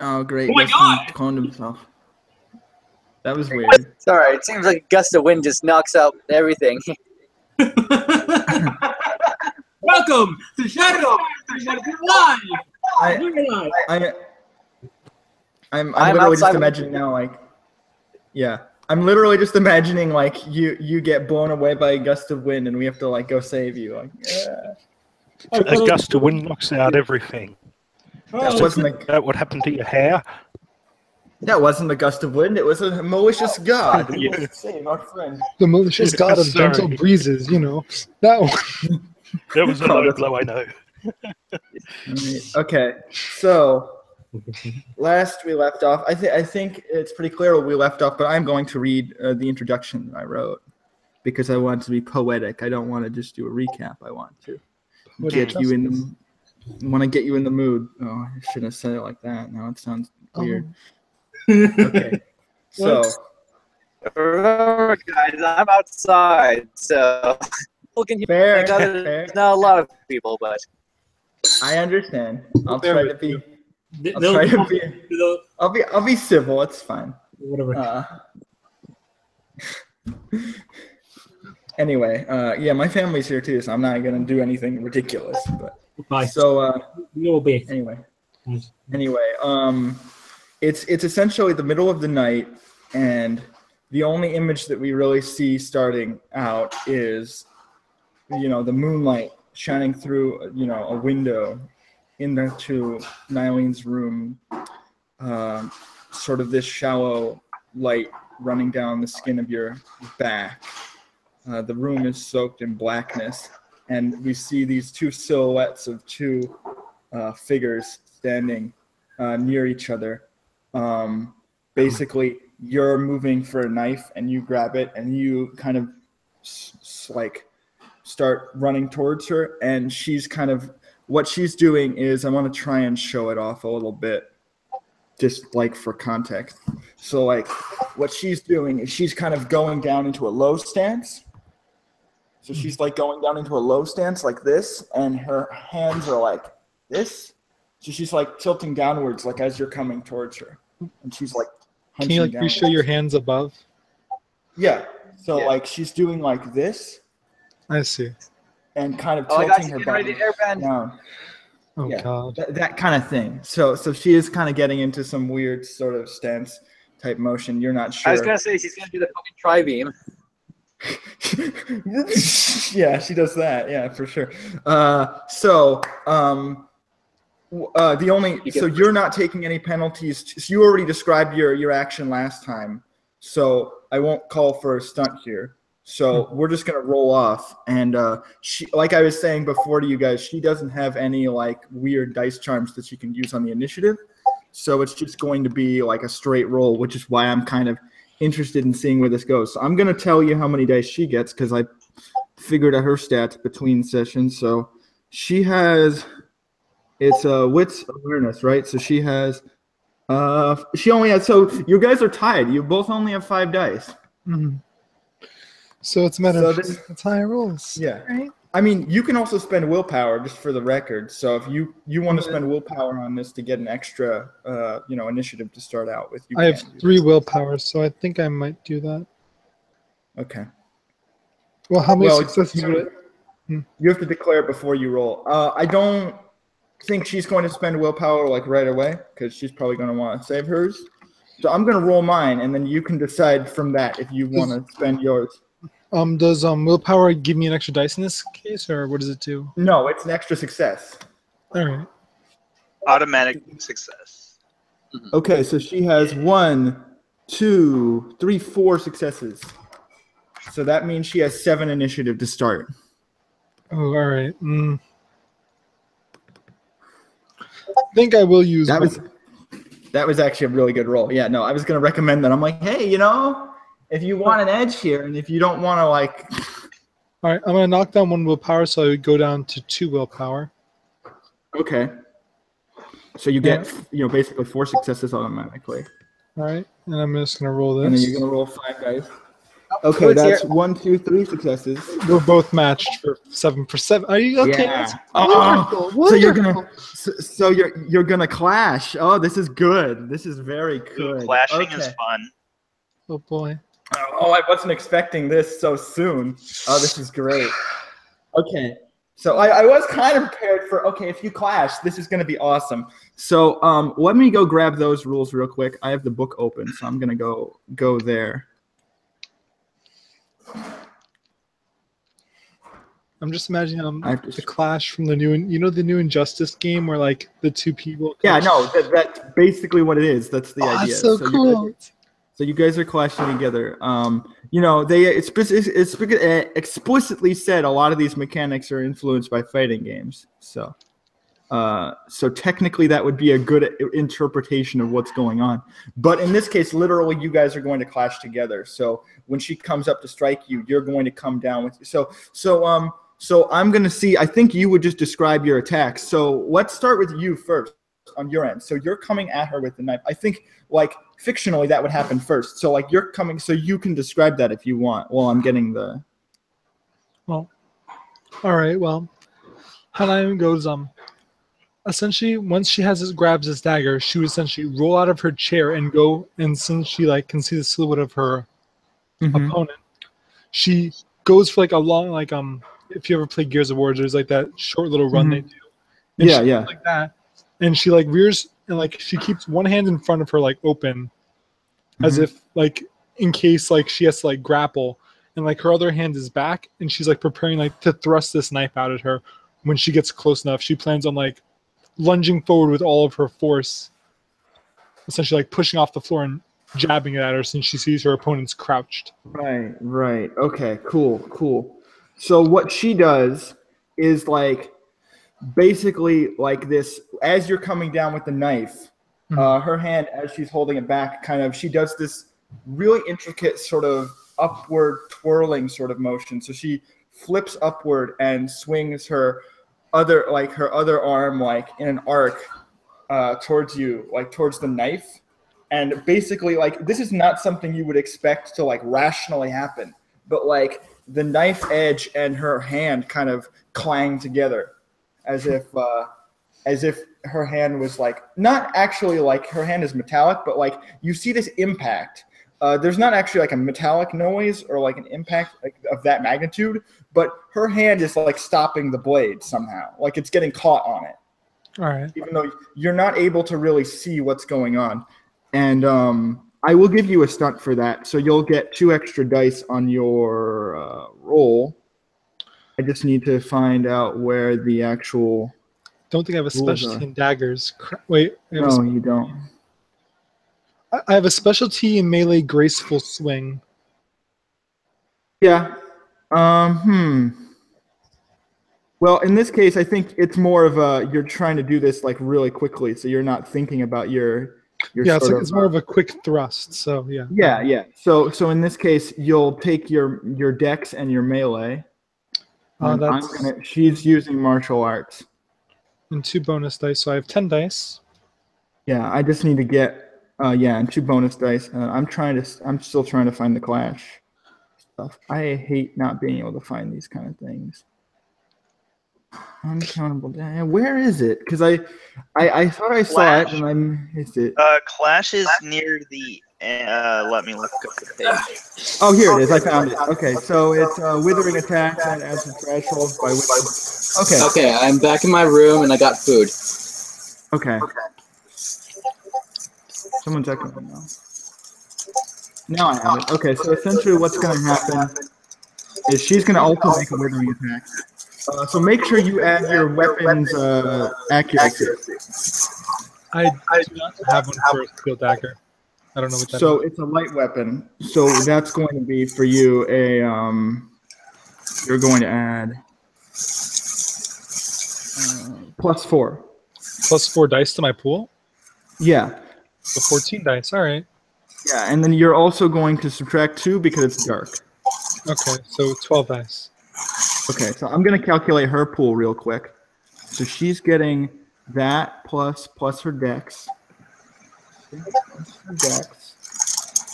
Oh, great. Oh my God! He cloned himself. That was weird. Sorry, it seems like a gust of wind just knocks out everything. Welcome to Shadow Live. I'm I'm literally outside just imagining now, like, yeah. I'm literally just imagining like you get blown away by a gust of wind and we have to like go save you. Like, yeah. A gust of wind knocks out everything. That wasn't That what happened to your hair? That wasn't a gust of wind. It was a malicious god. We Yeah. will save our friend. The malicious god of Sorry. gentle breezes, you know. That one. That was a low blow, I know. Okay, so last we left off. I think it's pretty clear where we left off, but I'm going to read the introduction that I wrote because I want to be poetic. I don't want to just do a recap. I want to get you in the. Want to get you in the mood. Oh, I shouldn't have said it like that. Now it sounds weird. Okay, so Remember, guys, I'm outside, so looking here. fair. There's not a lot of people, but I understand. I'll Fair try to with be. you. I'll try to be. I'll be civil. It's fine. Whatever. Anyway, yeah, my family's here too, so I'm not gonna do anything ridiculous. But Bye. so You'll be. anyway, it's essentially the middle of the night, and the only image that we really see starting out is, the moonlight shining through, a window into Nylene's room. Sort of this shallow light running down the skin of your back. The room is soaked in blackness, and we see these two silhouettes of two figures standing near each other. Basically, you're moving for a knife, and you grab it, and you kind of like start running towards her, and she's kind of what she's doing is I want to try and show it off a little bit, just like for context. So like what she's doing is she's kind of going down into a low stance. So she's like going down into a low stance like this, and her hands are like this. So she's like tilting downwards, like as you're coming towards her, and she's like Can you like downwards. show your hands above? Yeah. So like she's doing like this, I see. and kind of I got tilting you her getting ready body to airbend. down. Oh Yeah. god. That kind of thing. So she is kind of getting into some weird sort of stance type motion. You're not sure. I was gonna say she's gonna do the fucking tri-beam. Yeah, she does that. Yeah, for sure. So you're not taking any penalties. So you already described your action last time. So I won't call for a stunt here. So we're just gonna roll off. And she, like I was saying before to you guys, she doesn't have any like weird dice charms that she can use on the initiative. So it's just going to be like a straight roll, which is why I'm kind of interested in seeing where this goes. So I'm going to tell you how many dice she gets because I figured out her stats between sessions. So she has, it's wits awareness, right? So she has, she only has, so you guys are tied. You both only have 5 dice. Mm-hmm. So it's a matter of it's high rolls. Yeah. Right? I mean, you can also spend willpower just for the record. So if you want to spend willpower on this to get an extra, initiative to start out with, you I can have do 3 that. willpower, so I think I might do that. Okay. Well, how many Well, successes would it? You have to declare it before you roll. I don't think she's going to spend willpower like right away because she's probably going to want to save hers. So I'm going to roll mine, and then you can decide from that if you want to spend yours. Does willpower give me an extra dice in this case, or what does it do? No, it's an extra success. All right. Automatic success. Okay, so she has 1, 2, 3, 4 successes. So that means she has 7 initiative to start. Oh, all right. I think I will use That was actually a really good roll. Yeah, no, I was going to recommend that. I'm like, hey, if you want an edge here, and if you don't want to like. All right, I'm gonna knock down 1 willpower, so I would go down to 2 willpower. Okay. So you get basically 4 successes automatically. All right, and I'm just gonna roll this. And then you're gonna roll 5 dice. Okay, that's 1, 2, 3 successes. We're both matched for 7 for 7. Are you okay? Yeah. That's wonderful. So you're Wonderful. you're gonna clash. Oh, this is good. This is very good. Clashing is fun. Oh boy. Oh, I wasn't expecting this so soon. Oh, this is great. Okay. So I was kind of prepared for, okay, if you clash, this is going to be awesome. So let me go grab those rules real quick. I have the book open, so I'm going to go there. I'm just imagining the clash from the new Injustice game where like the two people. Yeah, no, that's basically what it is. That's the idea. That's so cool. So you guys are clashing together. They explicitly said a lot of these mechanics are influenced by fighting games. So technically that would be a good interpretation of what's going on. But in this case, literally, you guys are going to clash together. So when she comes up to strike you, you're going to come down with you. So I'm going to see. I think you would just describe your attacks. So let's start with you first on your end. So you're coming at her with the knife. I think fictionally that would happen first. So you're coming, so you can describe that if you want while I'm getting the. Well, all right. Well, Hanaim goes essentially once she grabs this dagger, she would essentially roll out of her chair and go, and since she can see the silhouette of her opponent, she goes for a long if you ever play Gears of War, there's that short little run they do. And she goes like that, and she rears and she keeps one hand in front of her open, as if in case she has to grapple, and her other hand is back, and she's preparing to thrust this knife out at her. When she gets close enough, she plans on lunging forward with all of her force, essentially pushing off the floor and jabbing it at her since she sees her opponent's crouched. Right. Okay, cool. So what she does is basically this, as you're coming down with the knife, her hand, as she's holding it back, she does this really intricate sort of upward twirling sort of motion. So she flips upward and swings her other arm in an arc towards you, towards the knife. And basically this is not something you would expect to rationally happen, but the knife edge and her hand kind of clang together as if her hand was not actually her hand is metallic, but you see this impact. There's not actually a metallic noise or an impact of that magnitude, but her hand is stopping the blade somehow, it's getting caught on it. All right. Even though you're not able to really see what's going on. And I will give you a stunt for that, so you'll get 2 extra dice on your roll. I just need to find out where the actual. Don't think I have a specialty in daggers. Wait. No, you don't. I have a specialty in melee graceful swing. Yeah. Well, in this case, I think it's more of you're trying to do this really quickly, so you're not thinking about your. It's more of a quick thrust. So yeah. Yeah. So in this case, you'll take your dex and your melee. She's using martial arts. And 2 bonus dice, so I have 10 dice. Yeah, I just need to get and 2 bonus dice. I'm still trying to find the clash stuff. I hate not being able to find these kind of things. Uncountable. Where is it? Because I thought I saw it and I missed it. Clash is near the. Let me look up the page. Oh, here it is. I found it. Okay, so it's withering attack and adds a threshold by which. Okay, I'm back in my room and I got food. Okay. Someone's echoing now. Now I have it. Okay, so essentially what's going to happen is she's going to also make a withering attack. So make sure you add your weapon's accuracy. I do not have one for a steel dagger. I don't know what that is. So it's a light weapon. So that's going to be for you a you're going to add +4. +4 dice to my pool? Yeah. So 14 dice. All right. Yeah, and then you're also going to subtract 2 because it's dark. Okay, so 12 dice. Okay, so I'm going to calculate her pool real quick. So she's getting that plus her dex.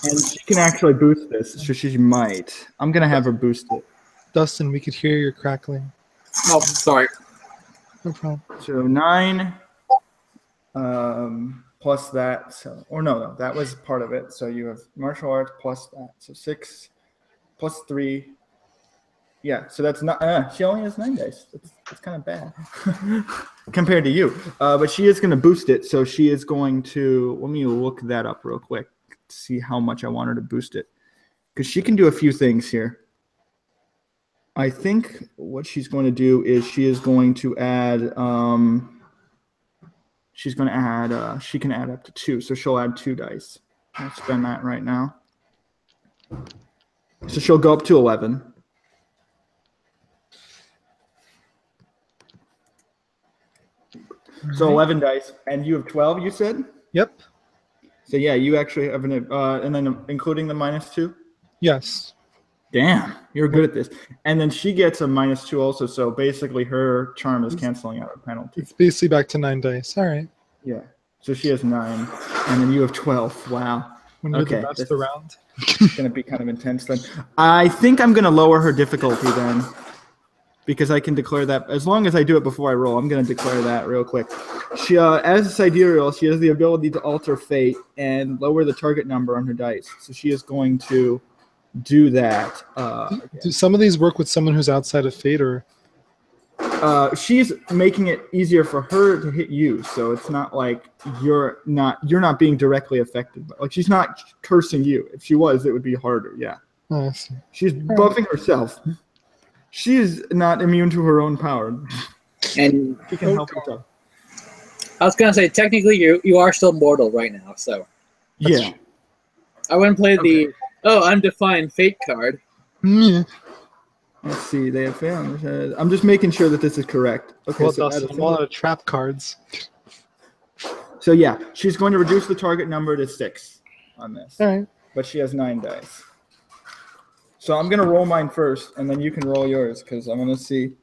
And she can actually boost this, so she might. I'm going to have her boost it. Dustin, we could hear your crackling. Oh, sorry. No problem. So 9 plus that. So, or no, that was part of it. So you have martial arts plus that. So 6 plus 3. Yeah, so that's not. She only has 9 dice. That's kind of bad compared to you. But she is going to boost it. So she is going to. Let me look that up real quick to see how much I want her to boost it, because she can do a few things here. I think what she's going to do is she is going to add. She's going to add. She can add up to 2, so she'll add 2 dice. I'll spend that right now. So she'll go up to 11. So 11 dice, and you have 12. You said. Yep. So yeah, you actually have an and then including the -2. Yes. Damn, you're good at this. And then she gets a -2 also. So basically, her charm is canceling out her penalty. It's basically back to 9 dice. All right. Yeah. So she has 9, and then you have 12. Wow. When you're Okay, the best this around. It's going to be kind of intense then. I think I'm going to lower her difficulty then, because I can declare that. As long as I do it before I roll, I'm going to declare that real quick. She, as a sidereal, she has the ability to alter fate and lower the target number on her dice. So she is going to do that. Do some of these work with someone who's outside of fate, or? She's making it easier for her to hit you, so it's not like you're not being directly affected. Like, she's not cursing you. If she was, it would be harder. Yeah. Oh, I see. She's buffing herself. She's not immune to her own power. And She can help herself. I was gonna say, technically, you are still mortal right now. So Yeah. I wouldn't play the undefined fate card. Yeah. Let's see. They have found. I'm just making sure that this is correct. Okay. Well, So, Dustin, I'm all out of trap cards. so yeah, she's going to reduce the target number to 6 on this, All right. but she has 9 dice. So I'm gonna roll mine first, and then you can roll yours, because I'm gonna see.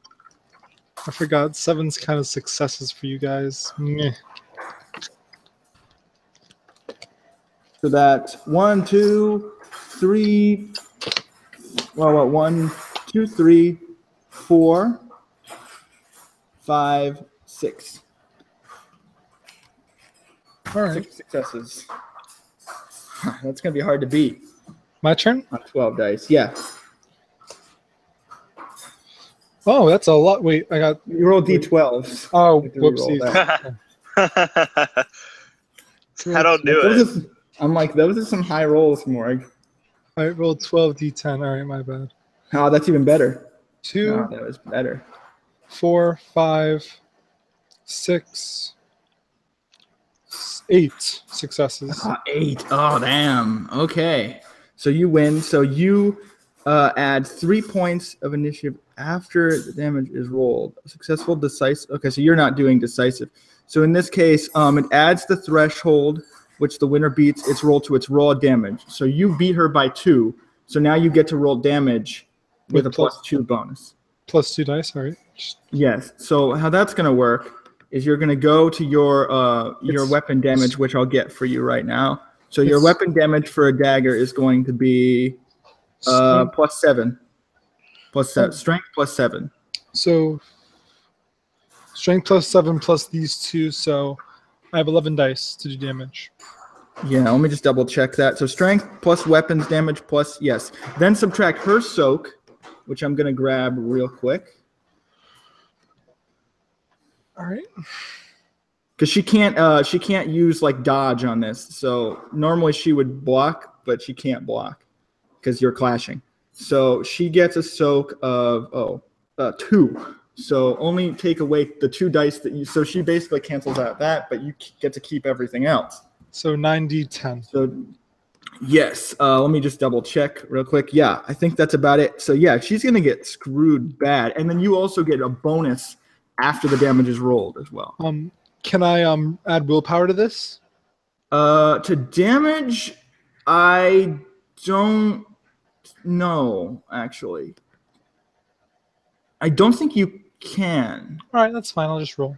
I forgot 7's kind of successes for you guys. Meh. So that's 1, 2, 3. Well, what? 1, 2, 3, 4, 5, 6. All right. 6 successes. That's gonna be hard to beat My turn? on 12 dice. Yeah. Oh, that's a lot. Wait, I got. You roll d12s. Oh, You have to reroll whoopsies. that. I don't do it. I'm like, those are some high rolls, Morg. I rolled 12d10. All right, my bad. Oh, that's even better. 2, Oh, that was better. 4, 5, 6, 8 successes. 8. Oh, damn. Okay. So you win. So you add 3 points of initiative after the damage is rolled. Successful decisive. Okay, so you're not doing decisive. So in this case, it adds the threshold, which the winner beats its roll to its raw damage. So you beat her by 2. So now you get to roll damage with a +2 bonus. Plus 2 dice. All right. Yes. So how that's going to work is you're going to go to your weapon damage, which I'll get for you right now. So your weapon damage for a dagger is going to be +7. Strength +7. So strength +7 plus these 2. So I have 11 dice to do damage. Yeah, let me just double check that. So strength plus weapons damage plus, yes. Then subtract her soak, which I'm going to grab real quick. All right. Because she can't use like dodge on this. So normally she would block, but she can't block because you're clashing. So she gets a soak of 2. So only take away the 2 dice that you. So she basically cancels out that, but you get to keep everything else. So 9d10. So yes, let me just double check real quick. Yeah, I think that's about it. So yeah, she's gonna get screwed bad, and then you also get a bonus after the damage is rolled as well. Can I add willpower to this? To damage, I don't know actually. I don't think you can. All right, that's fine. I'll just roll.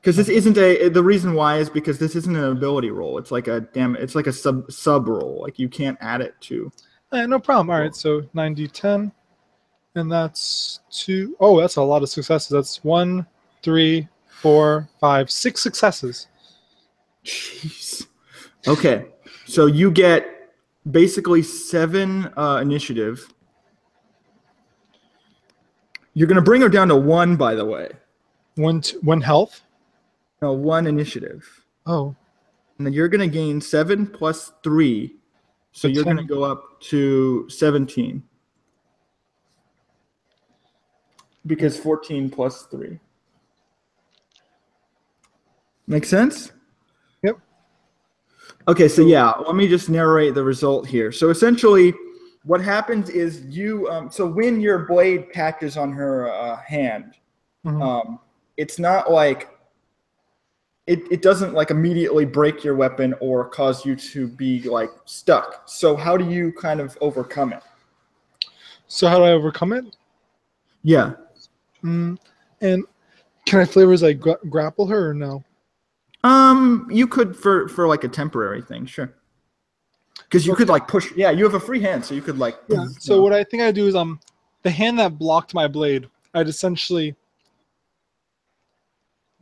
Because this isn't the reason why is because this isn't an ability roll. It's like it's like a sub roll. Like you can't add it to. No problem. All right, so 9d10, and that's 2. Oh, that's a lot of successes. That's 1, 3, 4, 5, 6 successes. Jeez. Okay, so you get basically 7 initiative. You're gonna bring her down to 1, by the way. 1 health. No, 1 initiative. Oh. And then you're gonna gain 7 plus 3, so you're 10. gonna go up to 17. Because 14 plus 3. Make sense? Yep. Okay, so yeah, let me just narrate the result here. So essentially, what happens is you so when your blade catches on her hand, it's not like it doesn't like immediately break your weapon or cause you to be like stuck. So how do you kind of overcome it? So how do I overcome it? Yeah. And can I flavors like grapple her or no? You could for like a temporary thing, sure. Because you could like push. Yeah, you have a free hand, so you could like. Yeah. So what I think I do is the hand that blocked my blade, I'd essentially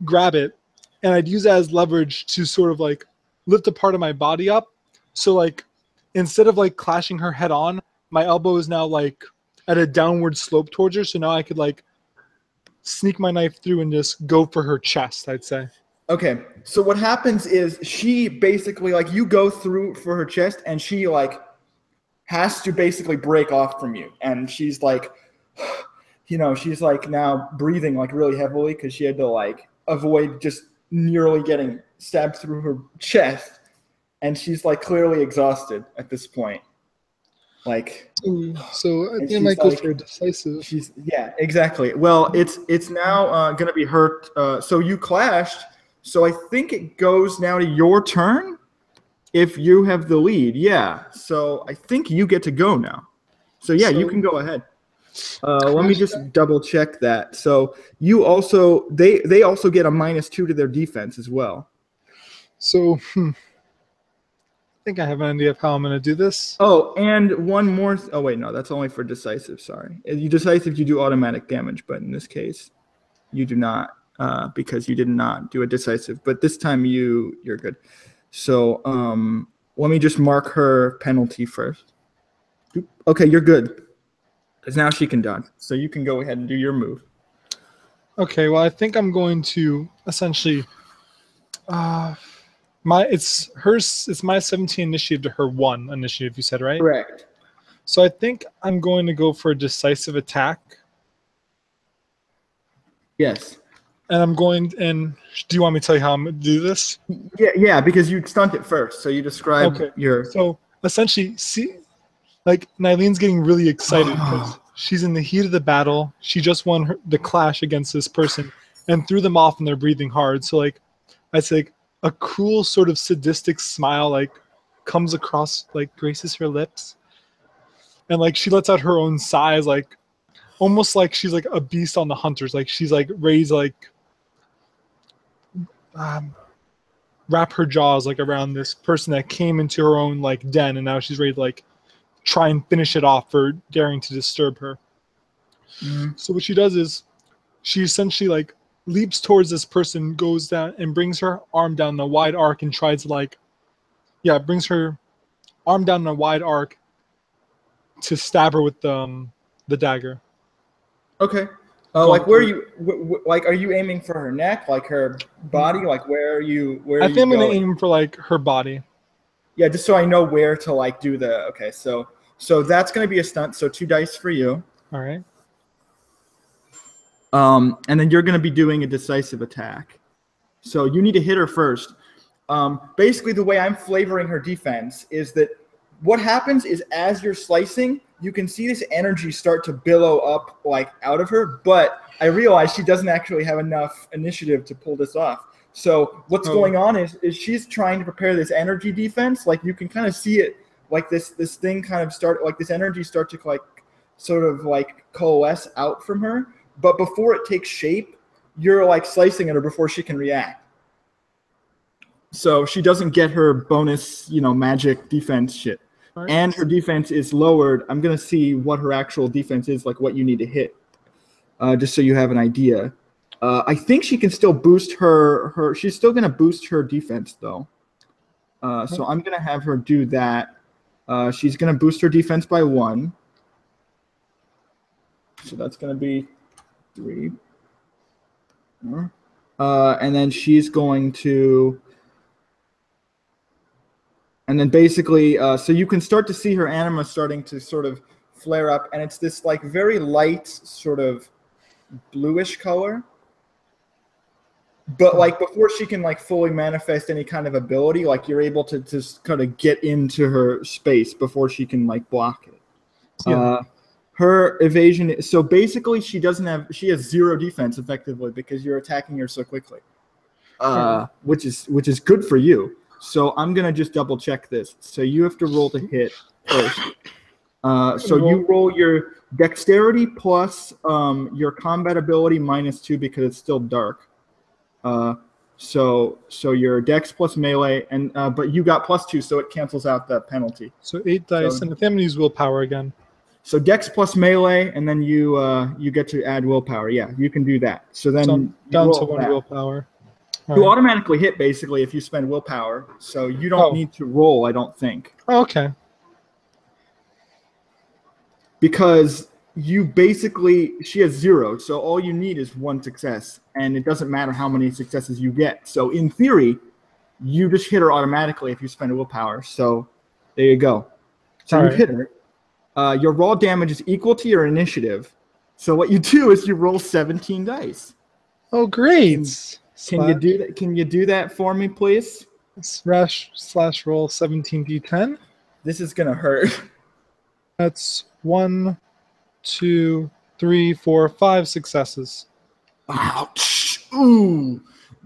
grab it, and I'd use that as leverage to sort of like lift a part of my body up. So like instead of like clashing her head on, my elbow is now like at a downward slope towards her. So now I could like sneak my knife through and just go for her chest, I'd say. Okay, so what happens is she basically like you go through for her chest, and she like has to basically break off from you, and she's like, she's like now breathing like really heavily because she had to like avoid just nearly getting stabbed through her chest, and she's like clearly exhausted at this point. Like, so I think I might go for a decisive. Yeah, exactly. Well, it's now gonna be hurt. So you clashed. So I think it goes now to your turn if you have the lead. Yeah. So I think you get to go now. So yeah, you can go ahead. Let me just double check that. So you also they also get a -2 to their defense as well. So I think I have an idea of how I'm going to do this. Oh, and one more. Oh wait, no, that's only for decisive. Sorry, you decisive, you do automatic damage, but in this case, you do not. Because you did not do a decisive, but this time you're good. So let me just mark her penalty first. Okay, you're good. Because now she can dodge. So you can go ahead and do your move. Okay, well I think I'm going to essentially it's my 17 initiative to her 1 initiative, you said, right? Correct. So I think I'm going to go for a decisive attack. Yes. And I'm going, and do you want me to tell you how I'm going to do this? Yeah, because you stunt it first. So you describe your... So essentially, see, like, Nylene's getting really excited because she's in the heat of the battle. She just won the clash against this person and threw them off and they're breathing hard. So, like, I'd say like, a cruel sort of sadistic smile, like, comes across, like, graces her lips. And, like, she lets out her own sighs, like, almost like she's, like, a beast on the hunters. Like, she's, like, raised, like, wrap her jaws like around this person that came into her own like den, and now she's ready to like try and finish it off for daring to disturb her. So what she does is she essentially like leaps towards this person, goes down and brings her arm down the wide arc and tries to like brings her arm down the wide arc to stab her with the dagger. Okay. Like where are you aiming for her neck, like her body, like where are you? I think I'm gonna aim for like her body. Yeah, just so I know where to like do the. Okay, so that's gonna be a stunt. So 2 dice for you. All right. And then you're gonna be doing a decisive attack. So you need to hit her first. Basically, the way I'm flavoring her defense is that what happens is as you're slicing, you can see this energy start to billow up like out of her, but I realize she doesn't actually have enough initiative to pull this off. So what's going on is she's trying to prepare this energy defense. Like you can kind of see it, like this thing kind of start, like this energy start to like sort of like coalesce out from her. But before it takes shape, you're like slicing at her before she can react. So she doesn't get her bonus, magic defense shit. Right. And her defense is lowered. I'm going to see what her actual defense is, like what you need to hit, just so you have an idea. I think she can still boost her. She's still going to boost her defense, though. So I'm going to have her do that. She's going to boost her defense by 1. So that's going to be 3. And then she's going to... And then basically, so you can start to see her anima starting to sort of flare up. And it's this like very light sort of bluish color. But like before she can like fully manifest any kind of ability, like you're able to just kind of get into her space before she can like block it. Yeah. Her evasion, so basically she has 0 defense effectively because you're attacking her so quickly, which is good for you. So I'm going to just double check this. So you have to roll to hit first. So you roll your dexterity plus your combat ability -2 because it's still dark. So your dex plus melee, and but you got +2, so it cancels out that penalty. So 8 dice, and if I'm going to use willpower again. So dex plus melee, and then you get to add willpower. Yeah, you can do that. So then I'm down to 1 willpower. You automatically hit basically if you spend willpower, so you don't need to roll, I don't think. Oh, okay. Because she has 0, so all you need is 1 success, and it doesn't matter how many successes you get. So in theory, you just hit her automatically if you spend willpower. So there you go. So you hit her. Your raw damage is equal to your initiative. So what you do is you roll 17 dice. Oh, great. Can you do that? Can you do that for me, please? / roll 17d10. This is gonna hurt. That's 1, 2, 3, 4, 5 successes. Ouch! Ooh,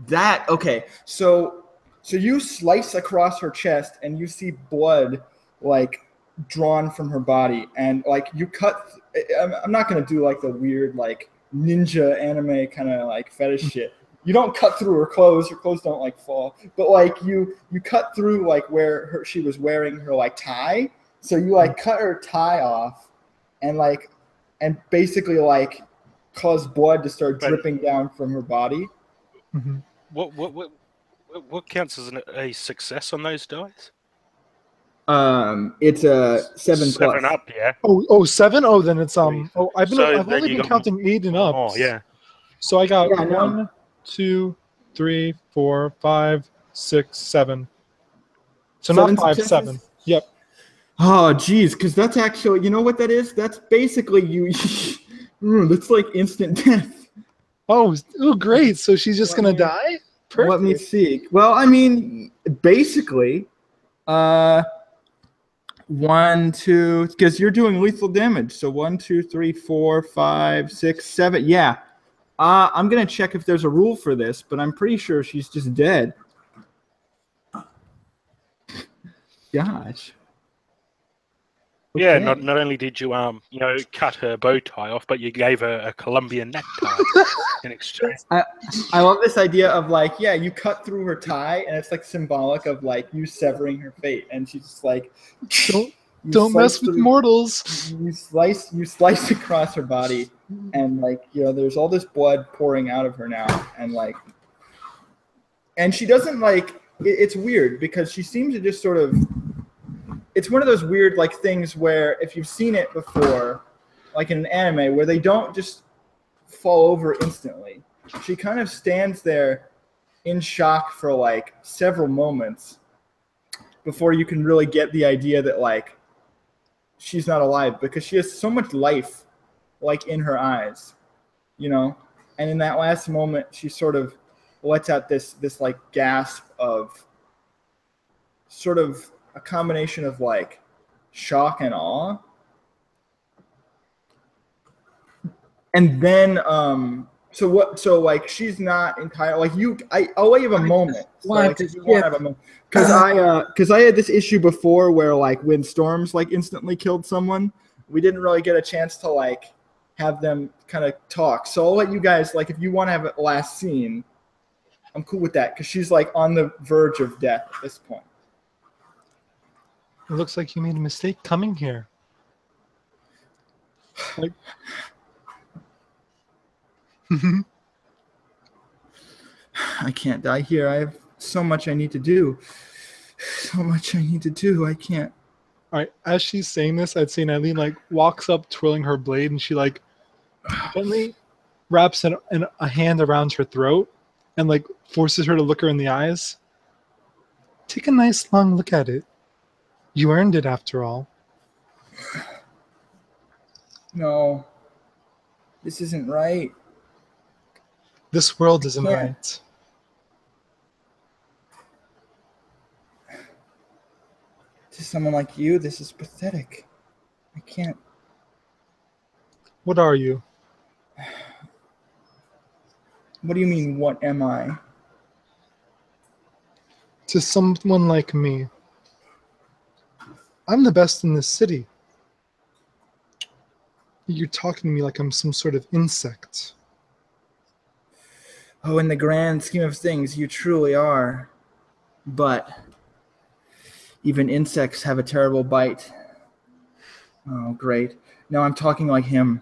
that okay. So you slice across her chest, and you see blood like drawn from her body, and like you cut. I'm not gonna do like the weird like ninja anime kind of like fetish shit. You don't cut through her clothes don't like fall, but like you cut through like where she was wearing her like tie, so you like cut her tie off and basically like cause blood to start dripping down from her body. Mm-hmm. What counts as a success on those dice? It's a 7 plus. 7 up, yeah. Oh, 7? Oh, then it's I've So only been counting 8 and up. Oh, yeah. So I got Yeah, 1, 2, 3, 4, 5, 6, 7. So 7 not 5, successes? 7. Yep. Oh, geez, because that's actually, you know what that is? That's basically you. That's like instant death. Oh, great. So she's just going to die? Perfect. Let me see. Well, I mean, basically, 1, 2, because you're doing lethal damage. So 1, 2, 3, 4, 5, 6, 7. Yeah. I'm going to check if there's a rule for this, but I'm pretty sure she's just dead. Gosh. Okay. Yeah, not only did you cut her bow tie off, but you gave her a Colombian necktie in exchange. I love this idea of like, yeah, you cut through her tie, and it's like symbolic of like you severing her fate, and she's just like, don't mess with mortals. You slice across her body, and like there's all this blood pouring out of her now, and she doesn't like. It's weird because she seems to just sort of. It's one of those weird like things where if you've seen it before, like in an anime, where they don't just fall over instantly. She kind of stands there in shock for like several moments before you can really get the idea that like she's not alive, because she has so much life like in her eyes, and in that last moment she sort of lets out this like gasp of sort of a combination of like shock and awe. And then so like she's not entirely like I'll let you have a moment. Because I had this issue before where like when storms like instantly killed someone, we didn't really get a chance to like have them kind of talk. So I'll let you guys, like, if you want to have a last scene, I'm cool with that because she's like on the verge of death at this point. It looks like you made a mistake coming here. Like, I can't die here. I have so much I need to do. So much I need to do. I can't. all right, as she's saying this, I'd say Eileen like walks up, twirling her blade, and she like gently wraps a hand around her throat and like forces her to look her in the eyes. Take a nice long look at it. You earned it after all. No. This isn't right. This world isn't Yeah. right. To someone like you, this is pathetic. I can't. What are you? What do you mean, what am I? To someone like me, I'm the best in this city. You're talking to me like I'm some sort of insect. Oh, in the grand scheme of things, you truly are. But even insects have a terrible bite. Oh, great. Now I'm talking like him.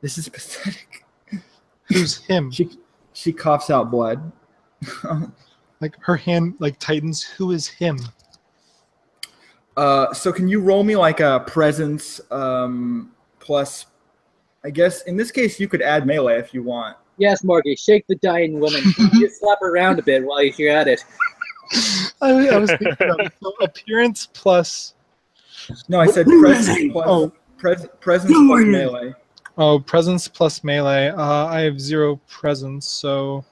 This is pathetic. Who's him? She coughs out blood. Like her hand like tightens. Who is him? So can you roll me like a presence plus, I guess in this case you could add melee if you want. Yes, Morgie, shake the dying woman. You slap her around a bit while you're at it. I was thinking about it. So appearance plus. No, I said presence plus presence plus melee. Oh, presence plus melee. I have 0 presence, so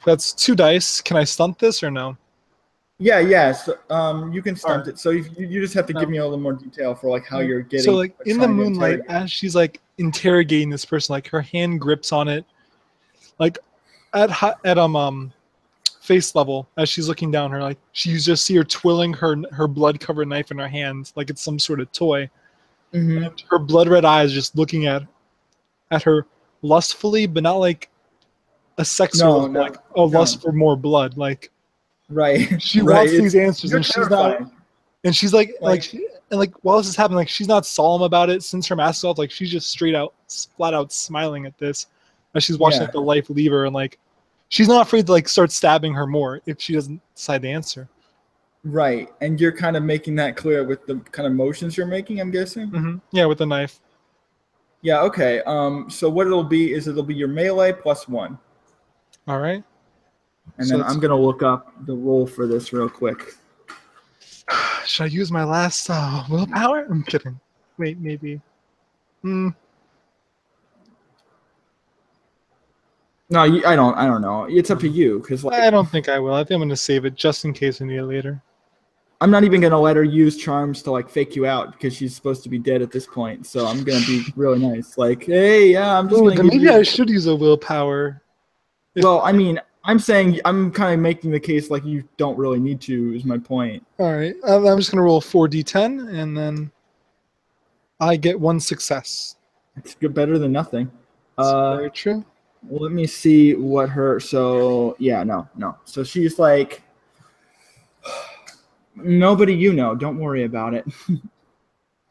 that's 2 dice. Can I stunt this or no? Yeah. So, you can stunt Alright. it. So you just have to give me a little more detail for like how you're getting. So like in the trying to moonlight, interrogate. as she's like interrogating this person, like her hand grips on it, like at face level as she's looking down her, like you just see her twirling her blood covered knife in her hand like it's some sort of toy. Mhm. And her blood red eyes just looking at her lustfully, but not like a sex No, like a lust for more blood. Like Right. she right. wants these answers, You're and she's terrifying. not. And she's like while this is happening, like she's not solemn about it since her mask is off. Like she's just flat out smiling at this as she's watching Yeah. like, the life leave her, and like she's not afraid to like start stabbing her more if she doesn't decide to answer. Right, and you're kind of making that clear with the kind of motions you're making, I'm guessing. Mm-hmm. Yeah, with the knife. Yeah. Okay. So what it'll be is it'll be your melee plus 1, All right. and So then I'm gonna look up the roll for this real quick. Should I use my last willpower? I'm kidding. Wait, maybe. No, I don't know. It's up to you because like I don't think I will. I think I'm going to save it just in case I need it later. I'm not even gonna let her use charms to like fake you out because she's supposed to be dead at this point. So I'm gonna be really nice. Like, hey, yeah, I'm just Ooh, gonna then give maybe you. I should use a willpower. Well, I mean, I'm saying I'm kind of making the case like you don't really need to. Is my point. All right. I'm just going to roll 4d10, and then I get 1 success. It's good, better than nothing. Very true. Well, let me see what her. So yeah, no. So she's like, nobody you know. Don't worry about it.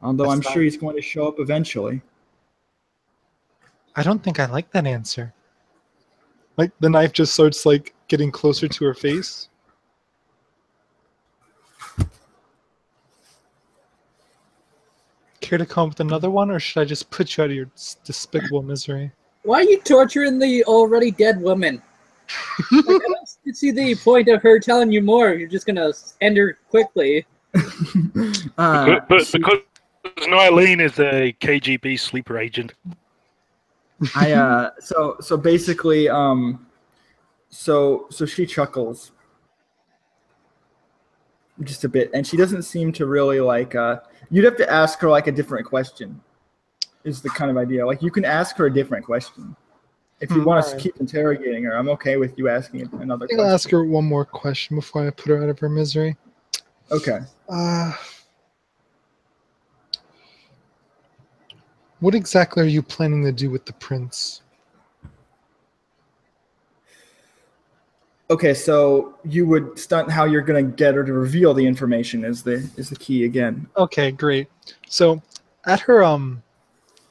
Although I'm sure he's going to show up eventually. I don't think I like that answer. Like the knife just starts like getting closer to her face. Care to come up with another one, or should I just put you out of your despicable misery? Why are you torturing the already dead woman? Like, I don't see the point of her telling you more. You're just gonna end her quickly. But because Eileen is a KGB sleeper agent. So basically so she chuckles just a bit, and she doesn't seem to really like you'd have to ask her like a different question is the kind of idea. Like you can ask her a different question. If you want to keep interrogating her, I'm okay with you asking another question. I'll ask her one more question before I put her out of her misery. Okay. What exactly are you planning to do with the prince? Okay, so you would stunt how you're gonna get her to reveal the information is the key again. Okay, great. So at her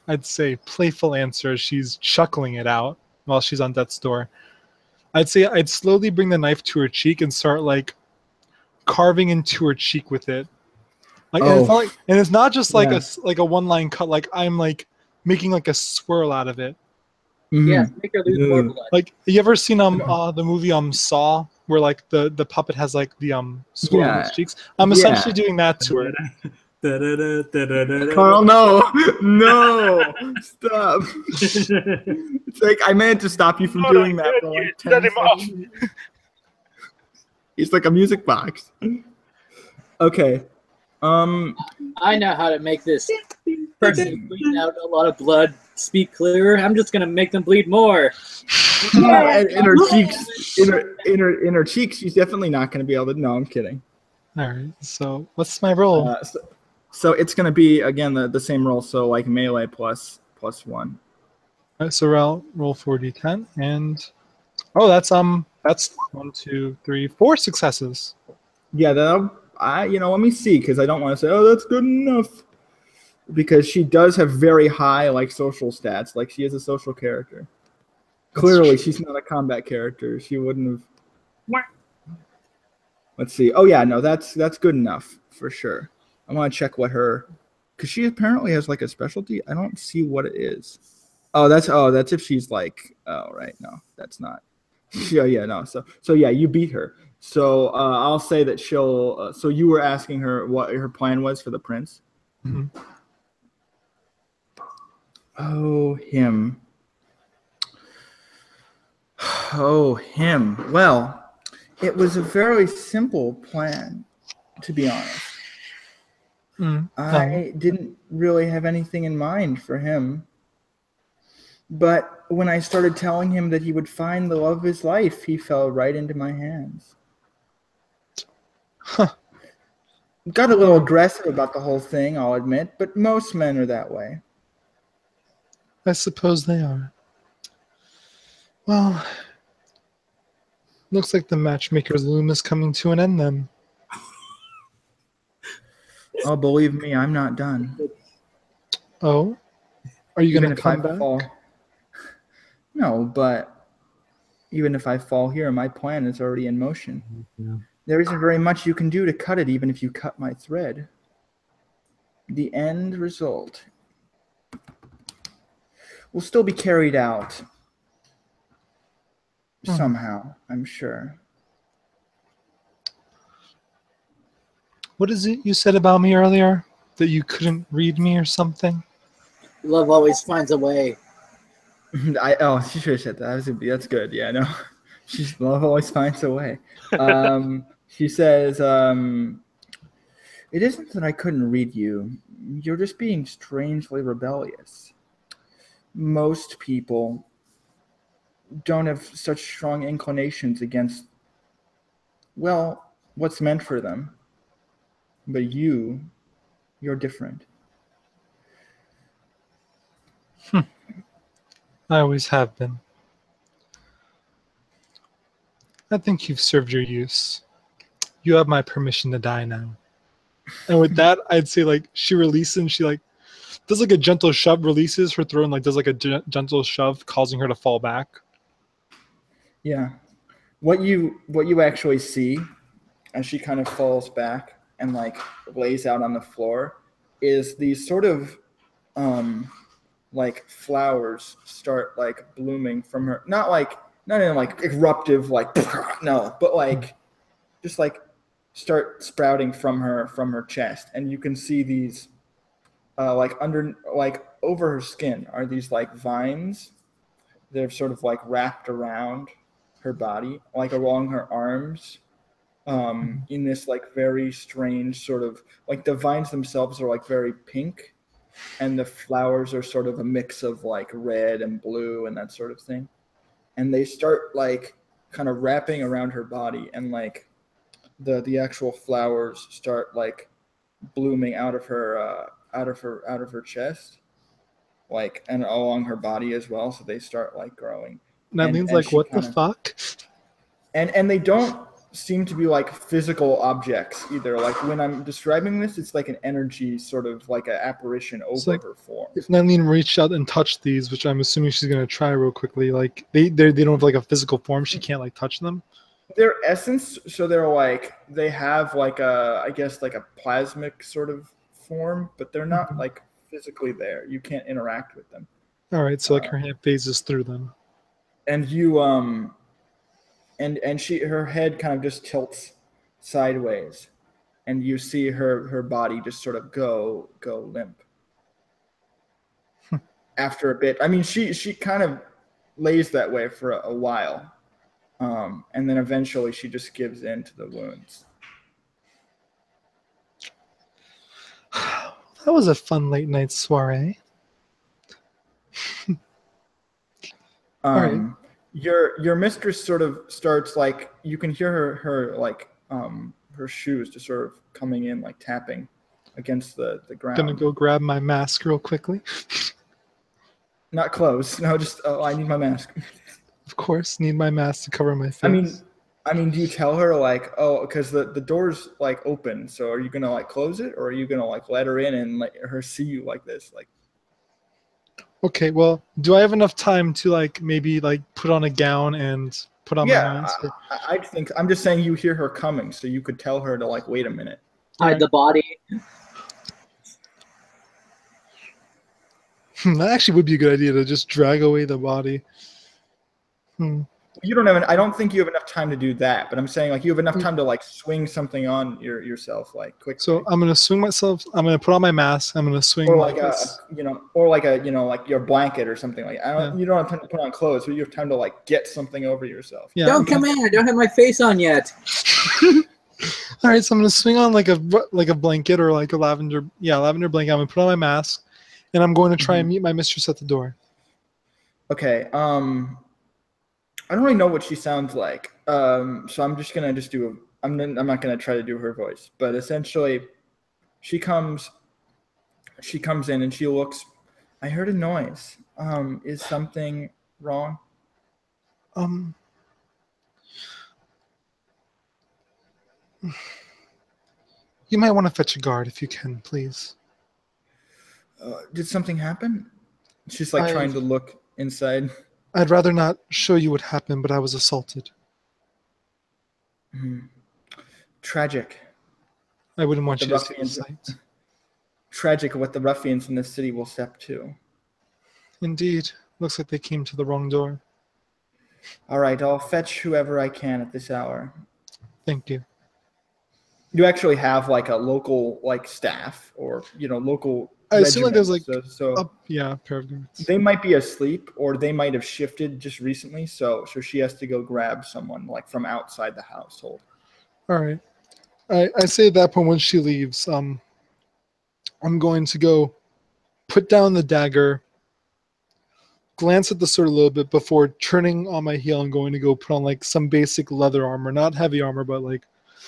I'd say playful answer, she's chuckling it out while she's on death's door. I'd say I'd slowly bring the knife to her cheek and start like carving into her cheek with it. Like, and it's not Oh, like, and it's not just like yeah. like a one line cut. Like I'm like making like a swirl out of it. Yes, Mhm. make her lose more Ugh. blood. Like you ever seen the movie Saw, where like the puppet has like the swirl on Yeah. his cheeks? I'm Yeah. essentially doing that to her. Carl, no, no, stop. It's like I meant to stop you from Not doing I that heard for you. like Set 10 him off. seconds. He's like a music box. Okay. I know how to make this person bleeding out a lot of blood speak clearer. I'm just gonna make them bleed more. in her cheeks, in her cheeks, she's definitely not going to be able to. No, I'm kidding. All right. So what's my roll? So it's going to be again the same roll. So like melee plus 1. All right, so roll 4d10 and that's 1, 2, 3, 4 successes. Yeah, let me see because I don't want to say that's good enough because she does have very high like social stats. Like she is a social character. Clearly, she's not a combat character. She wouldn't have. Let's see. Oh yeah, no, that's good enough for sure. I want to check what her, because she apparently has like a specialty. I don't see what it is. That's if she's like. Oh right, no, that's not. Yeah, no. So yeah, you beat her. So I'll say that she'll. So you were asking her what her plan was for the prince. Mm-hmm. Oh him. Oh him. Well. It was a very simple plan, to be honest. I didn't really have anything in mind for him. But when I started telling him that he would find the love of his life, he fell right into my hands. Huh. Got a little aggressive about the whole thing, I'll admit, but most men are that way. I suppose they are. Well, looks like the matchmaker's loom is coming to an end then. Oh, believe me, I'm not done. Oh? Are you going to Even if come I back? fall. No, but even if I fall here, my plan is already in motion. Yeah. There isn't very much you can do to cut it, even if you cut my thread. The end result will still be carried out somehow, I'm sure. What is it you said about me earlier? That you couldn't read me or something? Love always finds a way. She should have said that. That's good. Yeah, no. Love always finds a way. She says, it isn't that I couldn't read you. You're just being strangely rebellious. Most people don't have such strong inclinations against, well, what's meant for them. But you're different. I always have been. I think you've served your use. You have my permission to die now. And with that, I'd say like she releases and she like does like a gentle shove, releases her throat and like does like a gentle shove, causing her to fall back. Yeah. What you actually see as she kind of falls back and like lays out on the floor is these sort of like flowers start like blooming from her, not in like eruptive like no, but like just like start sprouting from her chest, and you can see these like over her skin are these like vines. They're sort of like wrapped around her body, like along her arms, in this like very strange sort of like the vines themselves are like very pink, and the flowers are sort of a mix of like red and blue and that sort of thing. And they start like kind of wrapping around her body, and like the actual flowers start like blooming out of her chest. like and along her body as well. So they start like growing. Nadine's and like, she what the kinda- fuck? And they don't seem to be like physical objects either. Like when I'm describing this, it's like an energy sort of like an apparition over like- her form. If Nadine reached out and touched these, which I'm assuming she's gonna try real quickly, like they don't have like a physical form, she can't like touch them. Their essence, so they're like they have like I guess like a plasmic sort of form, but they're not like physically there. You can't interact with them. All right, so like her hand phases through them. And you and she her head kind of just tilts sideways, and you see her body just sort of go limp. After a bit, I mean, she kind of lays that way for a while, and then eventually she just gives in to the wounds. That was a fun late night soiree. Right. Your mistress sort of starts like you can hear her like her shoes just sort of coming in like tapping against the ground. Gonna go grab my mask real quickly. Not clothes. No, just I need my mask. Of course, need my mask to cover my face. I mean, do you tell her like, oh, because the door's like open, so are you gonna like close it, or are you gonna like let her in and let her see you like this, like? Okay, well, do I have enough time to like maybe like put on a gown and put on my mask? I think I'm just saying you hear her coming, so you could tell her to like wait a minute. Hide the body. That actually would be a good idea to just drag away the body. You don't have I don't think you have enough time to do that, but I'm saying like you have enough time to like swing something on yourself like quickly. So I'm gonna swing myself. I'm gonna put on my mask. I'm gonna swing or like this. or like like your blanket or something like. You don't have time to put on clothes, but you have time to like get something over yourself. Yeah, Don't come in. I don't have my face on yet. All right, so I'm gonna swing on like a blanket or like a lavender blanket. I'm gonna put on my mask, and I'm going to try and meet my mistress at the door. Okay. I don't really know what she sounds like. So I'm just gonna do. I'm not gonna try to do her voice, but essentially, she comes in and she looks. I heard a noise. Is something wrong? You might want to fetch a guard if you can, please. Did something happen? She's like trying to look inside. I'd rather not show you what happened, but I was assaulted. Tragic. I wouldn't want you to see the sight. Tragic what the ruffians in this city will step to. Indeed. Looks like they came to the wrong door. All right, I'll fetch whoever I can at this hour. Thank you. You actually have like a local like staff or local. I assume like there's like a pair of guards. They might be asleep or they might have shifted just recently, so she has to go grab someone like from outside the household. All right. I say at that point when she leaves, I'm going to go put down the dagger, glance at the sword a little bit before turning on my heel and going to go put on like some basic leather armor, not heavy armor, but like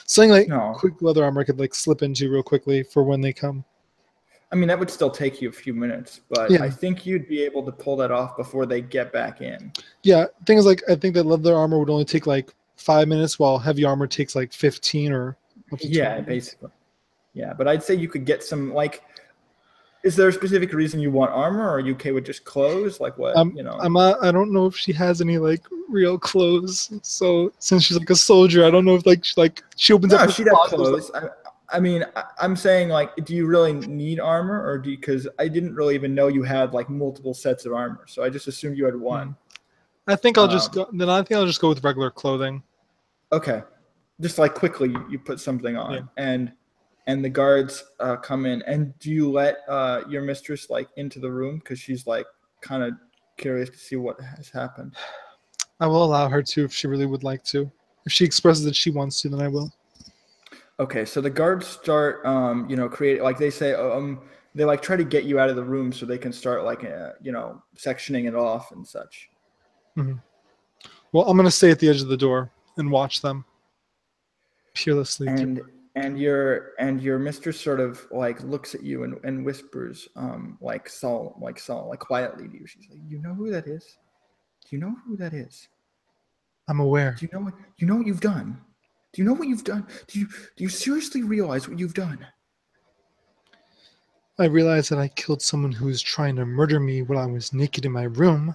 something like quick leather armor I could like slip into real quickly for when they come. I mean, that would still take you a few minutes, but I think you'd be able to pull that off before they get back in. Yeah, thing is, like, I think that leather armor would only take like 5 minutes, while heavy armor takes like 15 or up to 20 basically. Yeah, but I'd say you could get some like. Is there a specific reason you want armor, or are you okay with just clothes? Like what? I don't know if she has any like real clothes. So since she's like a soldier, I don't know if she opens up. No, she'd have clothes. I mean, I'm saying like, do you really need armor, or because I didn't really even know you had like multiple sets of armor, so I just assumed you had one. I think I'll just go. Then I think I'll just go with regular clothing. Okay, just like quickly you put something on, and the guards come in. And do you let your mistress like into the room because she's like kind of curious to see what has happened? I will allow her to if she really would like to. If she expresses that she wants to, then I will. Okay, so the guards start, create like they say, they like try to get you out of the room so they can start like, sectioning it off and such. Mm-hmm. Well, I'm gonna stay at the edge of the door and watch them. Peerlessly. and your mistress sort of like looks at you and whispers like quietly to you. She's like, "You know who that is? Do you know who that is? I'm aware. Do you know what you've done? Do you know what you've done? Do you seriously realize what you've done?" I realized that I killed someone who was trying to murder me while I was naked in my room.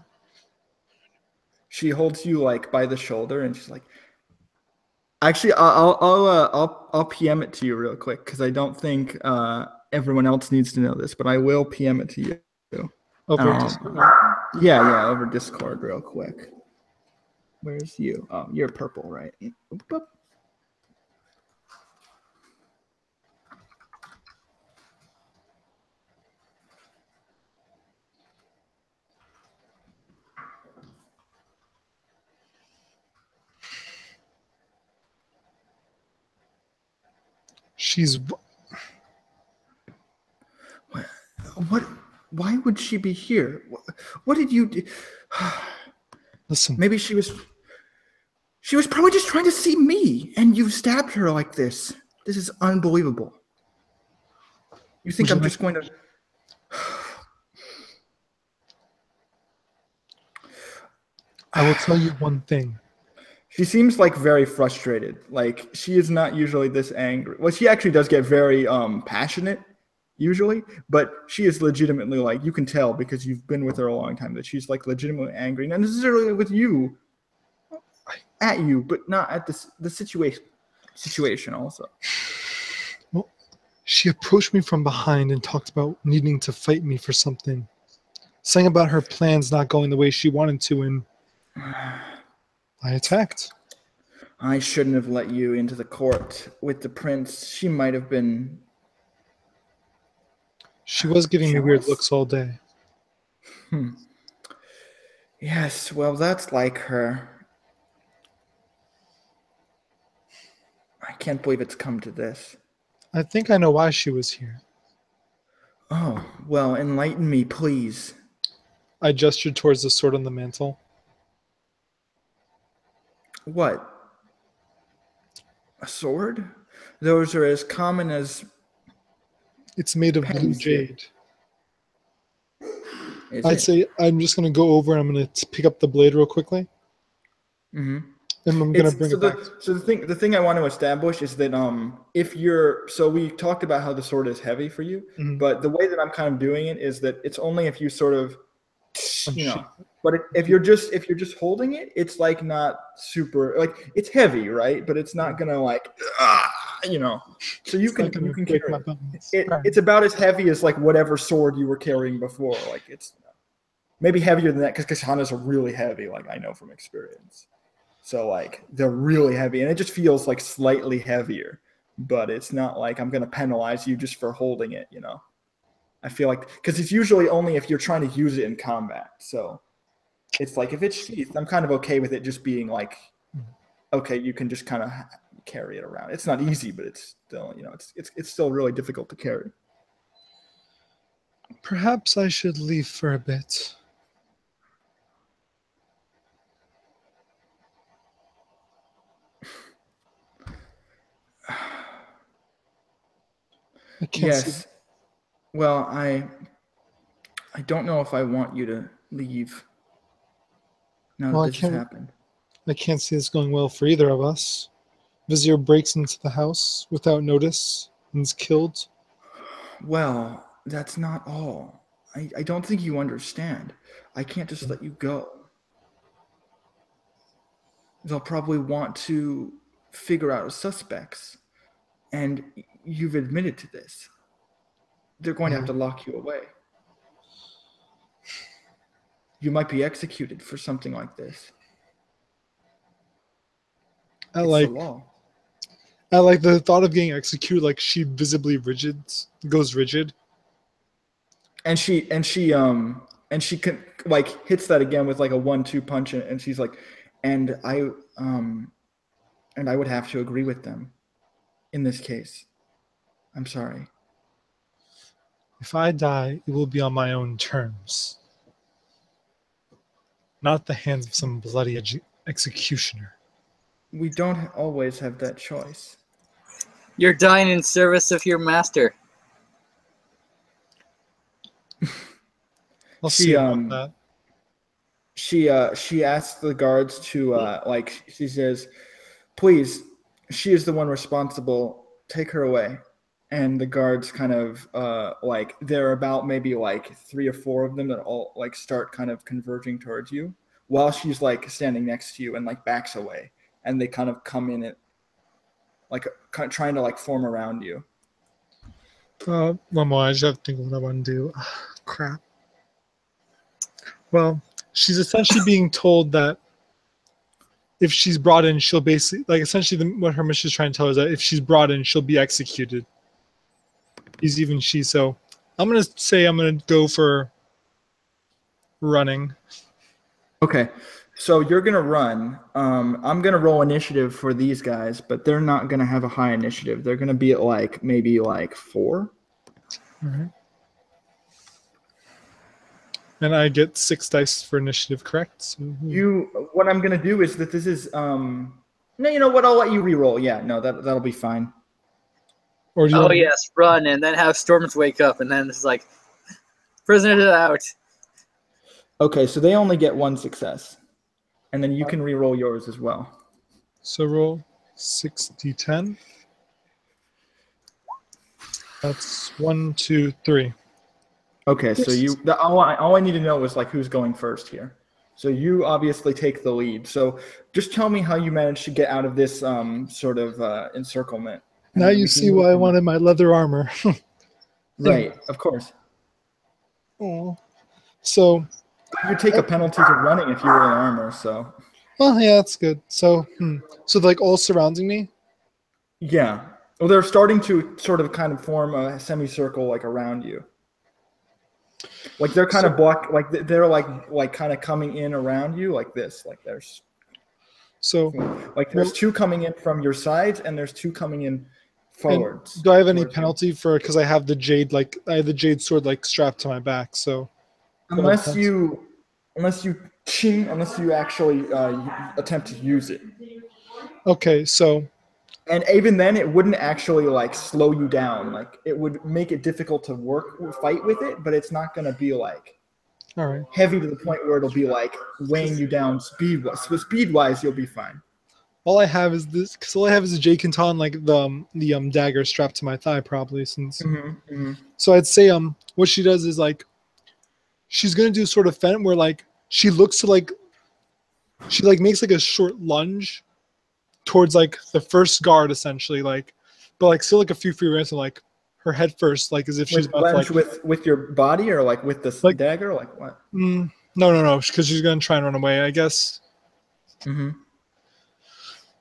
She holds you like by the shoulder and she's like, "Actually, I'll PM it to you real quick because I don't think everyone else needs to know this, but I will PM it to you." Over Discord. Yeah, over Discord real quick. Where's you? Oh, you're purple, right? Boop, boop. She's What? Why would she be here? What did you do? listen. Maybe she was probably just trying to see me, and you stabbed her like this. This is unbelievable. You think I'm just going to? I will tell you one thing. She seems like very frustrated. Like she is not usually this angry. Well, she actually does get very passionate usually, but she is legitimately like, you can tell because you've been with her a long time that she's like legitimately angry, not necessarily with you, at you, but not at the situation also. Well, she approached me from behind and talked about needing to fight me for something, saying about her plans not going the way she wanted to, and I attacked. I shouldn't have let you into the court with the prince. She might have been. She was giving me weird jealous. looks all day. Yes, well, that's like her. I can't believe it's come to this. I think I know why she was here. Oh, well, enlighten me, please. I gestured towards the sword on the mantle. What? A sword? Those are as common as It's made of blue pennies here. jade. Is I'd it? say I'm just going to go over and I'm going to pick up the blade real quickly. Mm-hmm. And I'm going to bring it back. So the thing I want to establish is that we talked about how the sword is heavy for you, Mhm. but the way that I'm kind of doing it is that it's only if you sort of, you know, Shit. but if you're just holding it, it's like not super, like it's heavy, right? But it's not gonna like, you know, so you It's not can gonna break carry my it. bones. It's about as heavy as like whatever sword you were carrying before. Like it's maybe heavier than that because katanas are really heavy, like I know from experience. So like they're really heavy, and it just feels like slightly heavier, but it's not like I'm gonna penalize you just for holding it, you know. I feel like because it's usually only if you're trying to use it in combat. So it's like if it's sheathed, I'm kind of okay with it just being like, okay, you can just kind of carry it around. It's not easy, but it's still, you know, it's still really difficult to carry. Perhaps I should leave for a bit. I can't see. Yes. Well, I don't know if I want you to leave now Well, that this has happened. I can't see this going well for either of us. Vizier breaks into the house without notice and is killed. Well, that's not all. I don't think you understand. I can't just let you go. They'll probably want to figure out suspects, and you've admitted to this. They're going to have to lock you away. You might be executed for something like this. I It's like the law. I like the thought of getting executed. Like she visibly goes rigid. And she can like hits that again with like a 1-2 punch, and she's like, and I would have to agree with them in this case. I'm sorry. If I die, it will be on my own terms, not the hands of some bloody executioner. We don't always have that choice. You're dying in service of your master. I'll She see about that. she asks the guards to like she says, please, she is the one responsible. Take her away. And the guards kind of like there are about maybe like 3 or 4 of them that all like start kind of converging towards you while she's like standing next to you and like backs away, and they kind of come in it like kind of trying to like form around you. One more. I just have to think of what I want to do. Crap. Well, she's essentially being told that if she's brought in, she'll basically like essentially what her mission is trying to tell her is that if she's brought in, she'll be executed. Even she. So I'm gonna say I'm gonna go for running. Okay, so you're gonna run. I'm gonna roll initiative for these guys, but they're not gonna have a high initiative. They're gonna be at like maybe like 4. All right. And I get 6 dice for initiative, correct? So, What I'm gonna do is that this is no, you know what? I'll let you re-roll. Yeah, no, that'll be fine. or do you Oh want, yes, run and then have Storms wake up, and then it's like, prisoners out. Okay, so they only get 1 success, and then you can re-roll yours as well. So roll 6d10. That's 1, 2, 3. Okay, so all I need to know is like who's going first here. So you obviously take the lead. So just tell me how you managed to get out of this sort of encirclement. Now you see why I wanted my leather armor. Right, of course. Oh. So, You take a penalty to running if you were in armor. So well, yeah, that's good. So, so like all surrounding me. yeah, well, they're starting to sort of kind of form a semicircle like around you. Like they're kind of like they're like kind of coming in around you like this. Like there's there's 2 coming in from your sides and there's 2 coming in forwards. Do I have any penalty for because I have the jade sword like strapped to my back? So unless you actually attempt to use it. Okay, so. And even then, it wouldn't actually like slow you down. Like it would make it difficult to fight with it, but it's not going to be like All right. heavy to the point where it'll be like weighing you down speed-wise. So speed-wise, you'll be fine. All I have is this, because all I have is a Jade Kenton, like the dagger strapped to my thigh, probably. Since so, I'd say what she does is like she's gonna do sort of feint where like she looks to like she like makes like a short lunge towards like the first guard essentially, like but like still like a few free ranks and like her head first, like as if she's about to, like with your body or like with the dagger, like what? No, because she's gonna try and run away, I guess.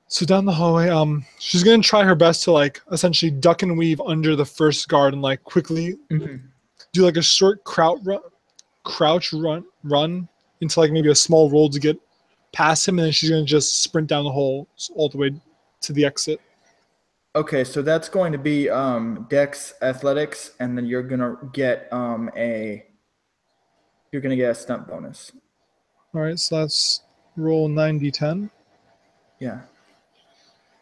So down the hallway, she's gonna try her best to like essentially duck and weave under the first guard and like quickly do like a short crouch run into like maybe a small roll to get past him, and then she's gonna just sprint down the hall all the way to the exit. Okay, so that's going to be Dex Athletics, and then you're gonna get a stunt bonus. All right, so that's roll 9d10. Yeah.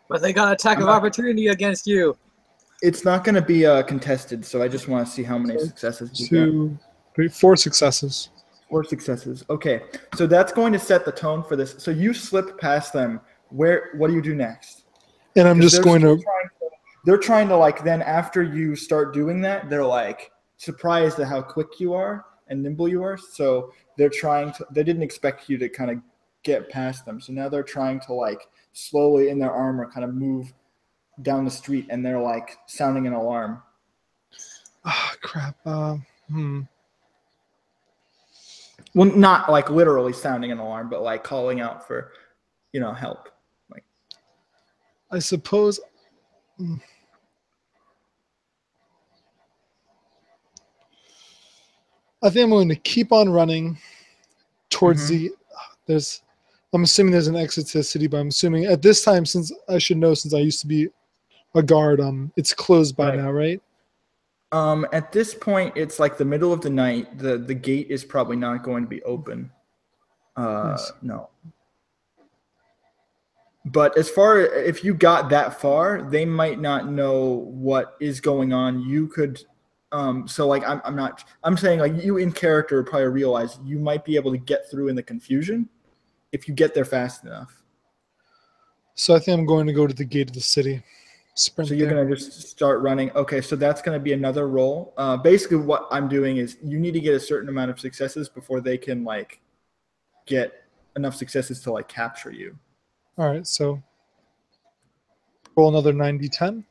But they got attack of opportunity against you. It's not going to be contested, so I just want to see how many successes you 2, 3, 4 successes. 4 successes. Okay, so that's going to set the tone for this. So you slip past them. What do you do next? And I'm just going to. They're trying to like. Then after you start doing that, they're like surprised at how quick you are and nimble you are. So they're trying to. They didn't expect you to kind of get past them. So now they're trying to like slowly in their armor kind of move down the street, and they're like sounding an alarm. Ah, crap. Well, not like literally sounding an alarm, but like calling out for, help. Like, I suppose. I think I'm going to keep on running towards I'm assuming there's an exit to the city, but I'm assuming at this time, since I should know, since I used to be a guard, it's closed by now, right? At this point, it's like the middle of the night. The gate is probably not going to be open. No. But as far if you got that far, they might not know what is going on. You could, so like I'm saying like you in character probably realize you might be able to get through in the confusion if you get there fast enough. So I think I'm going to go to the gate of the city. Sprint So you're there. gonna just start running. Okay, so that's gonna be another roll. Basically, what I'm doing is you need to get a certain amount of successes before they can like get enough successes to like capture you. All right, so roll another 90-10.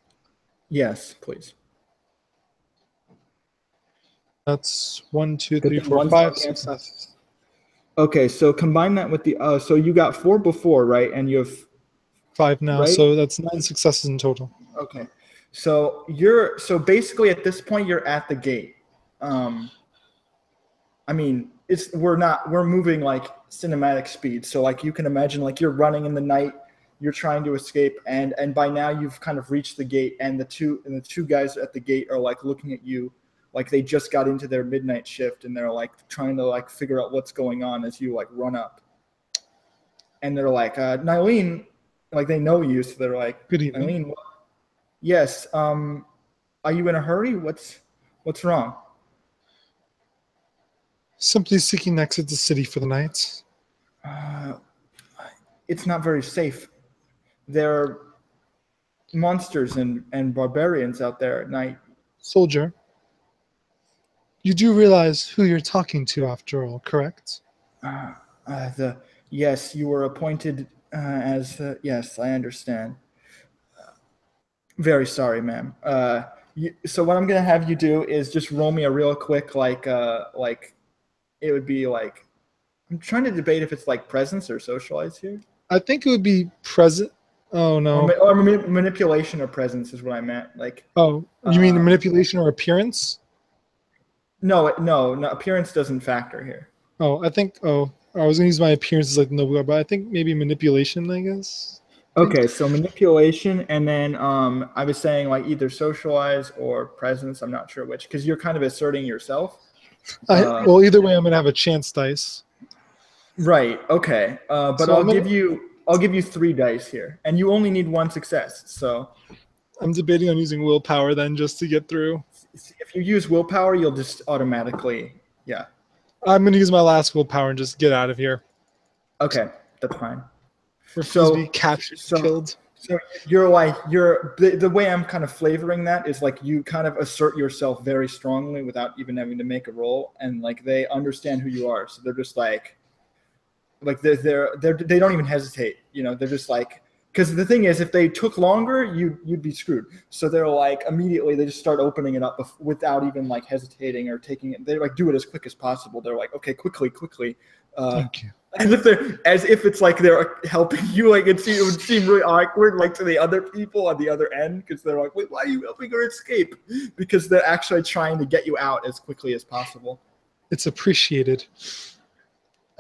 Yes, please. That's 1, 2, Good 3, thing 4, one 5 spell cancel. successes. Okay, so combine that with the so you got 4 before, right? And you have 5 now, right? so that's 9 successes in total. Okay. So basically at this point you're at the gate. I mean, we're moving like cinematic speed. So like you can imagine like you're running in the night, you're trying to escape, and by now you've kind of reached the gate, and the two guys at the gate are like looking at you like they just got into their midnight shift, and they're like trying to like figure out what's going on as you like run up. And they're like, Nylene, like they know you, so they're like, Good evening. Nylene, yes, are you in a hurry? What's wrong? Simply seeking an exit to the city for the night. It's not very safe. There are monsters and barbarians out there at night. Soldier, you do realize who you're talking to after all, correct? Yes, you were appointed as yes, I understand. Very sorry, ma'am. So what I'm gonna have you do is just roll me a real quick like it would be like I'm trying to debate if it's like presence or socialize here. I think it would be present. Oh no. Or manipulation or presence is what I meant. Like Oh, you mean manipulation or appearance? no, appearance doesn't factor here. Oh, I think. Oh, I was gonna use my appearance as like no, but I think maybe manipulation. I guess. Okay, so manipulation, and then I was saying like either socialize or presence. I'm not sure which, because you're kind of asserting yourself. Well, either way, I'm gonna have a chance dice. Right. Okay. But So I'll give you 3 dice here, and you only need 1 success. So I'm debating on using willpower then just to get through. if you use willpower, you'll just automatically, yeah. I'm gonna use my last willpower and just get out of here. Okay, that's fine. Refuse to be captured, killed. So the way I'm kind of flavoring that is like you kind of assert yourself very strongly without even having to make a roll, and like they understand who you are, so they're just like they don't even hesitate, you know. They're just like, because the thing is, if they took longer, you'd be screwed. So they're like immediately they just start opening it up without even like hesitating or taking it. They like do it as quick as possible. They're like, okay, quickly. Thank you. As if it's like they're helping you. Like it would seem really awkward, like to the other people on the other end, because they're like, wait, why are you helping her escape? Because they're actually trying to get you out as quickly as possible. It's appreciated.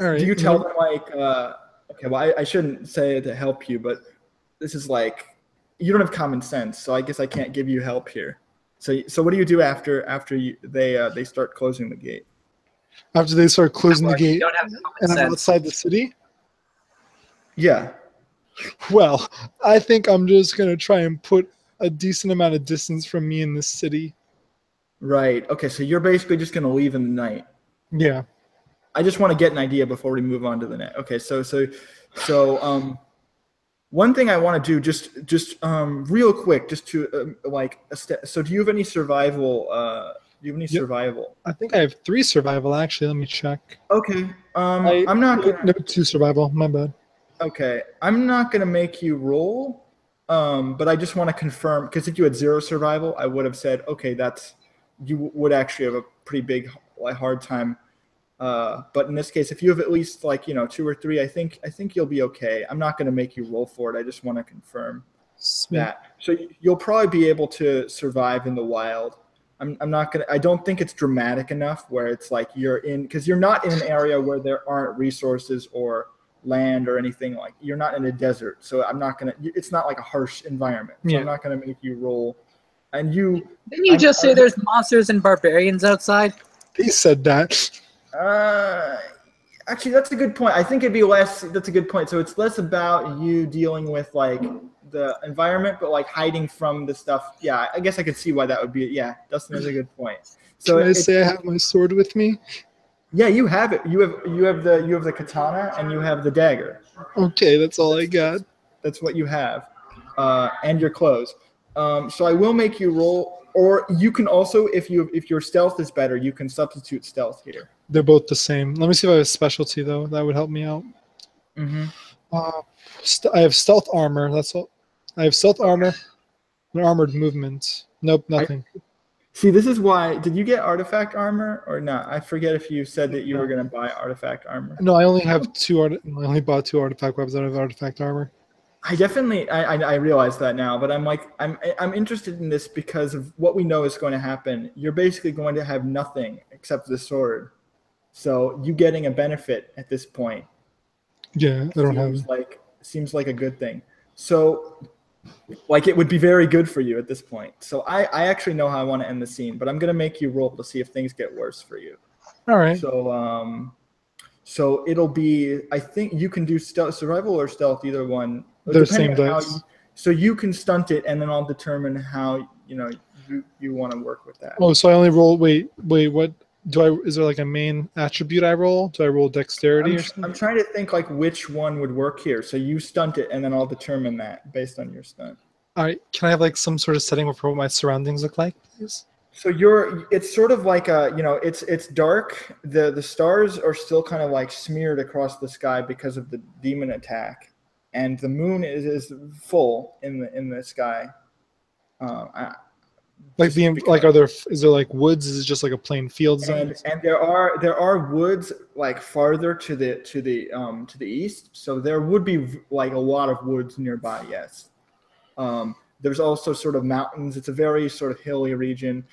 All right. Do you tell them like, okay, well, I shouldn't say to help you, but this is like, you don't have common sense, so I guess I can't give you help here. So what do you do after they start closing the gate? After they start closing the gate don't have common and I'm sense. outside the city? Yeah. Well, I think I'm just going to try and put a decent amount of distance from me in this city. Right. Okay, so you're basically just going to leave in the night. Yeah. I just want to get an idea before we move on to the next. Okay, so one thing I want to do just real quick, just to so do you have any survival? Survival? I think I have 3 survival, actually. Let me check. Okay. I'm not gonna. No, 2 survival. My bad. Okay, I'm not gonna make you roll. But I just want to confirm, because if you had 0 survival, I would have said, okay, you would actually have a pretty big hard time. But in this case, if you have at least 2 or 3, I think you'll be okay. I'm not going to make you roll for it. I just want to confirm that. So you'll probably be able to survive in the wild. I'm not going to, I don't think it's dramatic enough where it's like because you're not in an area where there aren't resources or land or anything. Like you're not in a desert. So it's not like a harsh environment. So I'm not going to make you roll. And Didn't you just say there's monsters and barbarians outside? He said that. Actually, that's a good point. I think it'd be less. That's a good point. So it's less about you dealing with like the environment, but like hiding from the stuff. Yeah, I guess I could see why that would be. Yeah, Dustin has a good point. So Can I say I have my sword with me? yeah, you have it. You have the katana and you have the dagger. Okay, that's all I got. That's what you have, and your clothes. So I will make you roll, or you can also, if your stealth is better, you can substitute stealth here. They're both the same. Let me see if I have a specialty though. That would help me out. Mm-hmm. I have stealth armor. That's all. I have stealth armor and armored movement. Nope, nothing. See, this is why. Did you get artifact armor or not? I forget if you said that you were going to buy artifact armor. No, I only have I only bought 2 artifact weapons out of artifact armor. I definitely, I realize that now, but I'm interested in this because of what we know is going to happen. You're basically going to have nothing except the sword. So you getting a benefit at this point. Yeah, I don't have it. Seems like a good thing. So like it would be very good for you at this point. So I actually know how I want to end the scene, but I'm going to make you roll to see if things get worse for you. All right. So it'll be, I think you can do stealth, survival or stealth, either one. They're same dice. So you can stunt it, and then I'll determine how you want to work with that. Oh, so I only roll. Wait. What do I? Is there like a main attribute I roll? Do I roll dexterity or something? I'm trying to think like which one would work here. So you stunt it, and then I'll determine that based on your stunt. All right. Can I have like some sort of setting for what my surroundings look like, please? So it's sort of like it's dark. The stars are still kind of like smeared across the sky because of the demon attack, and the moon is full in the sky. Is there like woods? Is it just like a plain field zone? And there are woods like farther to the east. So there would be like a lot of woods nearby. Yes. There's also sort of mountains. It's a very sort of hilly region.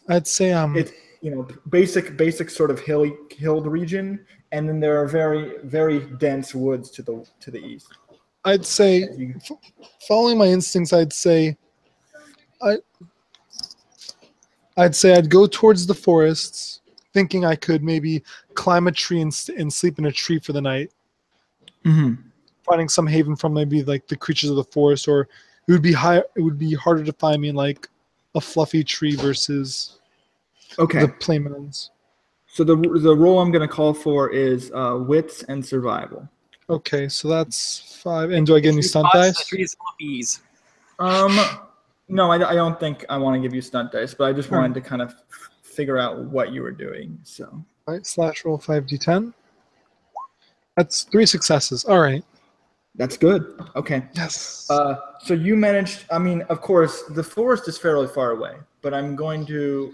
I'd say it's basic sort of hilled region, and then there are very very dense woods to the east. I'd say, following my instincts, I'd say I'd go towards the forests, thinking I could maybe climb a tree and sleep in a tree for the night. Mm-hmm. Finding some haven from maybe like the creatures of the forest, or it would be harder to find me in like a fluffy tree versus the plain mountains. So the role I'm going to call for is wits and survival. Okay, so that's 5. And do I get any stunt dice? No, I don't think I want to give you stunt dice, but I just wanted to kind of figure out what you were doing. So. All right, /roll 5d10. That's 3 successes. All right. That's good. Okay. Yes. So you managed. I mean, of course, the forest is fairly far away, but I'm not going to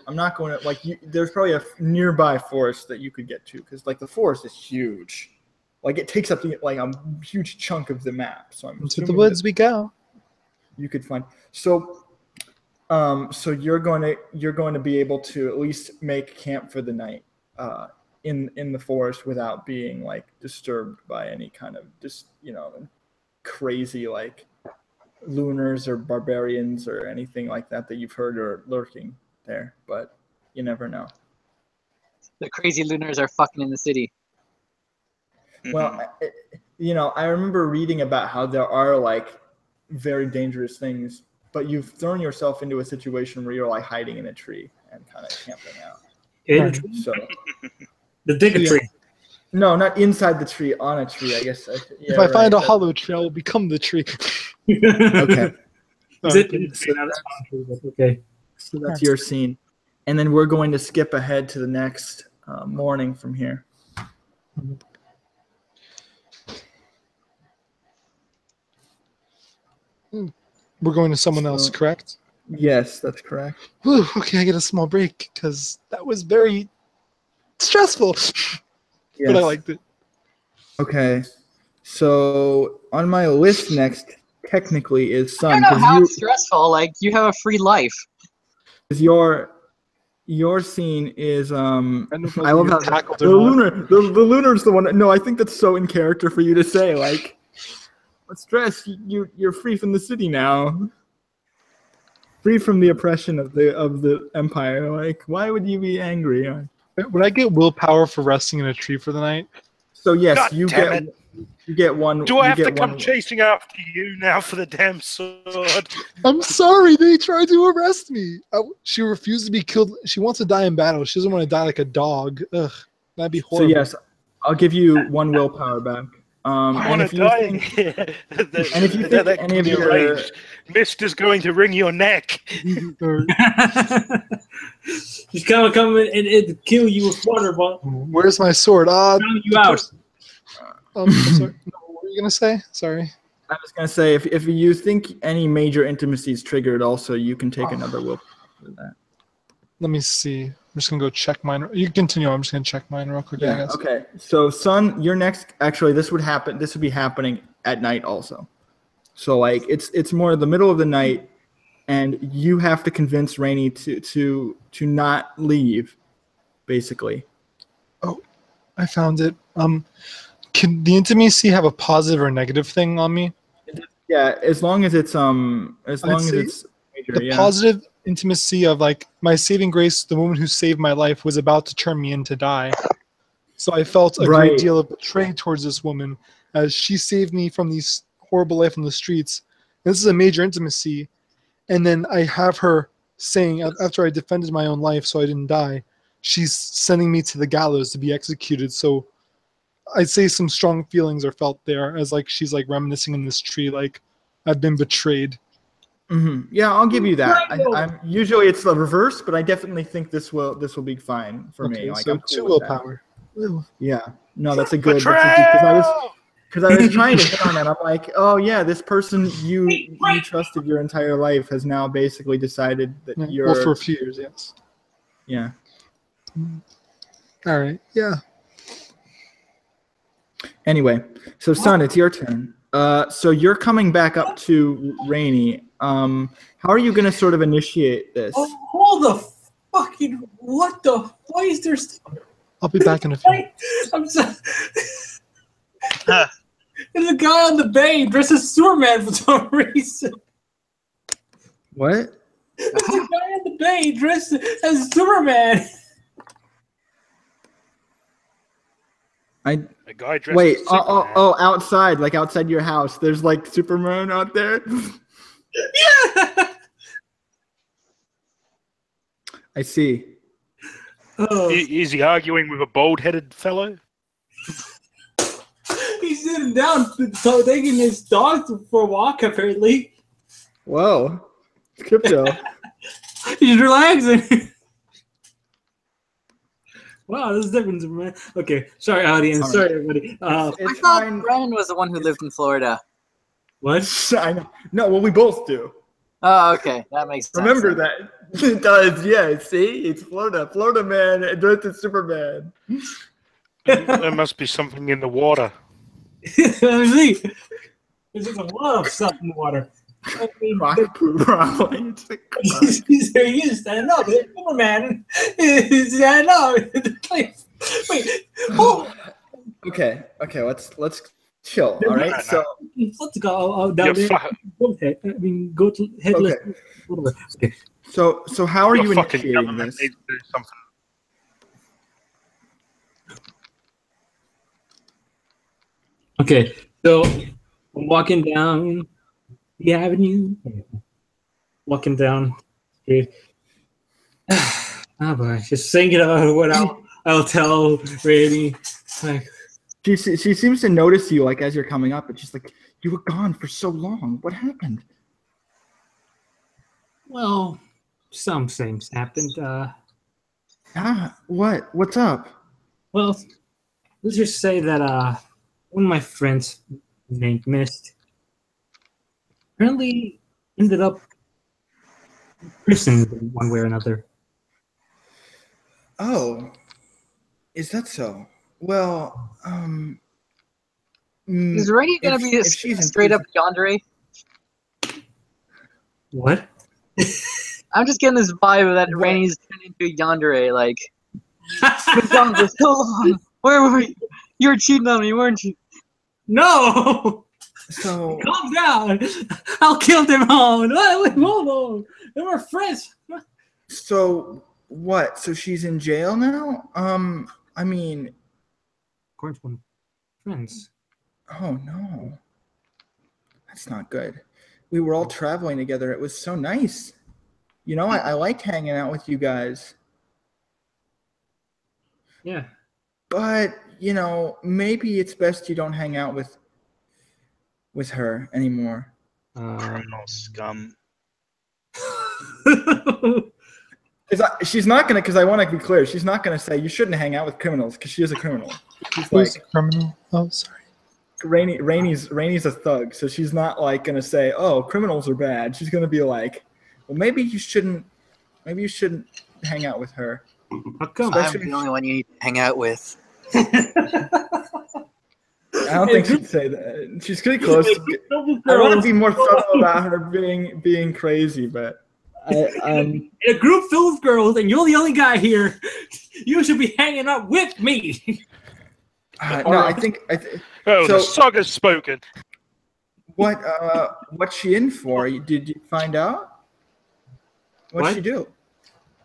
like. There's probably a nearby forest that you could get to because like the forest is huge. Like it takes up like a huge chunk of the map. So I'm into the woods we go. You could find so you're going to be able to at least make camp for the night in the forest without being like disturbed by any kind of crazy like lunars or barbarians or anything like that you've heard are lurking there. But you never know. The crazy lunars are fucking in the city. Well, I remember reading about how there are like very dangerous things, but you've thrown yourself into a situation where you're like hiding in a tree and kind of camping out. In a tree? So, the dig a tree. No, not inside the tree, on a tree, I guess. If I find a hollow tree, I will become the tree. Okay. Okay. So that's your scene. And then we're going to skip ahead to the next morning from here. We're going to someone else, correct? Yes, that's correct. Whew, okay, I get a small break because that was very stressful. Yes. But I liked it. Okay. So on my list next, technically, is Sun. I don't know how it's stressful. Like you have a free life. Your scene is I love how the lunar's the one. No, I think that's so in character for you to say. Like, what stress? You're free from the city now. Free from the oppression of the empire. Like, why would you be angry? Would I get willpower for resting in a tree for the night? So yes, God you damn get you get one. Do I you have to get come one- chasing after you now for the damn sword? I'm sorry, they tried to arrest me. She refused to be killed. She wants to die in battle. She doesn't want to die like a dog. Ugh, that'd be So horrible. yes, I'll give you one willpower back. I And want if to you die. think, And if you think any of your mist is going to wring your neck. She's gonna come and kill you with water, but Where's my sword? drown you out. I'm sorry. No, what were you gonna say? Sorry. I was gonna say, if you think any major intimacy is triggered, also you can take another willpower for that. Let me see. I'm just gonna go check mine. You continue. I'm just gonna check mine real quick. I Yeah. guess. Okay. So, Sun, your next. Actually, this would happen. This would be happening at night also. So, like, it's more the middle of the night, and you have to convince Rainey to not leave, basically. I found it. Can the intimacy have a positive or negative thing on me? Yeah, as long as it's major. The Yeah. positive intimacy of like my saving grace, the woman who saved my life, was about to turn me in to die. So I felt a Right. great deal of betrayal towards this woman as she saved me from these horrible life on the streets. And this is a major intimacy. And then I have her saying, after I defended my own life so I didn't die, she's sending me to the gallows to be executed. So I'd say some strong feelings are felt there as like she's like reminiscing in this tree, like I've been betrayed. Yeah, I'll give you that. I'm usually it's the reverse, but I definitely think this will be fine for me. Okay, Like, so I'm cool 2 with that. willpower. Ooh. Yeah, no, that's a good. Betrayal! Because I was trying to hit on that. I'm like, oh yeah, this person you trusted your entire life has now basically decided that Yeah, you're. well, for a few years, yes. Yeah. All right. Yeah. Anyway, so Sun, it's your turn. So you're coming back up to Rainey. How are you going to sort of initiate this? Oh, hold the fucking what the? Why is there? I'll be back in a few. I'm so. There's a guy on the bay dressed as Superman for some reason. What? There's a guy on the bay dressed as Superman. A guy dressed Wait, as Superman. outside, like outside your house. There's like Superman out there. Yeah. I see. Oh, Is he arguing with a bald-headed fellow? he's sitting down, taking his dog for a walk. Apparently, Whoa, crypto. he's relaxing. Wow, this is different, Superman. Okay, sorry, audience. All Sorry, everybody. It's I thought fine. Brandon was the one who lived in Florida. What? I know. No, well, we both do. Oh, okay. That makes sense. Remember that. It does, yeah. See? It's Florida. Florida man dressed as Superman. There must be something in the water. Let me see. There's just a lot of stuff in the water. I mean, Rock poo, probably. It's like, he's standing up. Superman is standing up. Wait. Oh, okay, let's chill, all right? So, let's go down You're there. fu- Go ahead. I mean, go to headless. Okay. Whatever. Okay. so how are Your you fucking initiating government this? needs to do something. Okay. So I'm walking down the avenue. Walking down the street. Oh boy, just thinking about what I'll tell Randy. Like, She seems to notice you, like, as you're coming up, and she's like, you were gone for so long. What happened? well, some things happened. What? What's up? Well, let's just say that one of my friends named Mist apparently ended up imprisoned in one way or another. Oh, is that so? Well, Is Rainey going to be if she's in straight up yandere? What? I'm just getting this vibe that Rainey's turned into yandere. Like, been gone for so long. Where were you? You were cheating on me, weren't you? No! So Calm down! I'll kill them all! Wait, hold on! They were friends! So What? So she's in jail now? I mean, According to my friends. oh no. That's not good. We were all traveling together. It was so nice. You know, I liked hanging out with you guys. Yeah. But, you know, maybe it's best you don't hang out with her anymore. Criminal scum. She's not gonna. Because I want to be clear. She's not gonna say you shouldn't hang out with criminals because she is a criminal. She's Who's like a criminal? Oh, sorry. Rainey's a thug, so she's not like gonna say, "Oh, criminals are bad." She's gonna be like, "Well, maybe you shouldn't hang out with her." How come? I'm the only one you need to hang out with. I don't think she'd say that. She's pretty close. I want to be more subtle about her being crazy, but in a group full of girls, and you're the only guy here. You should be hanging out with me. no, I think. Oh, So- the saga's spoken. What's she in for? Did you find out? What'd What? she do?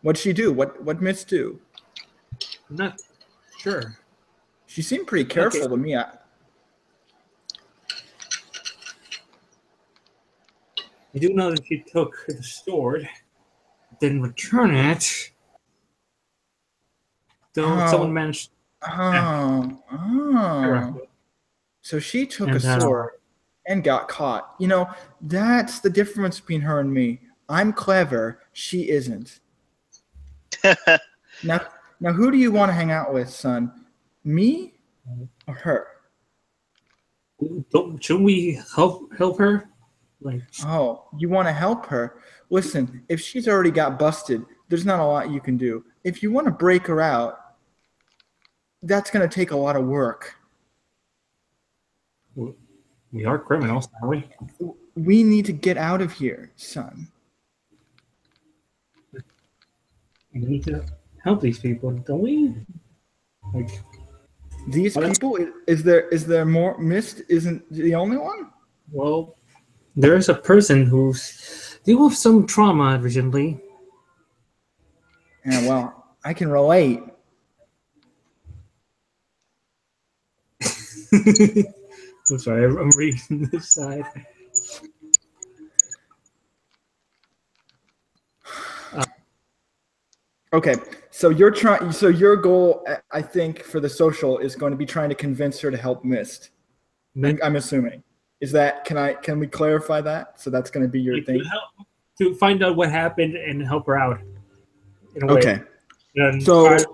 What'd she do? What Miss do? I'm not sure. She seemed pretty careful to me. I do know that she took the sword, didn't return it. Though someone managed. Oh. So she took a sword and got caught. You know, that's the difference between her and me. I'm clever. She isn't. Now, who do you want to hang out with, son? Me or her? Shouldn't we help her? Like, Oh, you want to help her? Listen, if she's already got busted, there's not a lot you can do. If you want to break her out, that's going to take a lot of work. we are criminals, aren't we? We need to get out of here, son. We need to help these people, don't we? Like, These people, is there more? Mist isn't the only one? well, there is a person who's dealing with some trauma recently. Yeah, well, I can relate. I'm sorry, I'm reading this side. Okay, so you're trying. So your goal, I think, for the social is going to be trying to convince her to help Mist. I'm assuming. Is that? Can we clarify that? So that's going to be your thing. To find out what happened and help her out. In a Okay. way. And So try to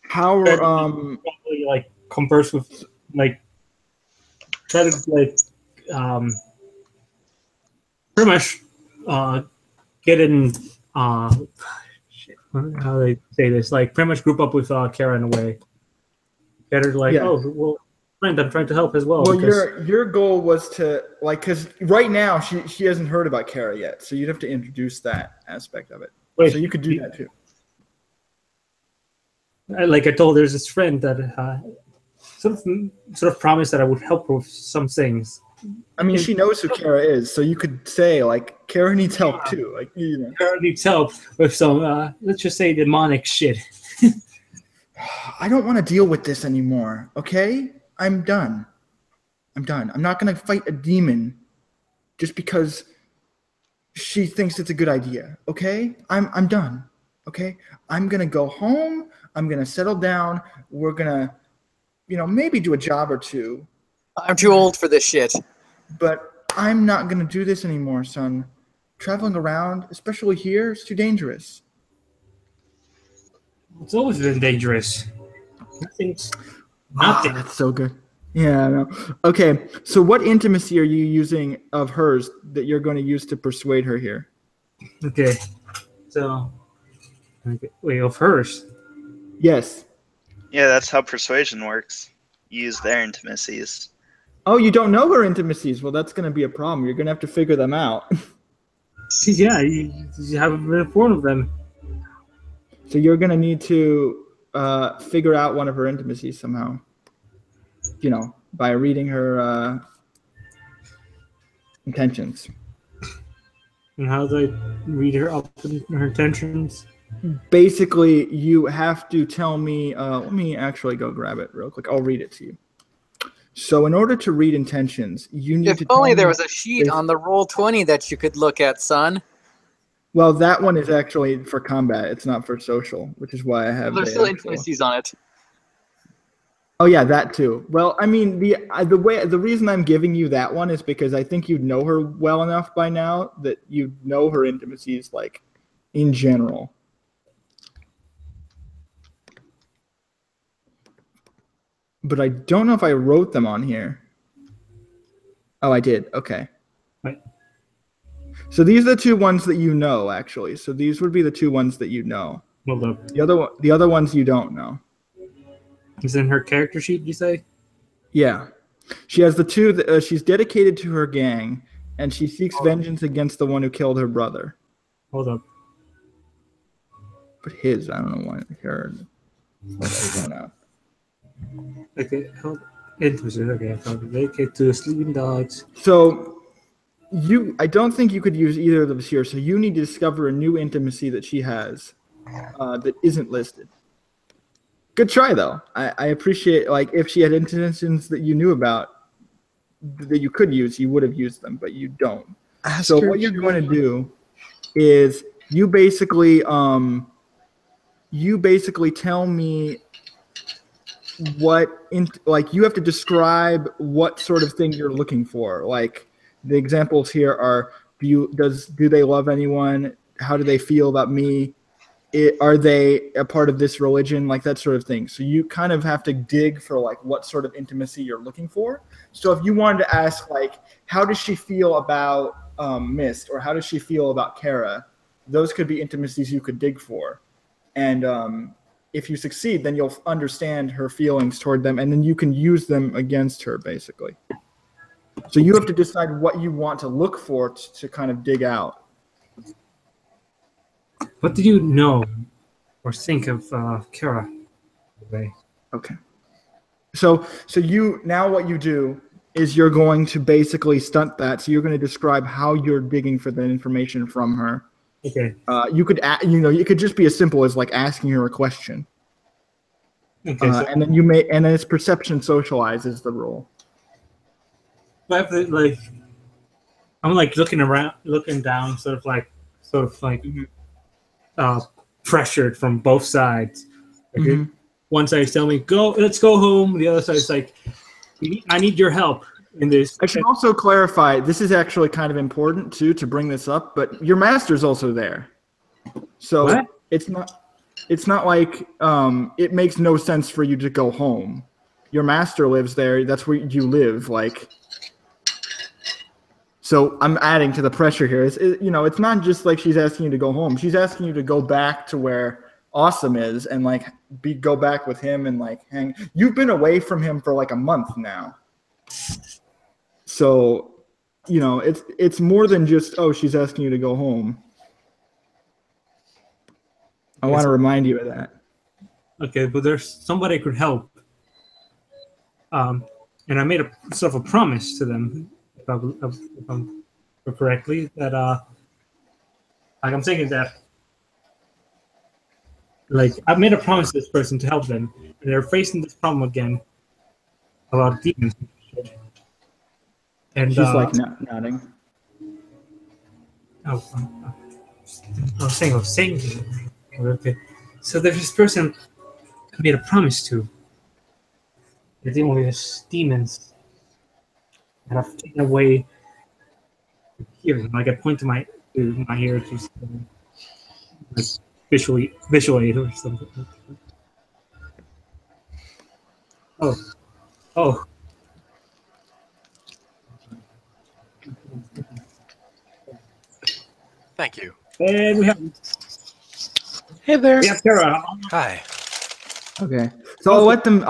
how probably, like, converse with, like, try to, like, pretty much get in shit, how do they say this, like, pretty much group up with Kara in a way, get her like, Yeah. oh, well, friend, I'm trying to help as well. Well, because your goal was to, like, because right now she hasn't heard about Kara yet, so you'd have to introduce that aspect of it. Wait, So you could do that too. like I told, there's this friend that sort of promised that I would help her with some things. I mean, she knows who Kara is, so you could say, like, Kara needs help too. Like, you know. Kara needs help with some, let's just say, demonic shit. I don't want to deal with this anymore. Okay, I'm done. I'm not gonna fight a demon just because she thinks it's a good idea. Okay, I'm done. Okay, I'm gonna go home. I'm gonna settle down. We're gonna, maybe do a job or two. I'm too old for this shit. But I'm not gonna do this anymore, son. Traveling around, especially here, is too dangerous. It's always been dangerous. Nothing's Ah, nothing. that's so good. Yeah, I know. Okay, so what intimacy are you using of hers that you're going to use to persuade her here? Okay, so wait, of hers. Yes. Yeah, that's how persuasion works. Use their intimacies. Oh, you don't know her intimacies. Well, that's going to be a problem. You're going to have to figure them out. Yeah, you haven't been informed of them. So you're going to need to figure out one of her intimacies somehow. By reading her intentions. And how do I read her up in her intentions? basically, you have to tell me. Let me actually go grab it real quick. I'll read it to you. So, in order to read intentions, you need If to. Tell only there me was a sheet on the Roll20 that you could look at, son. Well, that one is actually for combat. It's not for social, which is why I have There's the still actual. intimacies on it. Oh yeah, that too. Well, I mean, the reason I'm giving you that one is because I think you know her well enough by now that you know her intimacies, like in general. But I don't know if I wrote them on here. Oh, I did. Okay. Right. So these are the two ones that you know, actually. So these would be the two ones that you know. Hold up. The other ones you don't know. Is in her character sheet, you say? Yeah. She has the two that she's dedicated to her gang, and she seeks vengeance against the one who killed her brother. Hold up. But his, I don't know why I heard. Okay, hold. Intimacy. Okay, I found it. Dedicated to sleeping dogs. So I don't think you could use either of those here. So you need to discover a new intimacy that she has that isn't listed. Good try though. I appreciate, like, if she had intentions that you knew about that you could use, you would have used them, but you don't. So what you're going to do is you basically tell me like you have to describe what sort of thing you're looking for. Like the examples here are: do they love anyone? How do they feel about me? Are they a part of this religion? Like that sort of thing. So you kind of have to dig for like what sort of intimacy you're looking for. So if you wanted to ask like, how does she feel about Mist, or how does she feel about Kara? Those could be intimacies you could dig for. And if you succeed, then you'll understand her feelings toward them, and then you can use them against her, basically. So you have to decide what you want to look for to kind of dig out. What did you know or think of Kara? Okay. So now what you do is you're going to basically stunt that. So you're going to describe how you're digging for that information from her. Okay. You could, it could just be as simple as like asking her a question. Okay. And then it's perception socialize is the rule. I have to, like, I'm like looking down, sort of like pressured from both sides. Okay. Mm-hmm. One side's telling me, let's go home. The other side's like, I need your help in this. I should also clarify, this is actually kind of important too to bring this up, but your master's also there. So what? It's not like it makes no sense for you to go home. Your master lives there. That's where you live. Like, so I'm adding to the pressure here. It's not just like she's asking you to go home. She's asking you to go back to where Awesome is and like go back with him and like hang. You've been away from him for like a month now. So, it's more than just, she's asking you to go home. I want to remind you of that. Okay, but there's somebody I could help. And I made a sort of a promise to them, if I'm correctly, that like I'm thinking that, like, I've made a promise to this person to help them, and they're facing this problem again about demons. And she's like nodding. I was saying. Okay. So there's this person I made a promise to. They're dealing with these demons. And I've taken away hearing. Like I point to my ear to like visual aid or something. Oh. Thank you. And we have. Hey there. We have Kara. Hi. Okay. So I'll let them.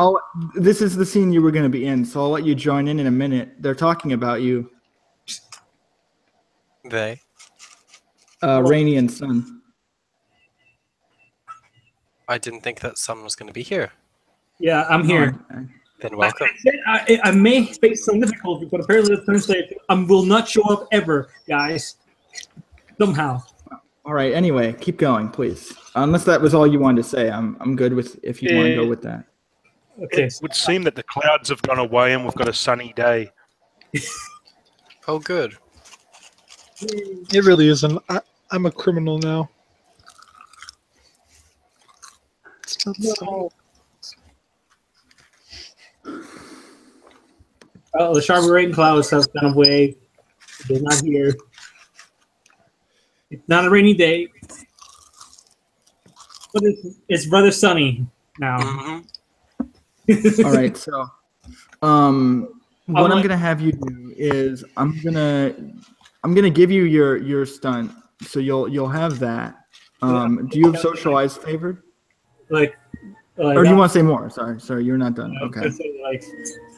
This is the scene you were going to be in. So I'll let you join in a minute. They're talking about you. They. Rainy and Sun. I didn't think that Sun was going to be here. Yeah, I'm here. Then welcome. I may face some difficulty, but apparently the Thursday I will not show up ever, guys. Somehow. All right. Anyway, keep going, please. Unless that was all you wanted to say, I'm good with if you want to go with that. Okay. It would seem that the clouds have gone away and we've got a sunny day. Oh, good. It really isn't. I'm a criminal now. It's not so. Oh, the sharp rain clouds have gone away. They're not here. It's not a rainy day. But it's rather sunny now. Mm-hmm. All right. So, what I'm gonna have you do is I'm gonna give you your stunt, so you'll have that. Do you have socialized favored? Like Or do you want to say more? Sorry, you're not done. Okay. Like,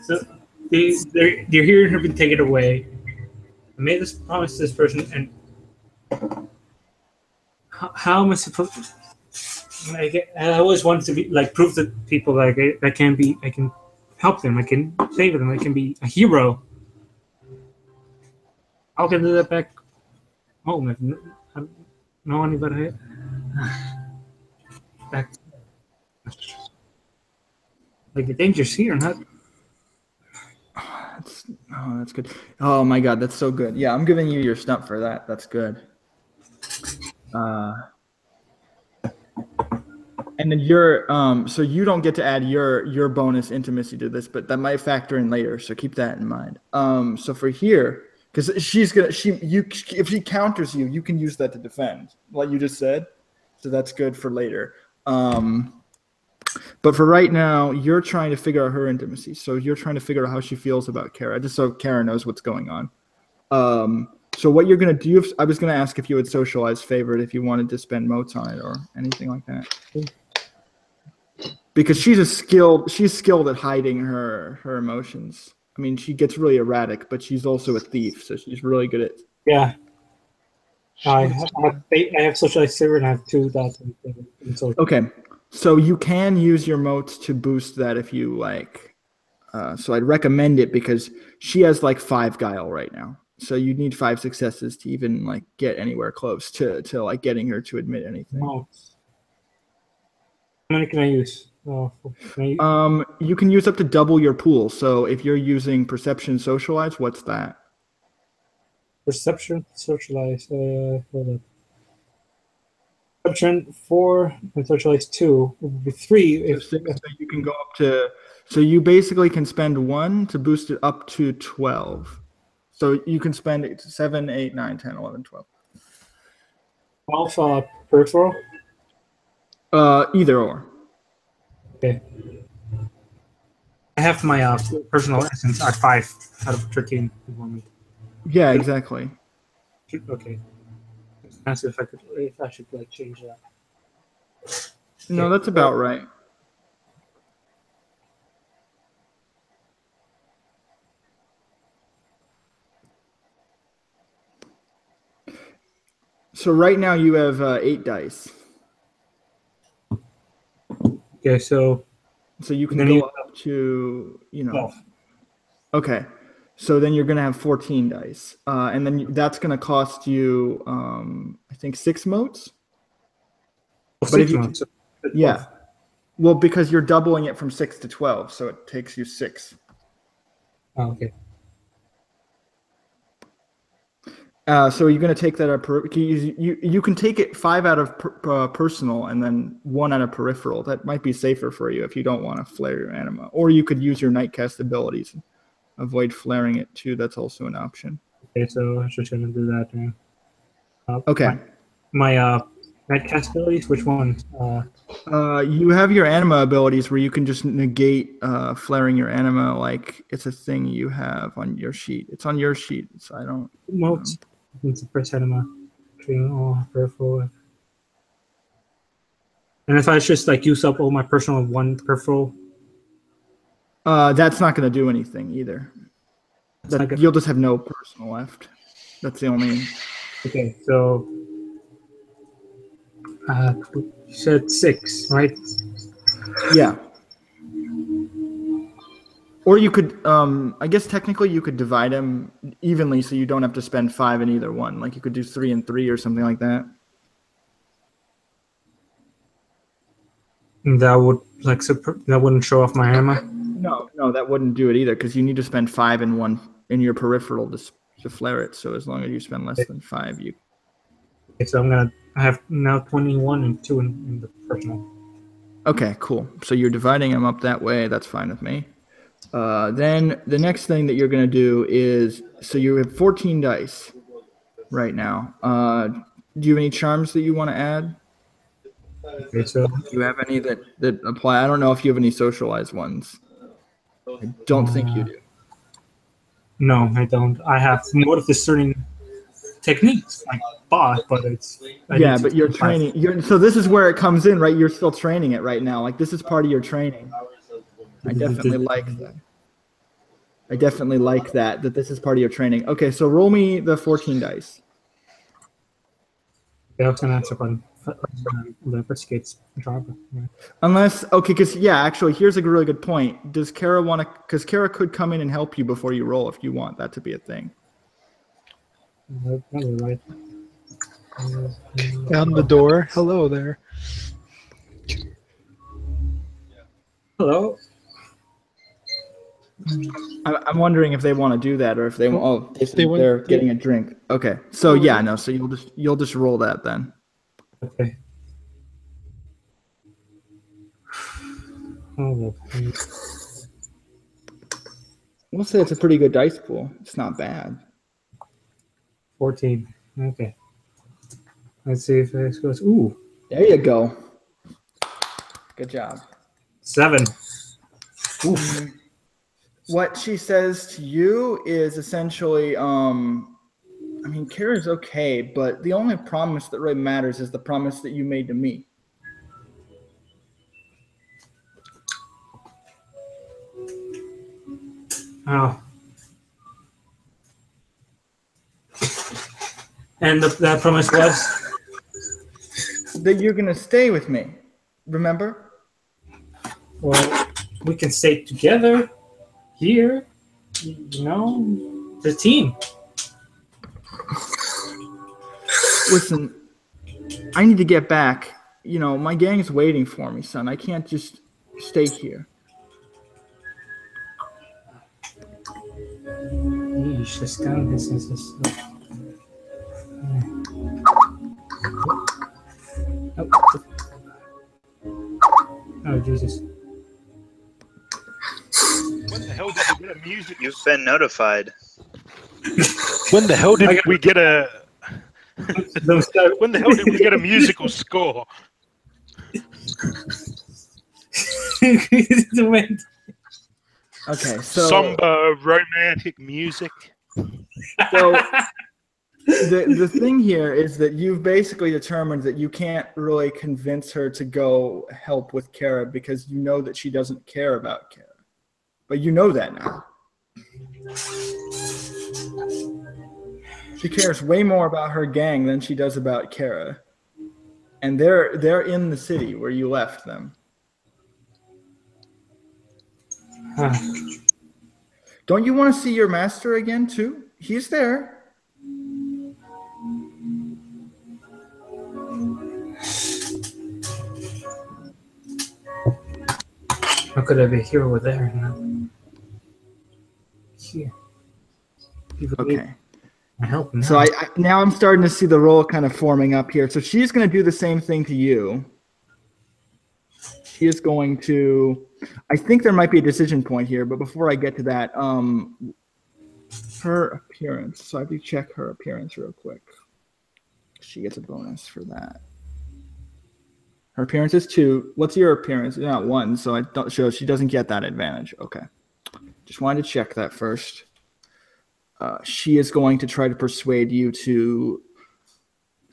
so they're hearing her be taken away. I made this promise to this person, and how am I supposed to? I always wanted to be like prove to people like I can help them, I can save them, I can be a hero. How can I do that back home if no one but back like the danger's here, not. That's good. Oh my God, that's so good. Yeah, I'm giving you your stunt for that. That's good. And then so you don't get to add your bonus intimacy to this, but that might factor in later. So keep that in mind. So for here, because if she counters you, you can use that to defend, like you just said. So that's good for later. But for right now, you're trying to figure out her intimacy. So you're trying to figure out how she feels about Kara, just so Kara knows what's going on. So what you're going to do, I was going to ask if you would socialize favorite if you wanted to spend motes on it or anything like that. Because she's skilled at hiding her emotions. I mean, she gets really erratic, but she's also a thief, so she's really good at. Yeah. I have socialized favorite and I have 2 dots in social. Okay. So you can use your motes to boost that if you like. So I'd recommend it because she has like 5 guile right now. So you need 5 successes to even like get anywhere close to like getting her to admit anything. Oh. How many can I use? You can use up to double your pool. So if you're using perception socialize, what's that? Perception socialize. Hold on. Perception 4 and socialize 2 would be 3. So you can go up to. So you basically can spend 1 to boost it up to 12. So you can spend 7, 8, 9, 10, 11, 12. 12 peripheral? Either or. Okay. I have my personal essence at 5 out of 13 at the moment. Yeah, exactly. Okay. Ask if I should like change that. No, that's about right. So right now you have 8 dice. Okay, so you can go up to 12. Okay, so then you're gonna have 14 dice, and then that's gonna cost you, I think 6 motes. But if you yeah, well, because you're doubling it from 6 to 12, so it takes you 6. Oh, okay. So you're going to take that out. You can take it 5 out of personal and then 1 out of peripheral. That might be safer for you if you don't want to flare your anima. Or you could use your nightcast abilities and avoid flaring it too. That's also an option. Okay, so I'm just going to do that now. Okay. My nightcast abilities, which one? You have your anima abilities where you can just negate flaring your anima like it's a thing you have on your sheet. It's on your sheet, so I don't. Motes. It's a press anima. Peripheral. And if I just like use up all my personal 1 peripheral, that's not going to do anything either. You'll just have no personal left. That's the only. Okay, so you said 6, right? Yeah. Or you could, I guess technically you could divide them evenly so you don't have to spend 5 in either one. Like you could do 3 and 3 or something like that. That would that wouldn't show off my armor. No, that wouldn't do it either because you need to spend 5 in your peripheral to flare it. So as long as you spend less than 5, you. Okay, so I have now 21 and 2 in the personal. Okay, cool. So you're dividing them up that way. That's fine with me. Then the next thing that you're going to do is, so you have 14 dice right now. Do you have any charms that you want to add? Okay, so Do you have any that apply? I don't know if you have any socialized ones. I don't think you do. no, I don't. I have more of the certain techniques like bot, but it's Yeah, but you're training. So this is where it comes in, right? You're still training it right now. Like this is part of your training. I definitely like that. I definitely like that this is part of your training. Okay, so roll me the 14 dice. I was gonna answer on leopard skates driver. Yeah. Unless, okay, because actually, here's a really good point. Does Kara want to? Because Kara could come in and help you before you roll if you want that to be a thing. Probably right. Down the door. Hello there. Hello. I'm wondering if they want to do that or if they want. Oh, they're getting a drink. Okay, so no. So you'll just roll that then. Okay. Oh, We'll say it's a pretty good dice pool. It's not bad. 14. Okay. Let's see if this goes. Ooh. There you go. Good job. 7. Oof. What she says to you is essentially, Kara's okay, but the only promise that really matters is the promise that you made to me. Oh. And that promise was? That you're going to stay with me. Remember? Well, we can stay together here. You know, the team. Listen, I need to get back. You know, my gang's waiting for me, son. I can't just stay here. Yeesh, this gun business is. Oh, Jesus. When the hell did we get a music? You've been notified. When the hell did we get a? When the hell did we get a musical score? Okay, so somber romantic music. So the thing here is that you've basically determined that you can't really convince her to go help with Kara because you know that she doesn't care about Kara. But you know that now. She cares way more about her gang than she does about Kara. And they're in the city where you left them. Don't you want to see your master again too? He's there. How could I be here or there? Here. Okay. Help now. So I now I'm starting to see the role kind of forming up here. So she's going to do the same thing to you. She is going to. I think there might be a decision point here, but before I get to that, her appearance. So I have to check her appearance real quick. She gets a bonus for that. Her appearance is 2. What's your appearance? Not 1, so I don't show. She doesn't get that advantage. Okay. Just wanted to check that first. She is going to try to persuade you to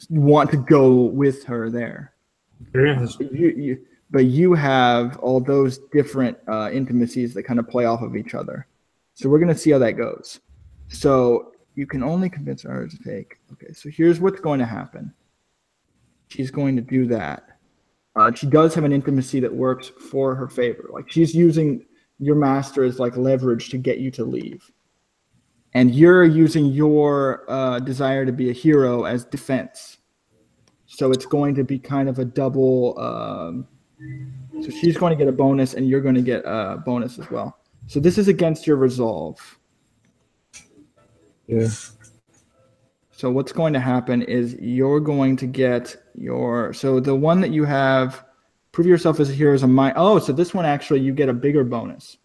want to go with her there. But you have all those different intimacies that kind of play off of each other. So we're going to see how that goes. So you can only convince her to take. Okay, so here's what's going to happen. She's going to do that. She does have an intimacy that works for her favor. Like she's using your master as like leverage to get you to leave. And you're using your desire to be a hero as defense. So it's going to be kind of a double So she's going to get a bonus, and you're going to get a bonus as well. So this is against your resolve. Yeah. So what's going to happen is you're going to get your, so the one that you have, prove yourself as a hero is a oh, so this one actually you get a bigger bonus.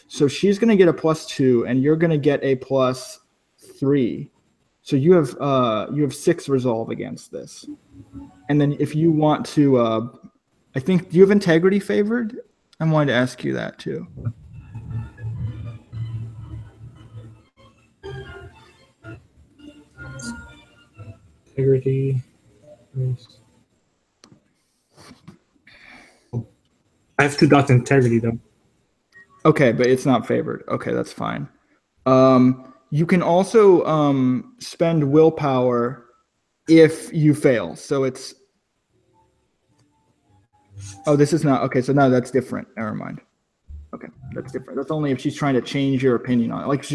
So she's going to get a +2 and you're going to get a +3. So you have 6 resolve against this. And then if you want to, I think, do you have integrity favored? I wanted to ask you that too. Integrity. I have 2 dots integrity though. Okay, but it's not favored. Okay, that's fine. You can also spend willpower if you fail. So it's. Oh, this is not okay. So no, that's different. Never mind. Okay, that's different. That's only if she's trying to change your opinion on it. Like if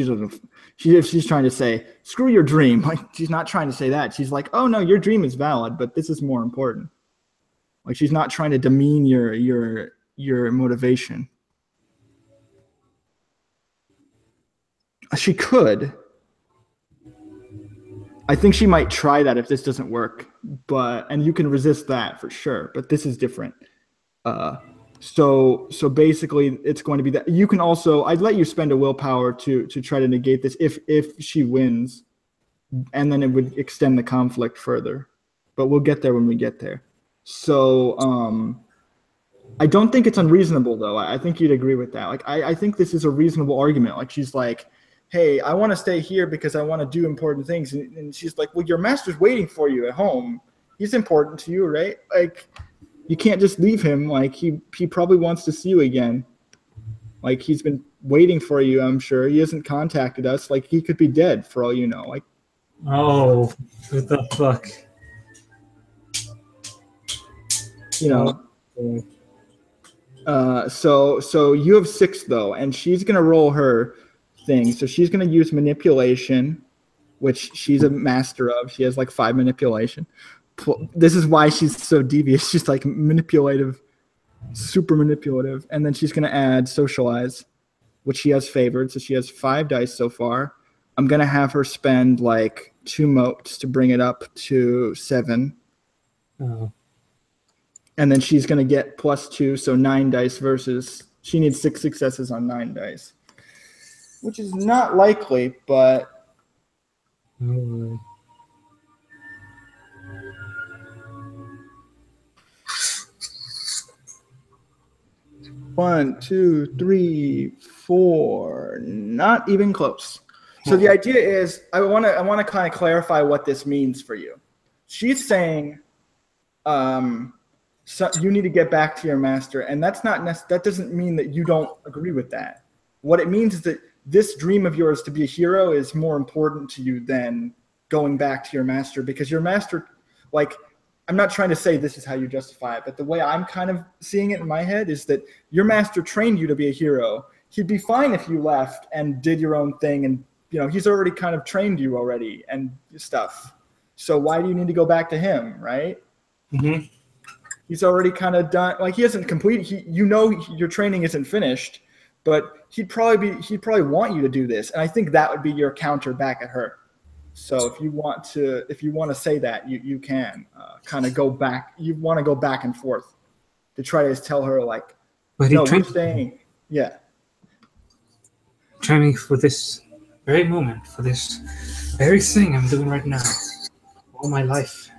she's trying to say, screw your dream. Like she's not trying to say that. She's like, oh no, your dream is valid, but this is more important. Like she's not trying to demean your motivation. She could. I think she might try that if this doesn't work, and you can resist that for sure. But this is different. So basically, it's going to be that you can also. I'd let you spend a willpower to try to negate this if she wins, and then it would extend the conflict further. But we'll get there when we get there. So I don't think it's unreasonable though. I think you'd agree with that. Like I think this is a reasonable argument. Like she's like, hey, I want to stay here because I want to do important things. And she's like, well, your master's waiting for you at home. He's important to you, right? Like, you can't just leave him. Like, he probably wants to see you again. Like, he's been waiting for you, I'm sure. He hasn't contacted us. Like, he could be dead for all you know. Like, oh, what the fuck? You know. So you have 6, though, and she's going to roll her thing. So she's going to use manipulation, which she's a master of. She has like 5 manipulation. This is why she's so devious. She's like manipulative, super manipulative. And then she's going to add socialize, which she has favored. So she has 5 dice so far. I'm going to have her spend like 2 motes to bring it up to 7. Oh. And then she's going to get +2. So 9 dice versus she needs 6 successes on 9 dice. Which is not likely, but Oh. 1, 2, 3, 4, not even close. So the idea is, I want to kind of clarify what this means for you. She's saying, so you need to get back to your master, and that doesn't mean that you don't agree with that. What it means is that this dream of yours to be a hero is more important to you than going back to your master, because your master, like, I'm not trying to say this is how you justify it, but the way I'm kind of seeing it in my head is that your master trained you to be a hero. He'd be fine if you left and did your own thing, and he's already kind of trained you already and stuff. So why do you need to go back to him, right? Mm-hmm. He's already kind of done. Like, he hasn't completed. Your training isn't finished, but he'd probably want you to do this, and I think that would be your counter back at her. So if you want to say that, you can kind of go back. You want to go back and forth to try to tell her, like, but no, we're staying. Yeah. Training for this very moment, for this very thing I'm doing right now, all my life.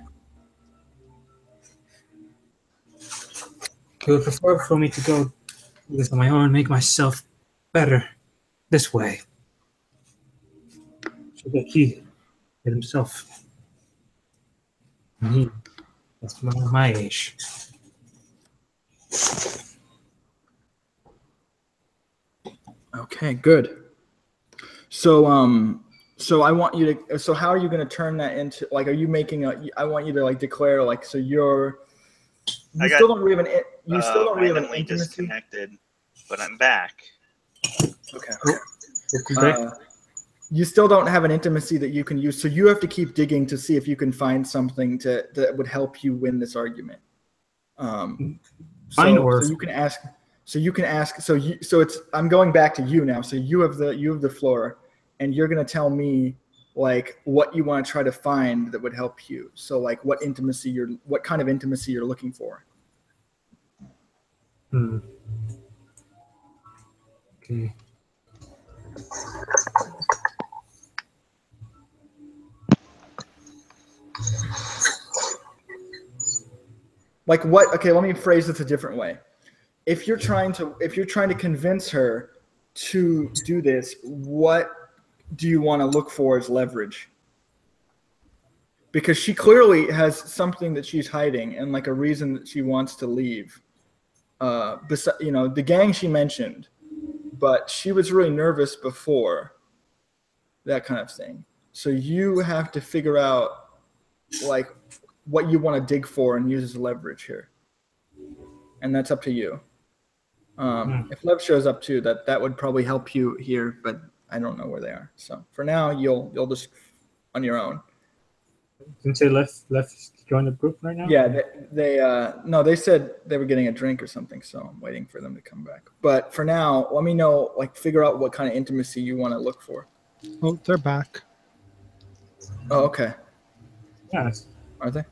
He would prefer for me to go do this on my own, make myself better this way, so that he did himself. And that's my age. Okay, good. So I want you to. So how are you going to turn that into? Like, are you making a? I want you to like declare like so you're. You still don't really have an. You still don't really have an intimacy. Disconnected, but I'm back. Okay. You still don't have an intimacy that you can use, so you have to keep digging to see if you can find something that would help you win this argument. Mine or So you can ask. So you can ask. So it's. I'm going back to you now. So you have the floor, and you're gonna tell me like what you want to try to find that would help you. So like what kind of intimacy you're looking for. Okay. Like what? Okay, let me phrase this a different way. If you're trying to convince her to do this, what do you want to look for as leverage? Because she clearly has something that she's hiding and like a reason that she wants to leave. The gang she mentioned, but she was really nervous before, that kind of thing. So you have to figure out like what you want to dig for and use as leverage here, and that's up to you. If Lev shows up too, that would probably help you here, but I don't know where they are. So for now, you'll just on your own. Didn't say left join the group right now? Yeah, they said they were getting a drink or something, so I'm waiting for them to come back. But for now, let me know, like figure out what kind of intimacy you want to look for. Oh, they're back. Oh, okay. Yes. Are they?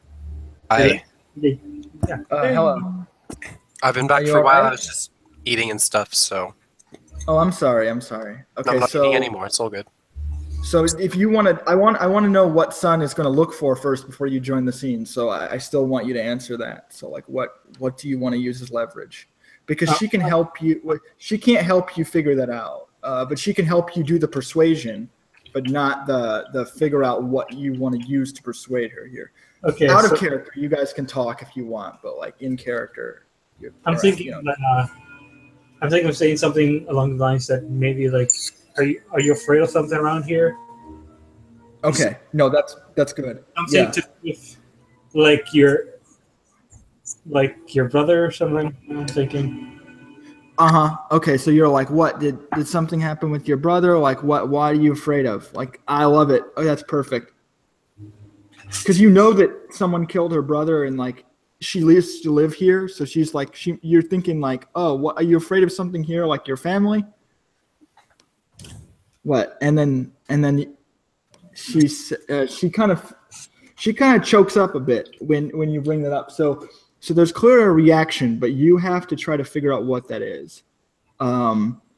Yeah. Hello. I've been back Are you for a while. alright? I was just eating and stuff, so Oh, I'm sorry. no, Okay, I'm not so eating anymore. It's all good. So if you want to, I want to know what Sun is going to look for first before you join the scene. So I still want you to answer that. So like, what do you want to use as leverage? Because she can help you. She can't help you figure that out, but she can help you do the persuasion, but not the figure out what you want to use to persuade her here. Okay. Out of character, you guys can talk if you want, but like in character, I'm thinking of saying something along the lines that maybe like, are you afraid of something around here? Okay, no, that's good. I'm saying if like your brother or something. I'm thinking. Okay, so you're like, what did something happen with your brother? Like, what? Why are you afraid of? Like, I love it. Oh, that's perfect. Because you know that someone killed her brother, and like she used to live here, so she's like, you're thinking like, oh, what? Are you afraid of something here, like your family? What? And then she kind of chokes up a bit when you bring that up. So there's clearly a reaction, but you have to try to figure out what that is.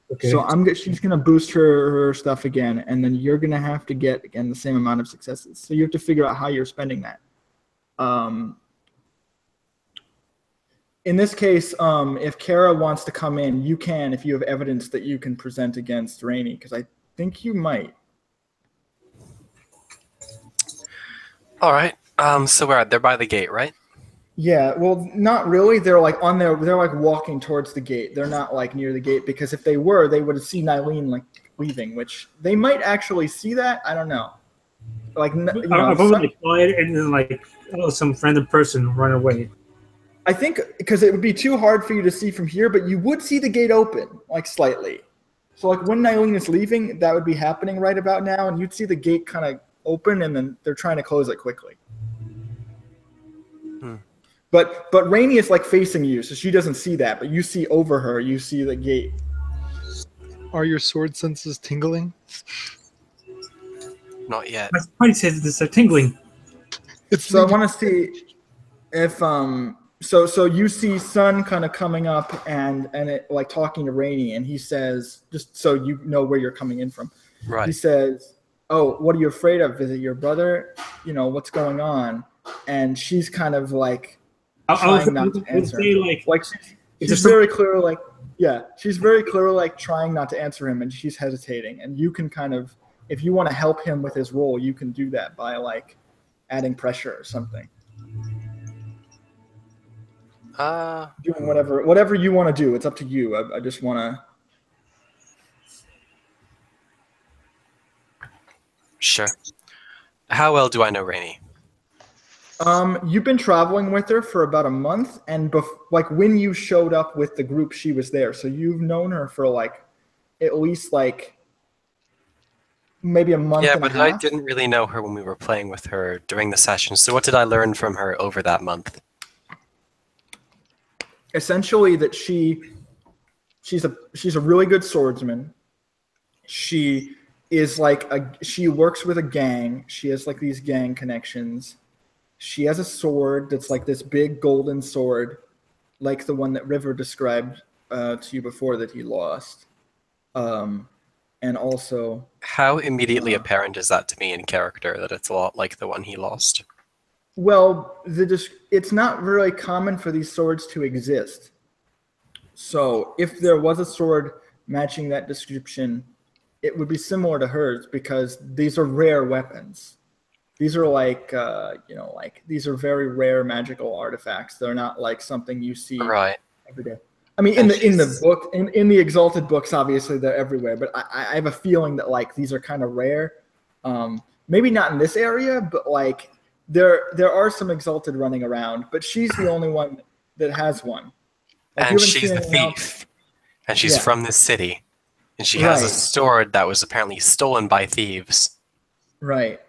Okay. So she's gonna boost her stuff again, and then you're gonna have to get again the same amount of successes. So you have to figure out how you're spending that. In this case, if Kara wants to come in, you can if you have evidence that you can present against Rainey, because I think you might. All right. So they're by the gate, right? Yeah, well, not really. They're like they're like walking towards the gate. They're not like near the gate, because if they were, they would have seen Nylene like leaving, which they might actually see that. I don't know. Like, I'll probably quiet and then like some random person run away. I think because it would be too hard for you to see from here, but you would see the gate open like slightly. So like when Nylene is leaving, that would be happening right about now, and you'd see the gate kind of open, and then they're trying to close it quickly. But Rainey is like facing you, so she doesn't see that. But you see over her, you see the gate. Are your sword senses tingling? Not yet. My party says this are tingling. So I want to see if so you see Sun kind of coming up and it, like talking to Rainey, and he says, just so you know where you're coming in from. Right. He says, "Oh, what are you afraid of? Is it your brother? You know, what's going on?" And she's kind of like trying not to answer him. She's very clear, like, yeah, she's very clear, like trying not to answer him, and she's hesitating. And you can kind of, if you want to help him with his role, you can do that by like adding pressure or something. Doing whatever you want to do. It's up to you. I just want to. Sure. How well do I know Rainey? You've been traveling with her for about a month, and like when you showed up with the group, she was there. So you've known her for like at least like maybe a month. Yeah, and but a half. I didn't really know her when we were playing with her during the session. So what did I learn from her over that month? essentially that she's a really good swordsman. She is like she works with a gang. She has like these gang connections. She has a sword that's like this big golden sword, like the one that River described to you before that he lost. And also, How immediately apparent is that to me in character that it's a lot like the one he lost? well, it's not really common for these swords to exist. So if there was a sword matching that description, it would be similar to hers because these are rare weapons. These are like, these are very rare magical artifacts. They're not like something you see Right. every day. I mean, in the book, in the Exalted books, obviously they're everywhere. But I have a feeling that like these are kind of rare. Maybe not in this area, but like there are some Exalted running around. But she's the only one that has one. Like, And she's the thief. And she's from this city. And she has a sword that was apparently stolen by thieves. Right.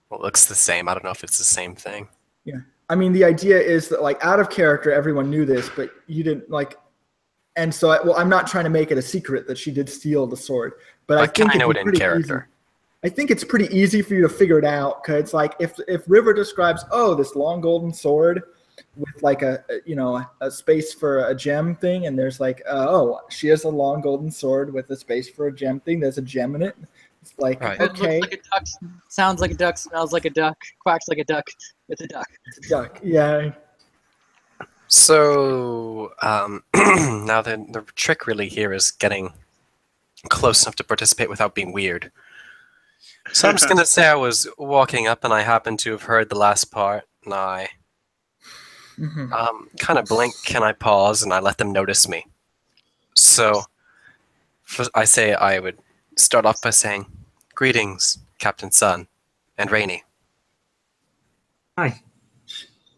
Well, it looks the same. I don't know if it's the same thing. Yeah. I mean, the idea is that, like, out of character, everyone knew this, but you didn't, like... And so, I'm not trying to make it a secret that she did steal the sword. But I think I know it in character. I think it's pretty easy for you to figure it out, because, like, if River describes, oh, this long golden sword with, like, a space for a gem thing, and there's, like, oh, she has a long golden sword with a space for a gem thing, there's a gem in it. It's like, right. Okay. It looks like a duck, sounds like a duck, smells like a duck, quacks like a duck. It's a duck. It's a duck, yeah. So, now the trick really here is getting close enough to participate without being weird. So I'm just going to say I was walking up and I happened to have heard the last part, and I kind of blink and I pause and I let them notice me. So I say I would start off by saying, "Greetings, Captain Sun and Rainy." Hi.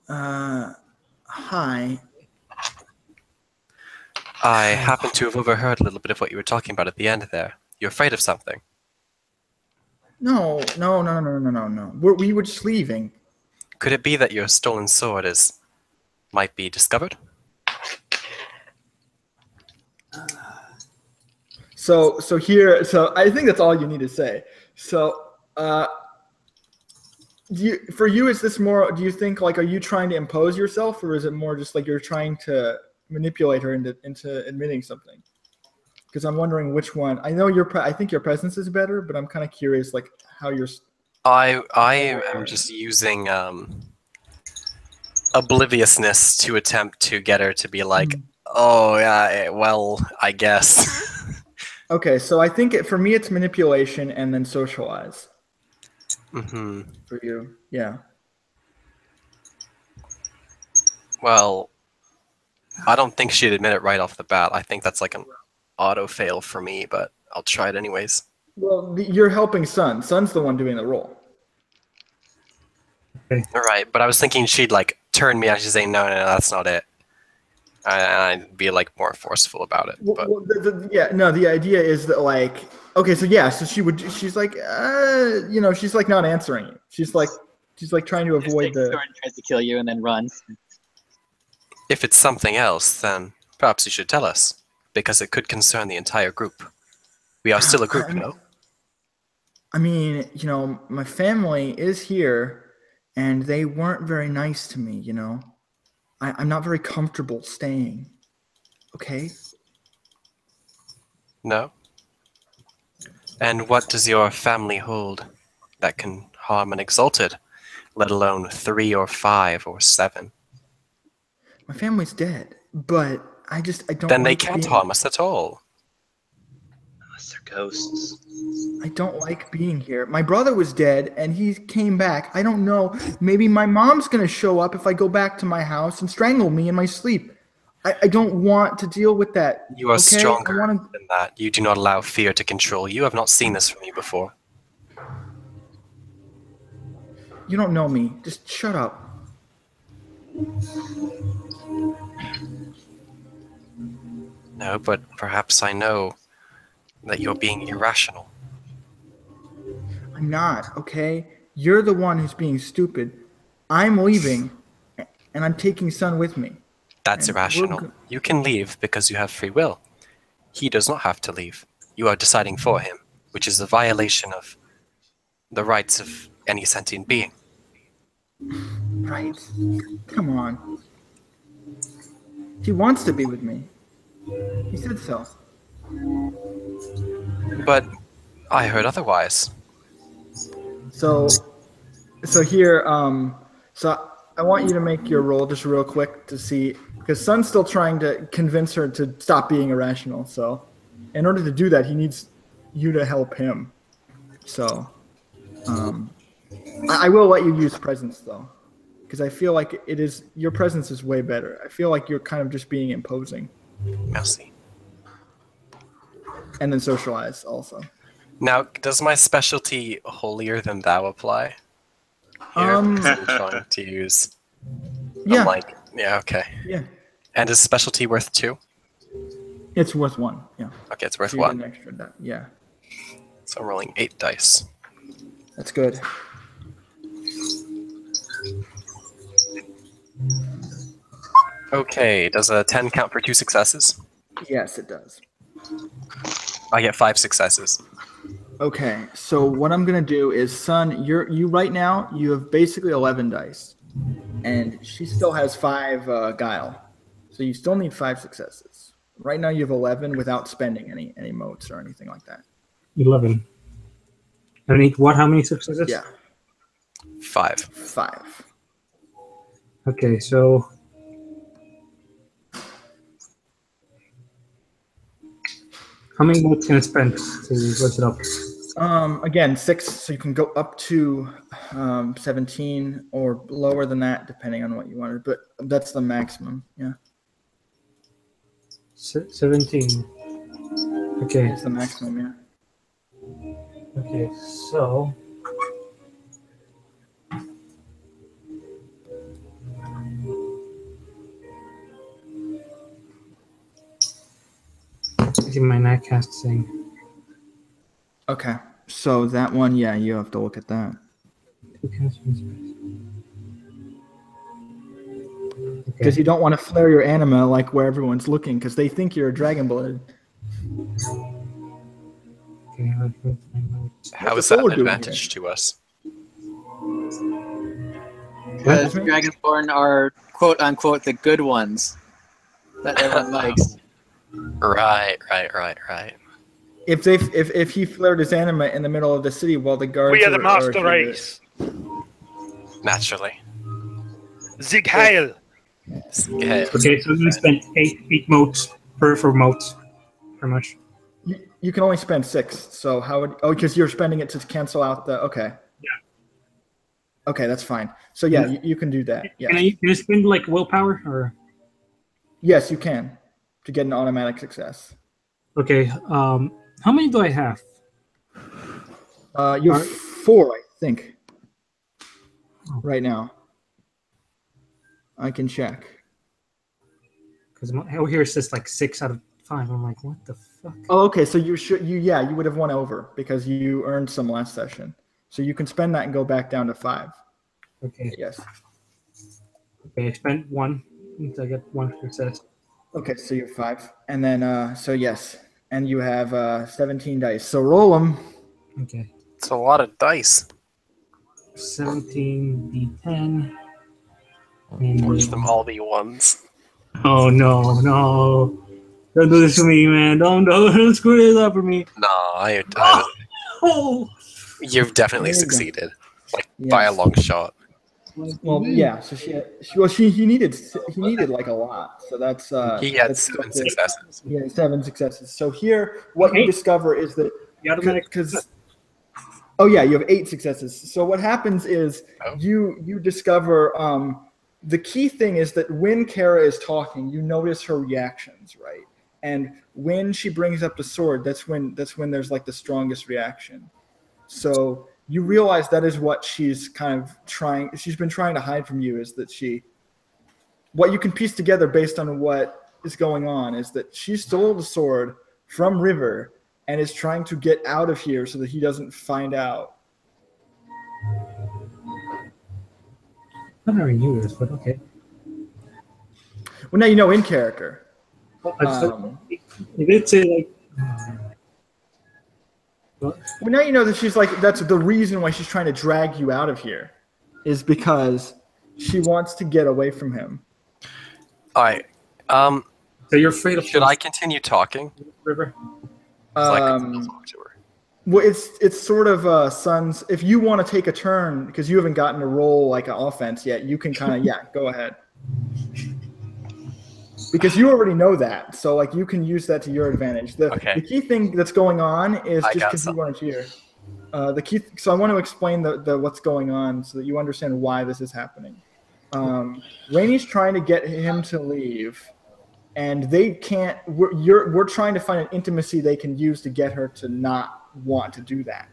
Hi. I happen to have overheard a little bit of what you were talking about at the end there. You're afraid of something. No. We were just leaving. Could it be that your stolen sword might be discovered? So I think that's all you need to say. So, for you, is this more? Do you think, like, are you trying to impose yourself, or is it more just like you're trying to manipulate her into admitting something? Because I'm wondering which one. I know I think your presence is better, but I'm kind of curious, like, how you're. I am just using obliviousness to attempt to get her to be like, oh yeah, well, I guess. Okay, so I think for me it's manipulation and then socialize. For you, yeah. Well, I don't think she'd admit it right off the bat. I think that's like an auto fail for me, but I'll try it anyways. Well, you're helping Sun. Sun's the one doing the role. All right, but I was thinking she'd like turn me out. She'd say, no, that's not it. And I'd be like more forceful about it. But the idea is that, like, okay, so she's like, she's like not answering you. She's like trying to avoid the. Tries to kill you and then runs. If it's something else, then perhaps you should tell us, because it could concern the entire group. We are still a group, no? I mean, my family is here, and they weren't very nice to me. I'm not very comfortable staying. Okay? No? And what does your family hold that can harm an Exalted, let alone 3 or 5 or 7? My family's dead, but I don't. Then they can't harm us at all. Unless they're ghosts. I don't like being here. My brother was dead, and he came back. I don't know. Maybe my mom's going to show up if I go back to my house and strangle me in my sleep. I don't want to deal with that. You are stronger than that. You do not allow fear to control you. I've not seen this from you before. You don't know me. Just shut up. No, but perhaps I know that you're being irrational. I'm not, okay? You're the one who's being stupid. I'm leaving, and I'm taking Sun with me. That's And irrational. You can leave because you have free will. He does not have to leave. You are deciding for him, which is a violation of the rights of any sentient being. Right. Come on. He wants to be with me. He said so. But I heard otherwise. So here, so I want you to make your roll just real quick to see, because Sun's still trying to convince her to stop being irrational. So in order to do that, he needs you to help him. So I will let you use presence though, because I feel like your presence is way better. I feel like you're kind of just being imposing. Merci. And then socialize also. Now, does my specialty holier than thou apply? Here, because I'm trying to use. Yeah. Yeah, okay. Yeah. And is specialty worth 2? It's worth 1. Yeah. Okay, it's worth So you get 1. an extra die. Yeah. So I'm rolling 8 dice. That's good. Okay, does a 10 count for 2 successes? Yes, it does. I get 5 successes. Okay, so what I'm gonna do is, Sun, you right now you have basically 11 dice, and she still has 5 guile, so you still need 5 successes. Right now you have 11 without spending any motes or anything like that. 11. I need what? How many successes? Yeah, 5. 5. Okay, so how many motes can I spend to close it up? Again, 6, so you can go up to 17 or lower than that, depending on what you wanted. But that's the maximum. Yeah, 17. Okay. it's the maximum. Yeah. Okay, so see my netcast thing. Okay, so that one, yeah, you have to look at that. Because you don't want to flare your anima like where everyone's looking, because they think you're a dragon blood. Okay, How is that an advantage to us? Because Dragonborn are quote unquote the good ones that everyone likes. Right. If he flared his anima in the middle of the city while the guards We are the master race. Naturally. Zig Heil. Yeah. Okay, so I'm gonna spend eight motes per motes, pretty much. You can only spend 6. So how would? Oh, because you're spending it to cancel out the. Okay. Yeah. Okay, that's fine. So yeah, you can do that. Yes. Can I spend like willpower or? Yes, you can, to get an automatic success. Okay. How many do I have? You have 4, I think. Right now. I can check. Because over here it says like 6 out of 5. I'm like, what the fuck? Oh, okay. So you would have won over because you earned some last session. So you can spend that and go back down to 5. Okay. Yes. Okay, I spent 1. I get 1 success. Okay, so you're 5, and then so yes, and you have 17 dice. So roll them. Okay. It's a lot of dice. 17 d10. Force them all the ones. Oh no! Don't do this to me, man! Don't screw this up for me. No, Oh! You've definitely There you go. succeeded, by a long shot. Well, yeah. So he needed like a lot. So that's He had that's 7 still good. successes. He had 7 successes. So here, what you discover is that because oh yeah, you have 8 successes. So what happens is you discover the key thing is that when Kara is talking, you notice her reactions, right? And when she brings up the sword, that's when there's like the strongest reaction. So you realize that is what she's been trying to hide from you, is that what you can piece together based on what is going on is that she stole the sword from River and is trying to get out of here so that he doesn't find out. I never knew this, but okay. Well, now you know in character. He did say like. Well, now you know that she's like, that's the reason why she's trying to drag you out of here, is because she wants to get away from him. All right. So you're afraid of Should I continue talking? River? So I can still talk to her. Well, it's sort of Sun's. If you want to take a turn, because you haven't gotten to roll like an offense yet, you can kind of go ahead. Because you already know that, so like you can use that to your advantage. The key thing that's going on is just because you weren't here. The key. So I want to explain the what's going on so that you understand why this is happening. Rainey's trying to get him to leave, and they can't. We're trying to find an intimacy they can use to get her to not want to do that.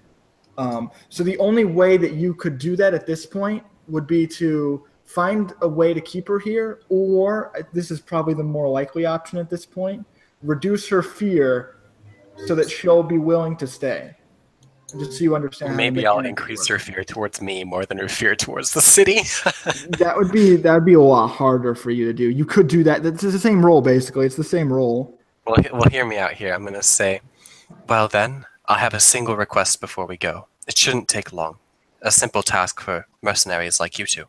So the only way that you could do that at this point would be to find a way to keep her here, or this is probably the more likely option at this point, reduce her fear so that she'll be willing to stay. Just so you understand. Maybe I'll increase her fear towards me more than her fear towards the city. that would be a lot harder for you to do. You could do that. It's the same role, basically. It's the same role. Well, hear me out here. I'm going to say, well then, I'll have a single request before we go. It shouldn't take long. A simple task for mercenaries like you two.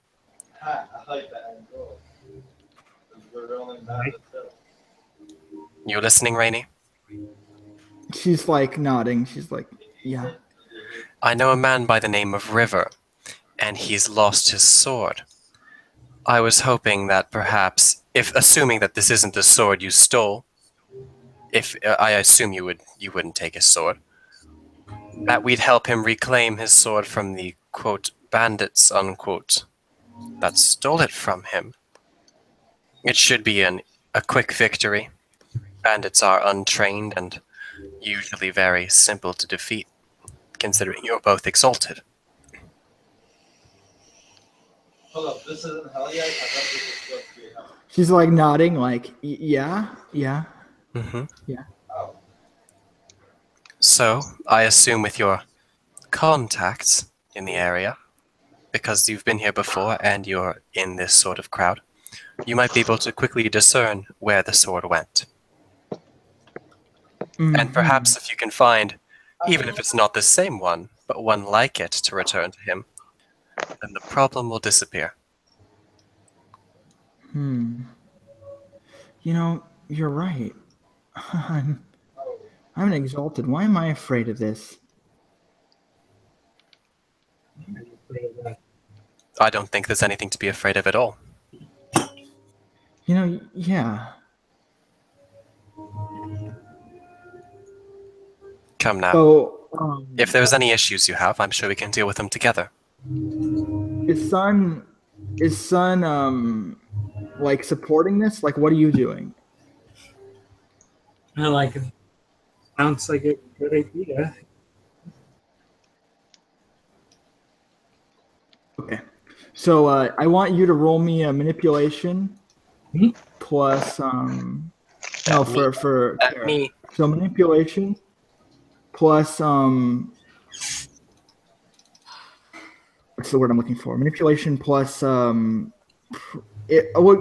I like that. You listening, Rainey? She's like nodding. She's like, yeah. I know a man by the name of River, and he's lost his sword. I was hoping that perhaps, assuming that this isn't the sword you stole, I assume you wouldn't take his sword, that we'd help him reclaim his sword from the quote bandits unquote that stole it from him. It should be a quick victory. Bandits are untrained and usually very simple to defeat, considering you're both exalted. Hold up, this isn't hell yet? I thought this was supposed to be hell. She's like nodding, like, yeah. Mm-hmm. Yeah. Oh. So, I assume with your contacts in the area, because you've been here before and you're in this sort of crowd, you might be able to quickly discern where the sword went. Mm-hmm. And perhaps if you can find, even if it's not the same one, but one like it to return to him, then the problem will disappear. You know, you're right. I'm an exalted. Why am I afraid of this? I don't think there's anything to be afraid of at all. You know, yeah. Come now. So, if there's any issues you have, I'm sure we can deal with them together. Is Sun like supporting this? Like, what are you doing? I like it. Sounds like a good idea. Okay. So I want you to roll me a manipulation plus no for me. So manipulation plus what's the word I'm looking for? Manipulation plus well,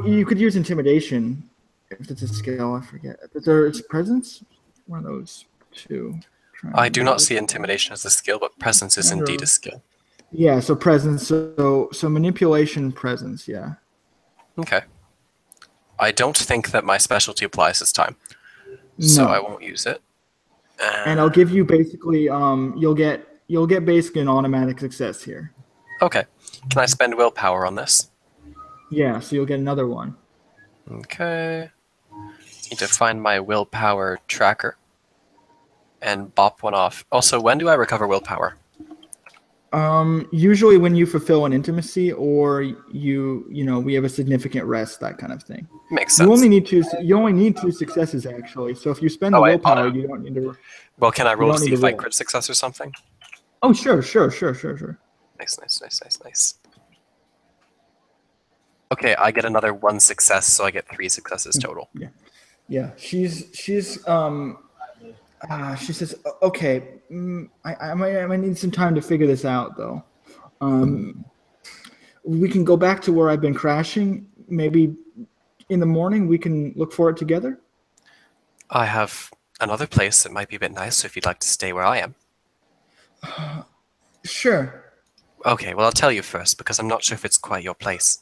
you could use intimidation if it's a skill. I forget. It's presence. One of those two. I do not see intimidation as a skill, but presence is indeed a skill. Yeah, so presence. So manipulation, presence. Yeah. Okay. I don't think that my specialty applies this time, so I won't use it. And I'll give you basically you'll get basically an automatic success here. Okay. Can I spend willpower on this? Yeah, so you'll get another one. Okay. Need to find my willpower tracker and bop one off. Also, when do I recover willpower? Usually when you fulfill an intimacy or you know, we have a significant rest, that kind of thing. Makes sense. You only need two successes actually. So if you spend the willpower, you don't need to. Well, can I roll to see if I crit success or something? Oh, sure. Nice. Okay, I get another one success, so I get 3 successes total. Yeah. She's she says, okay, I might need some time to figure this out though. We can go back to where I've been crashing. Maybe in the morning we can look for it together? I have another place that might be a bit nicer if you'd like to stay where I am. Sure. Okay, well, I'll tell you first, because I'm not sure if it's quite your place.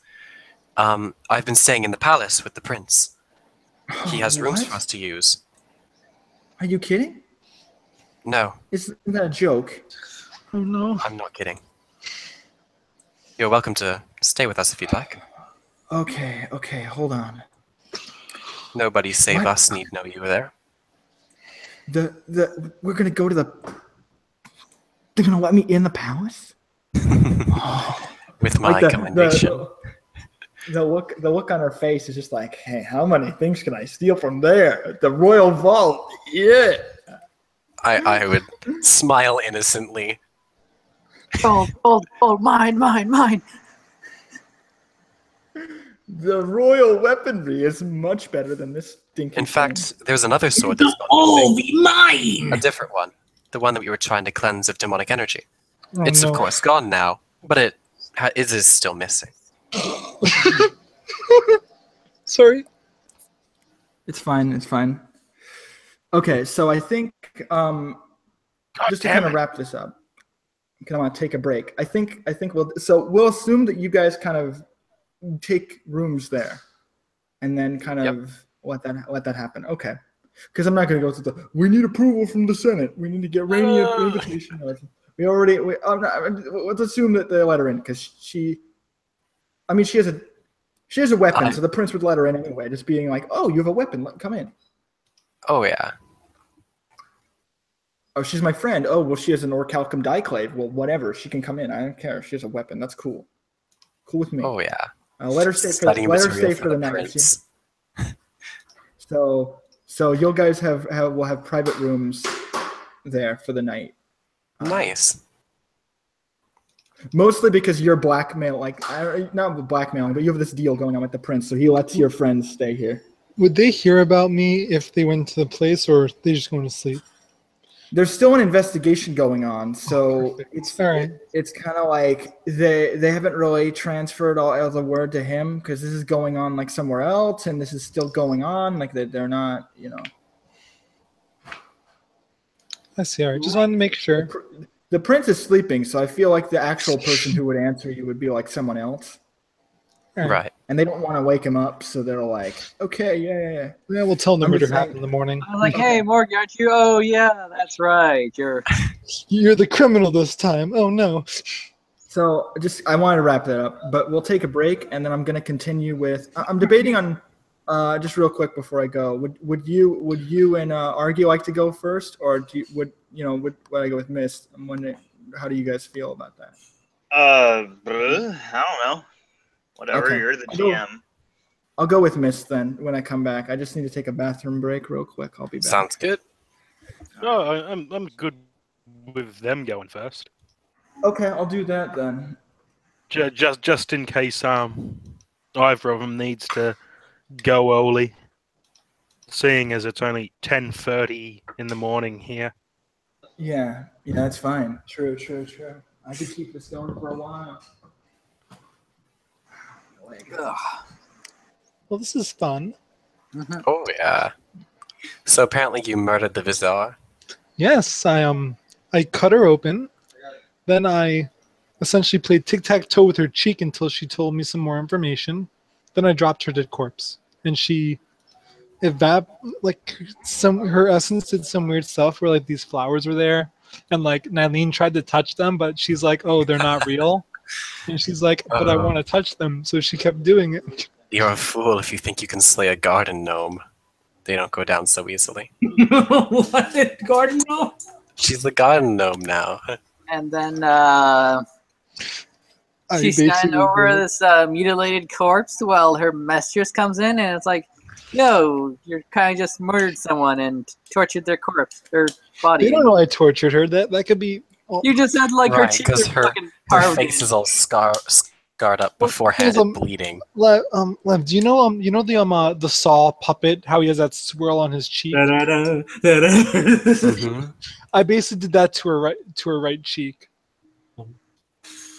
I've been staying in the palace with the prince. He has rooms for us to use. Are you kidding? No. Isn't that a joke? Oh no. I'm not kidding. You're welcome to stay with us if you'd like. Okay, hold on. Nobody save us need know you were there. We're gonna go to the. They're gonna let me in the palace? With my commendation. The look on her face is just like, hey, how many things can I steal from there? The royal vault, yeah. I would smile innocently. Gold, mine. The royal weaponry is much better than this stinking In fact, there's another sword that's all be mine! A different one. The one that we were trying to cleanse of demonic energy. Oh, It's, no. of course, gone now, but it is still missing. Sorry. It's fine. Okay, so I think just to kind of wrap this up, because I want to take a break. I think we'll assume that you guys kind of take rooms there, and then kind of let that happen. Okay, because I'm not going to go through we need approval from the Senate. We need to get Rainy an invitation. Let's assume that they let her in because she has a weapon, so the prince would let her in anyway. Just being like, oh, you have a weapon, come in. Oh yeah. Oh, she's my friend. Oh, well, she has an orichalcum diclave. Well, whatever. She can come in. I don't care. She has a weapon. That's cool. Cool with me. Oh yeah. Let her stay for the night. So you guys will have private rooms there for the night. Nice. Mostly because you're not blackmailing, but you have this deal going on with the prince, so he lets your friends stay here. Would they hear about me if they went to the place, or are they just going to sleep? There's still an investigation going on, so it's right. It's kind of like they haven't really transferred all the word to him because this is going on like somewhere else, and this is still going on. Like they're not, I see. All right. Just wanted to make sure. The prince is sleeping, so I feel like the actual person who would answer you would be like someone else. Right. And they don't want to wake him up, so they're like, okay, yeah. Yeah, we'll tell them murder happened in the morning. I was like, hey, Morgan, aren't you? Oh, yeah, that's right. You're the criminal this time. Oh, no. So I wanted to wrap that up, but we'll take a break, and then I'm going to continue with – I'm debating on just real quick before I go. Would you and Argy like to go first, or would I go with Mist? I'm wondering, how do you guys feel about that? I don't know. Whatever, Okay. you're the GM. I'll go with Mist then when I come back. I just need to take a bathroom break real quick. I'll be back. Sounds good. No, I'm good with them going first. Okay, I'll do that then. Just in case either of them needs to go early, seeing as it's only 10:30 in the morning here. Yeah, that's fine. True. I could keep this going for a while. Well, this is fun. Oh yeah. So apparently you murdered the Vizar. Yes, I cut her open. Then I essentially played tic-tac-toe with her cheek until she told me some more information. Then I dropped her dead corpse, and she her essence did some weird stuff where like these flowers were there, and like Nylene tried to touch them, but she's like, oh, they're not real. And she's like, but I want to touch them, so she kept doing it. You're a fool if you think you can slay a garden gnome. They don't go down so easily. What did garden gnome? She's the garden gnome now. and then I she's basically standing over did it. this mutilated corpse while her mistress comes in, and it's like, yo, you're kind of just murdered someone and tortured their corpse, their body. They don't know I tortured her. That could be. Well, You just had like her Right, cheeks because are her fucking her carved face in. is all scarred up beforehand and bleeding. Lev, do you know the Saw puppet? How he has that swirl on his cheek. Da-da-da, da-da. hmm I basically did that to her right cheek.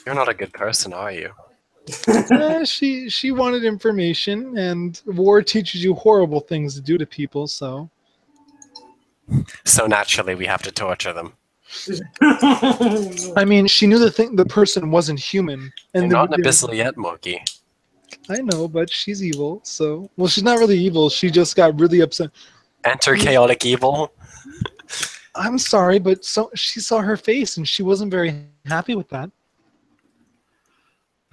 You're not a good person, are you? She wanted information, and war teaches you horrible things to do to people. So So naturally, we have to torture them. I mean, she knew the person wasn't human, You're and not an abyssal yet, Monkey. I know, but she's evil. So well, she's not really evil. She just got really upset. Enter chaotic evil. I'm sorry, but she saw her face, and she wasn't very happy with that.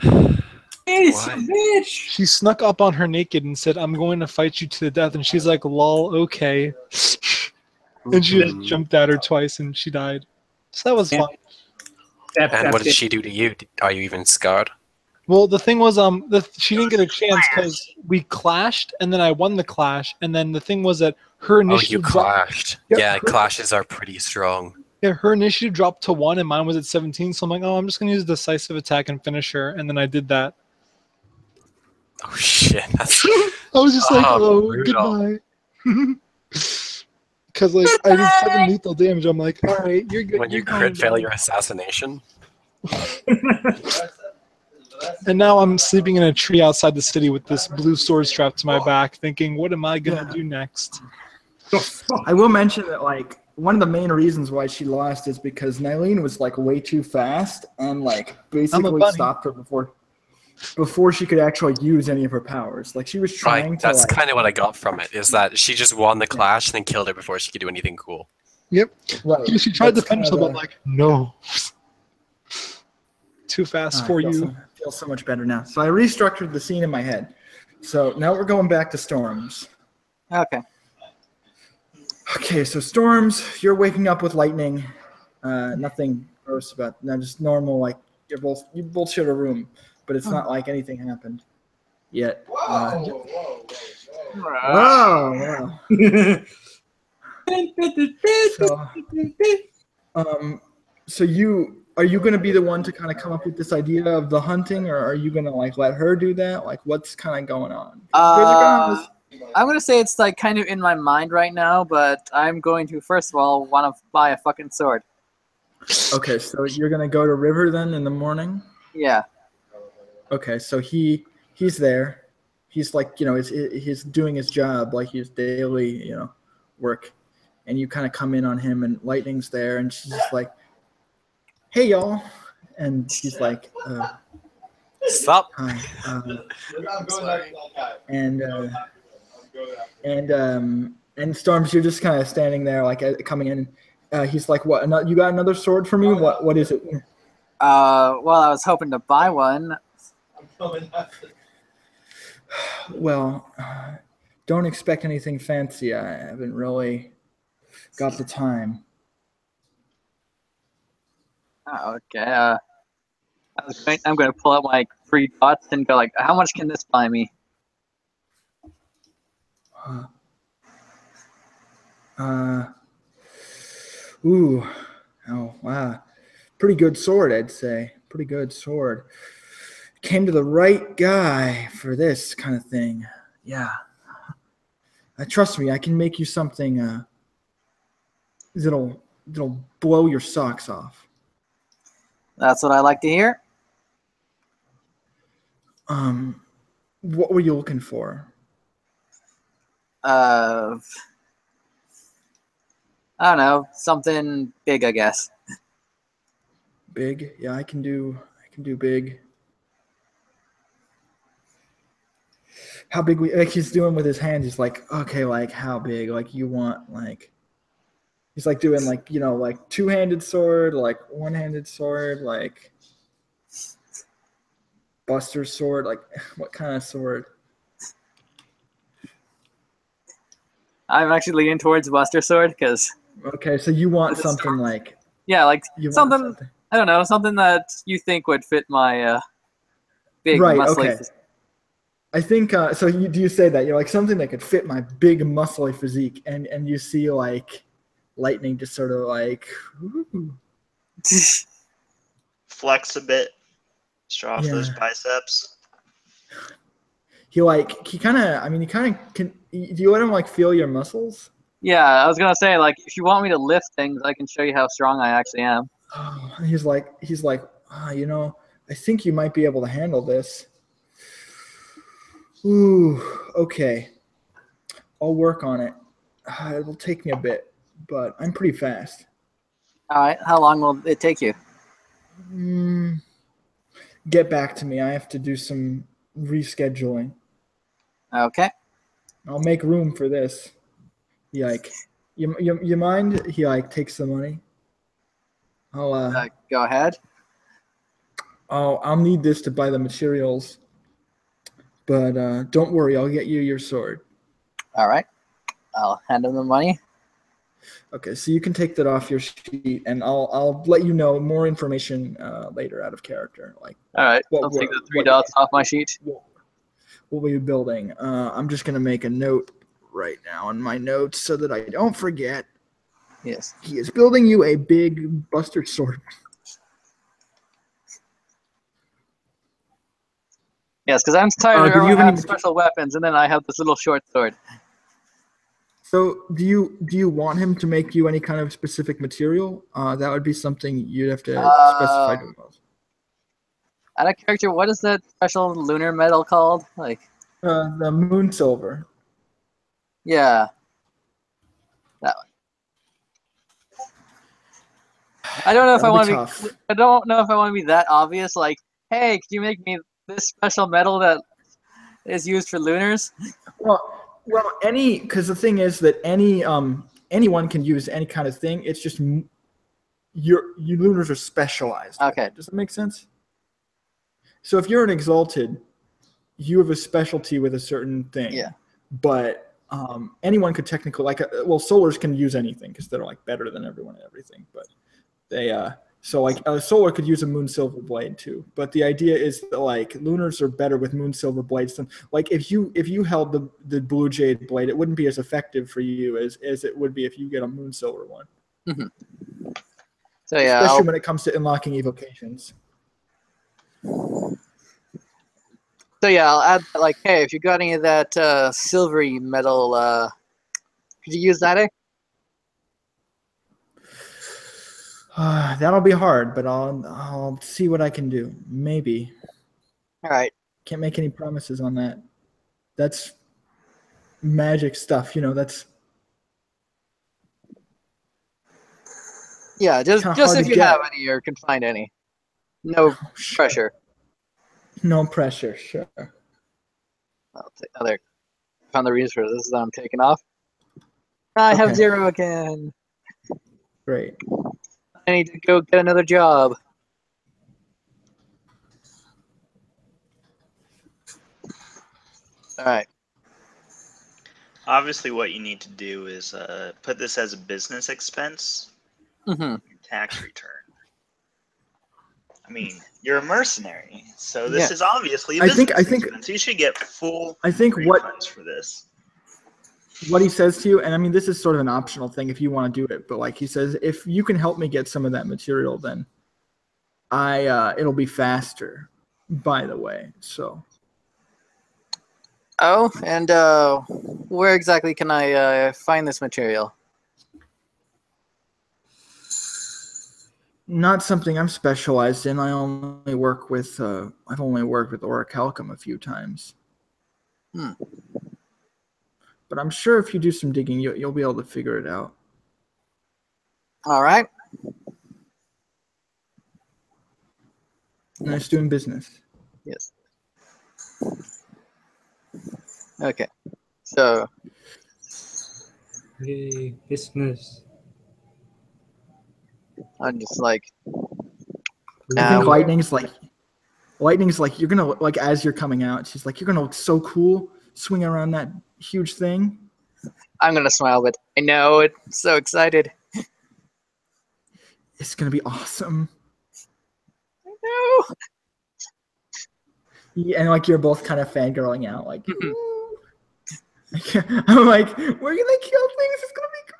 Why? She snuck up on her naked and said, "I'm going to fight you to the death." And she's like, "Lol, okay." And she just jumped at her twice, and she died. So that was fun. And what did she do to you? Are you even scarred? Well, the thing was, she didn't get a chance because we clashed, and then I won the clash, and then the thing was that her Oh, initiative you clashed. Yeah, Yeah, clashes are pretty strong. Yeah, her initiative dropped to 1, and mine was at 17. So I'm like, oh, I'm just gonna use decisive attack and finish her, and then I did that. Oh shit! That's I was just like, oh, brutal. goodbye. Because like I did 7 lethal damage. I'm like, all right, you're good. When you you're going crit fail down. your assassination. And now I'm sleeping in a tree outside the city with this blue sword strapped to my back, thinking, what am I gonna do next? I will mention that like one of the main reasons why she lost is because Nylene was like way too fast and like basically bunny. stopped her before she could actually use any of her powers. Like she was trying Right, to that's like, kind of what I got from it, is that she just won the clash and then killed her before she could do anything cool. Yep. right. She tried to That's finish her, kinda but like, no. Too fast for you. I feel so much better now. So I restructured the scene in my head. So now we're going back to Storms. Okay. Okay, so Storms, you're waking up with lightning. Nothing gross about that. Just normal, like you both share a room, but it's not like anything happened yet. Wow. So are you going to be the one to kind of come up with this idea of the hunting, or are you going to like let her do that? Like, what's kind of going on? I'm gonna say it's like kind of in my mind right now, but I'm going to first of all want to buy a fucking sword. Okay, so you're going to go to River then in the morning? Yeah. Okay, so he's there. He's like, he's doing his job, like his daily, work. And you kind of come in on him, and Lightning's there, and she's just like, "Hey, y'all," and he's like, Stop. "Hi." And Storms, you're just kind of standing there, like coming in. He's like, "What? You got another sword for me? What is it?" Well, I was hoping to buy one. Well, don't expect anything fancy. I haven't really got the time. Oh, okay. I'm going to pull out my 3 dots and go like, how much can this buy me? Ooh. Oh, wow. Pretty good sword, I'd say. Pretty good sword. Came to the right guy for this kind of thing. Yeah. Trust me, I can make you something that'll blow your socks off. That's what I like to hear. What were you looking for? I don't know, something big, I guess. Big? Yeah, I can do big. How big like he's doing with his hands, he's like, okay, like how big? Like you want like he's like doing like, like 2-handed sword, like 1-handed sword, like Buster's sword, like what kind of sword? I'm actually leaning towards Buster Sword because. Okay, so you want something like. Yeah, like something. I don't know, something that you think would fit my big right, muscly. Okay. I think so. Do you say that you're like something that could fit my big muscly physique, and you see like Lightning just sort of like Flex a bit, show off those biceps. He kind of can. Do you let him like feel your muscles? Yeah, I was gonna say like if you want me to lift things, I can show you how strong I actually am. Oh, he's like, I think you might be able to handle this. Ooh, okay. I'll work on it. It'll take me a bit, but I'm pretty fast. All right. How long will it take you? Get back to me. I have to do some rescheduling. Okay. I'll make room for this. He like, you mind? He like takes the money. I'll Go ahead. I'll need this to buy the materials. But don't worry, I'll get you your sword. All right. I'll hand him the money. Okay, so you can take that off your sheet, and I'll let you know more information later out of character. Like, All right. What I'll take were- the 3 what- dots off my sheet. what were you building? I'm just gonna make a note right now in my notes so that I don't forget. Yes. He is building you a big buster sword. Yes, because I'm tired of did you everyone have any having special weapons, and then I have this little short sword. So do you want him to make you any kind of specific material? That would be something you'd have to specify to him. Out of character, what is that special lunar metal called? Like, The moon silver. yeah, that one. I don't know if I That'll want be to tough. be. I don't know if I want to be that obvious. Like, hey, could you make me this special metal that is used for lunars? Well, because the thing is that anyone can use any kind of thing. It's just you lunars are specialized. Okay. Does that make sense? So if you're an exalted, you have a specialty with a certain thing. Yeah. But anyone could technically solars can use anything because they're like better than everyone at everything. But they so like a solar could use a moon silver blade too. But the idea is that like lunars are better with moon silver blades than like if you held the blue jade blade, it wouldn't be as effective for you as it would be if you get a moon silver one. Mm-hmm. So yeah, especially when it comes to unlocking evocations. So yeah, I'll add like, hey, if you got any of that silvery metal, could you use that? That'll be hard, but I'll see what I can do. Maybe. All right. Can't make any promises on that. That's magic stuff, that's Yeah, just hard if to you get. have any or can find any. No pressure. No pressure, sure. I'll take other. Found the reason for this that I'm taking off. I have Okay. 0 again. Great. I need to go get another job. All right. Obviously, what you need to do is put this as a business expense, Mm-hmm. tax return. I mean, you're a mercenary, so this Yeah. is obviously a I business think expense. You should get full I think refunds for this. what he says to you, and I mean this is sort of an optional thing if you want to do it, but like he says, if you can help me get some of that material, then it'll be faster, by the way. So Oh, and where exactly can I find this material? not something I'm specialized in. I've only worked with orichalcum a few times. Hmm. But I'm sure if you do some digging, you'll be able to figure it out. All right. Nice doing business. Yes. Okay. So, Yay, business. I'm just like, I think Uh, lightning's like you're gonna like as you're coming out. She's like you're gonna look so cool swinging around that huge thing. I'm gonna smile, but I know it's so excited. It's gonna be awesome. I know. Yeah, and like you're both kind of fangirling out, like. I'm like, we're gonna kill things. It's gonna be great.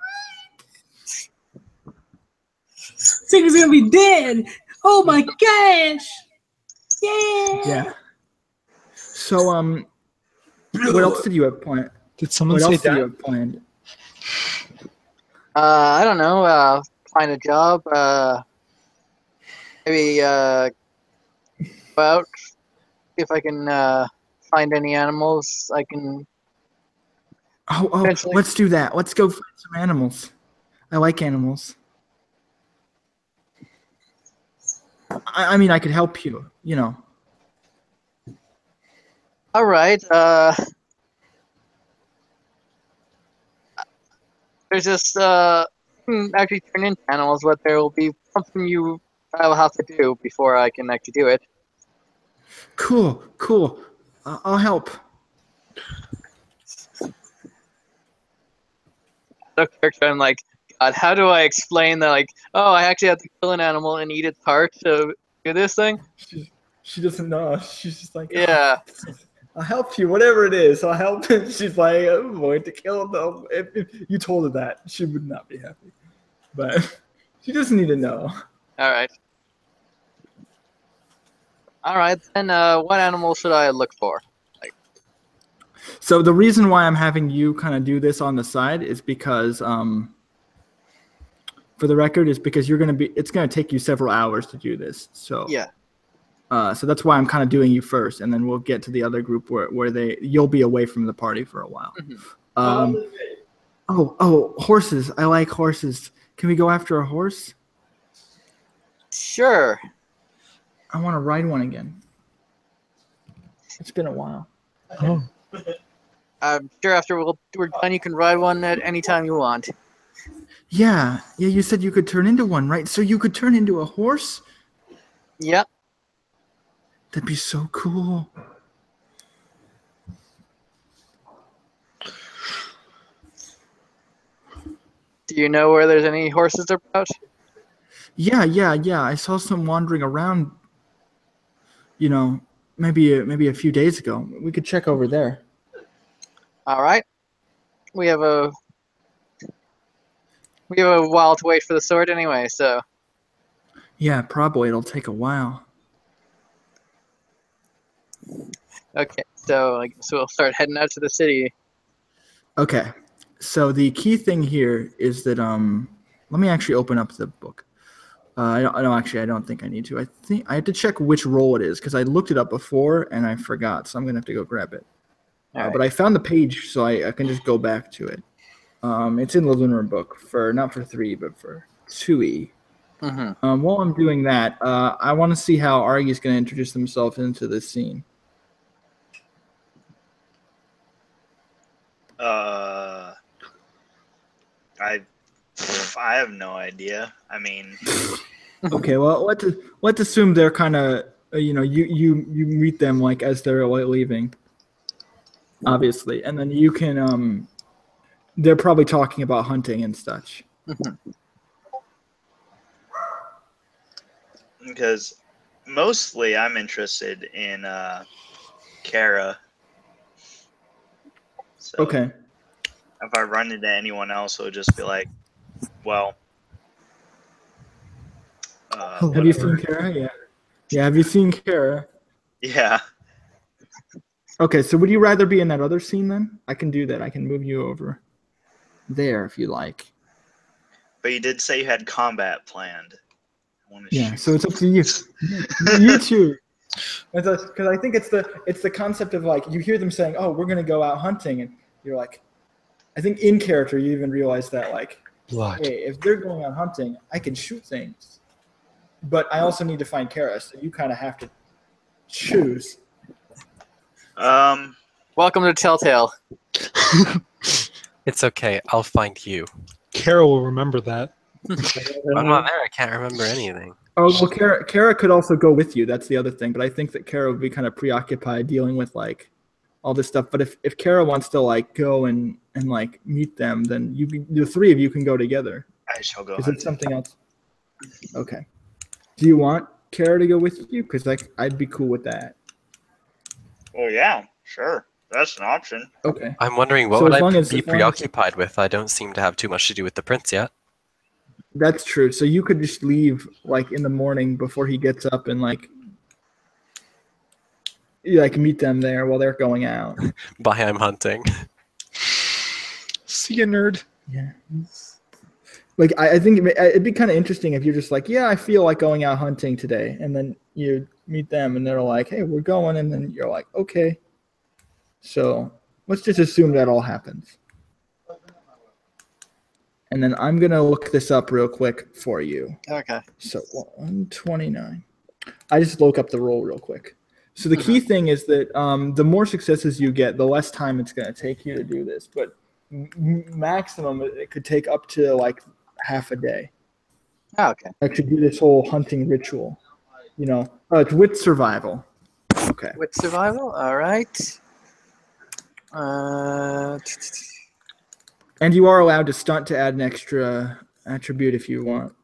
Tigger's gonna be dead. Oh my gosh! Yeah. Yeah. So what else did you have planned? Did someone What say else did you that? have planned? I don't know. Find a job. Maybe out. If I can find any animals, I can. Oh, Eventually. let's do that. Let's go find some animals. I like animals. I mean, I could help you, you know. All right. There's just actually turn into animals, but there will be something I will have to do before I can actually do it. Cool. I'll help. The character, I'm like, God, how do I explain that? Like, oh, I actually have to kill an animal and eat its heart to do this thing. She doesn't know. She's just like, Yeah. I'll help you, whatever it is. I'll help him. She's like, I'm going to kill them. If you told her that, she would not be happy. But she doesn't need to know. All right. All right, then what animal should I look for? So the reason why I'm having you kind of do this on the side is because, for the record, is because it's going to take you several hours to do this. So Yeah. So that's why I'm kind of doing you first, and then we'll get to the other group where you'll be away from the party for a while. Horses. I like horses. Can we go after a horse? Sure. I want to ride one again. It's been a while. Oh. I'm sure after we're done, you can ride one at any time you want. Yeah. You said you could turn into one, right? So you could turn into a horse? Yep. That'd be so cool. Do you know where there's any horses about? Yeah. I saw some wandering around. You know, maybe a few days ago. We could check over there. All right. We have a while to wait for the sword anyway, so. Yeah, probably it'll take a while. Okay, so I guess we'll start heading out to the city. Okay, so the key thing here is that let me actually open up the book. I don't think I need to. I think I have to check which roll it is because I looked it up before and I forgot, so I'm gonna have to go grab it. Right. But I found the page, so I can just go back to it. It's in the Lunar book not for 3, but for 2E. Mm-hmm. While I'm doing that, I want to see how Argy's going to introduce himself into this scene. I have no idea. I mean, Okay, well, let's assume they're kind of you meet them like as they're leaving, obviously, and then you can they're probably talking about hunting and such. because mostly I'm interested in Kara. So Okay. if I run into anyone else, it'll just be like, well. Have you seen Kara? Yeah. Have you seen Kara? Yeah. Okay, so would you rather be in that other scene then? I can do that. I can move you over there if you like. But you did say you had combat planned. Yeah, so it's up to you. You too. Because I think it's the concept of like you hear them saying, "Oh, we're gonna go out hunting," and you're like, I think in character you even realize that like, Blood. hey, if they're going out hunting, I can shoot things, but I also need to find Kara, so you kind of have to choose. Welcome to Telltale. It's okay. I'll find you. Kara will remember that. I'm not there. I can't remember anything. Oh well, Kara could also go with you. That's the other thing. But I think that Kara would be kind of preoccupied dealing with like all this stuff. But if Kara wants to like go and like meet them, then the three of you can go together. I shall go. Is it something else? Okay. Do you want Kara to go with you? Because I'd be cool with that. Oh yeah, sure. That's an option. Okay. I'm wondering what So would as long I as- be as long as- preoccupied with. I don't seem to have too much to do with the prince yet. That's true. So you could just leave like in the morning before he gets up and like meet them there while they're going out. Bye, I'm hunting. See ya, nerd. Yeah. Like I think it'd be kind of interesting if you're just like, yeah, I feel like going out hunting today, and then you meet them and they're like, hey, we're going, and then you're like, okay. So let's just assume that all happens. And then I'm gonna look this up real quick for you. Okay. So 129. I just look up the roll real quick. So the key thing is that the more successes you get, the less time it's going to take you to do this. But maximum, it could take up to like half a day. Oh, okay. Actually, do this whole hunting ritual. You know, it's with survival. Okay. With survival, all right. And you are allowed to stunt to add an extra attribute if you want.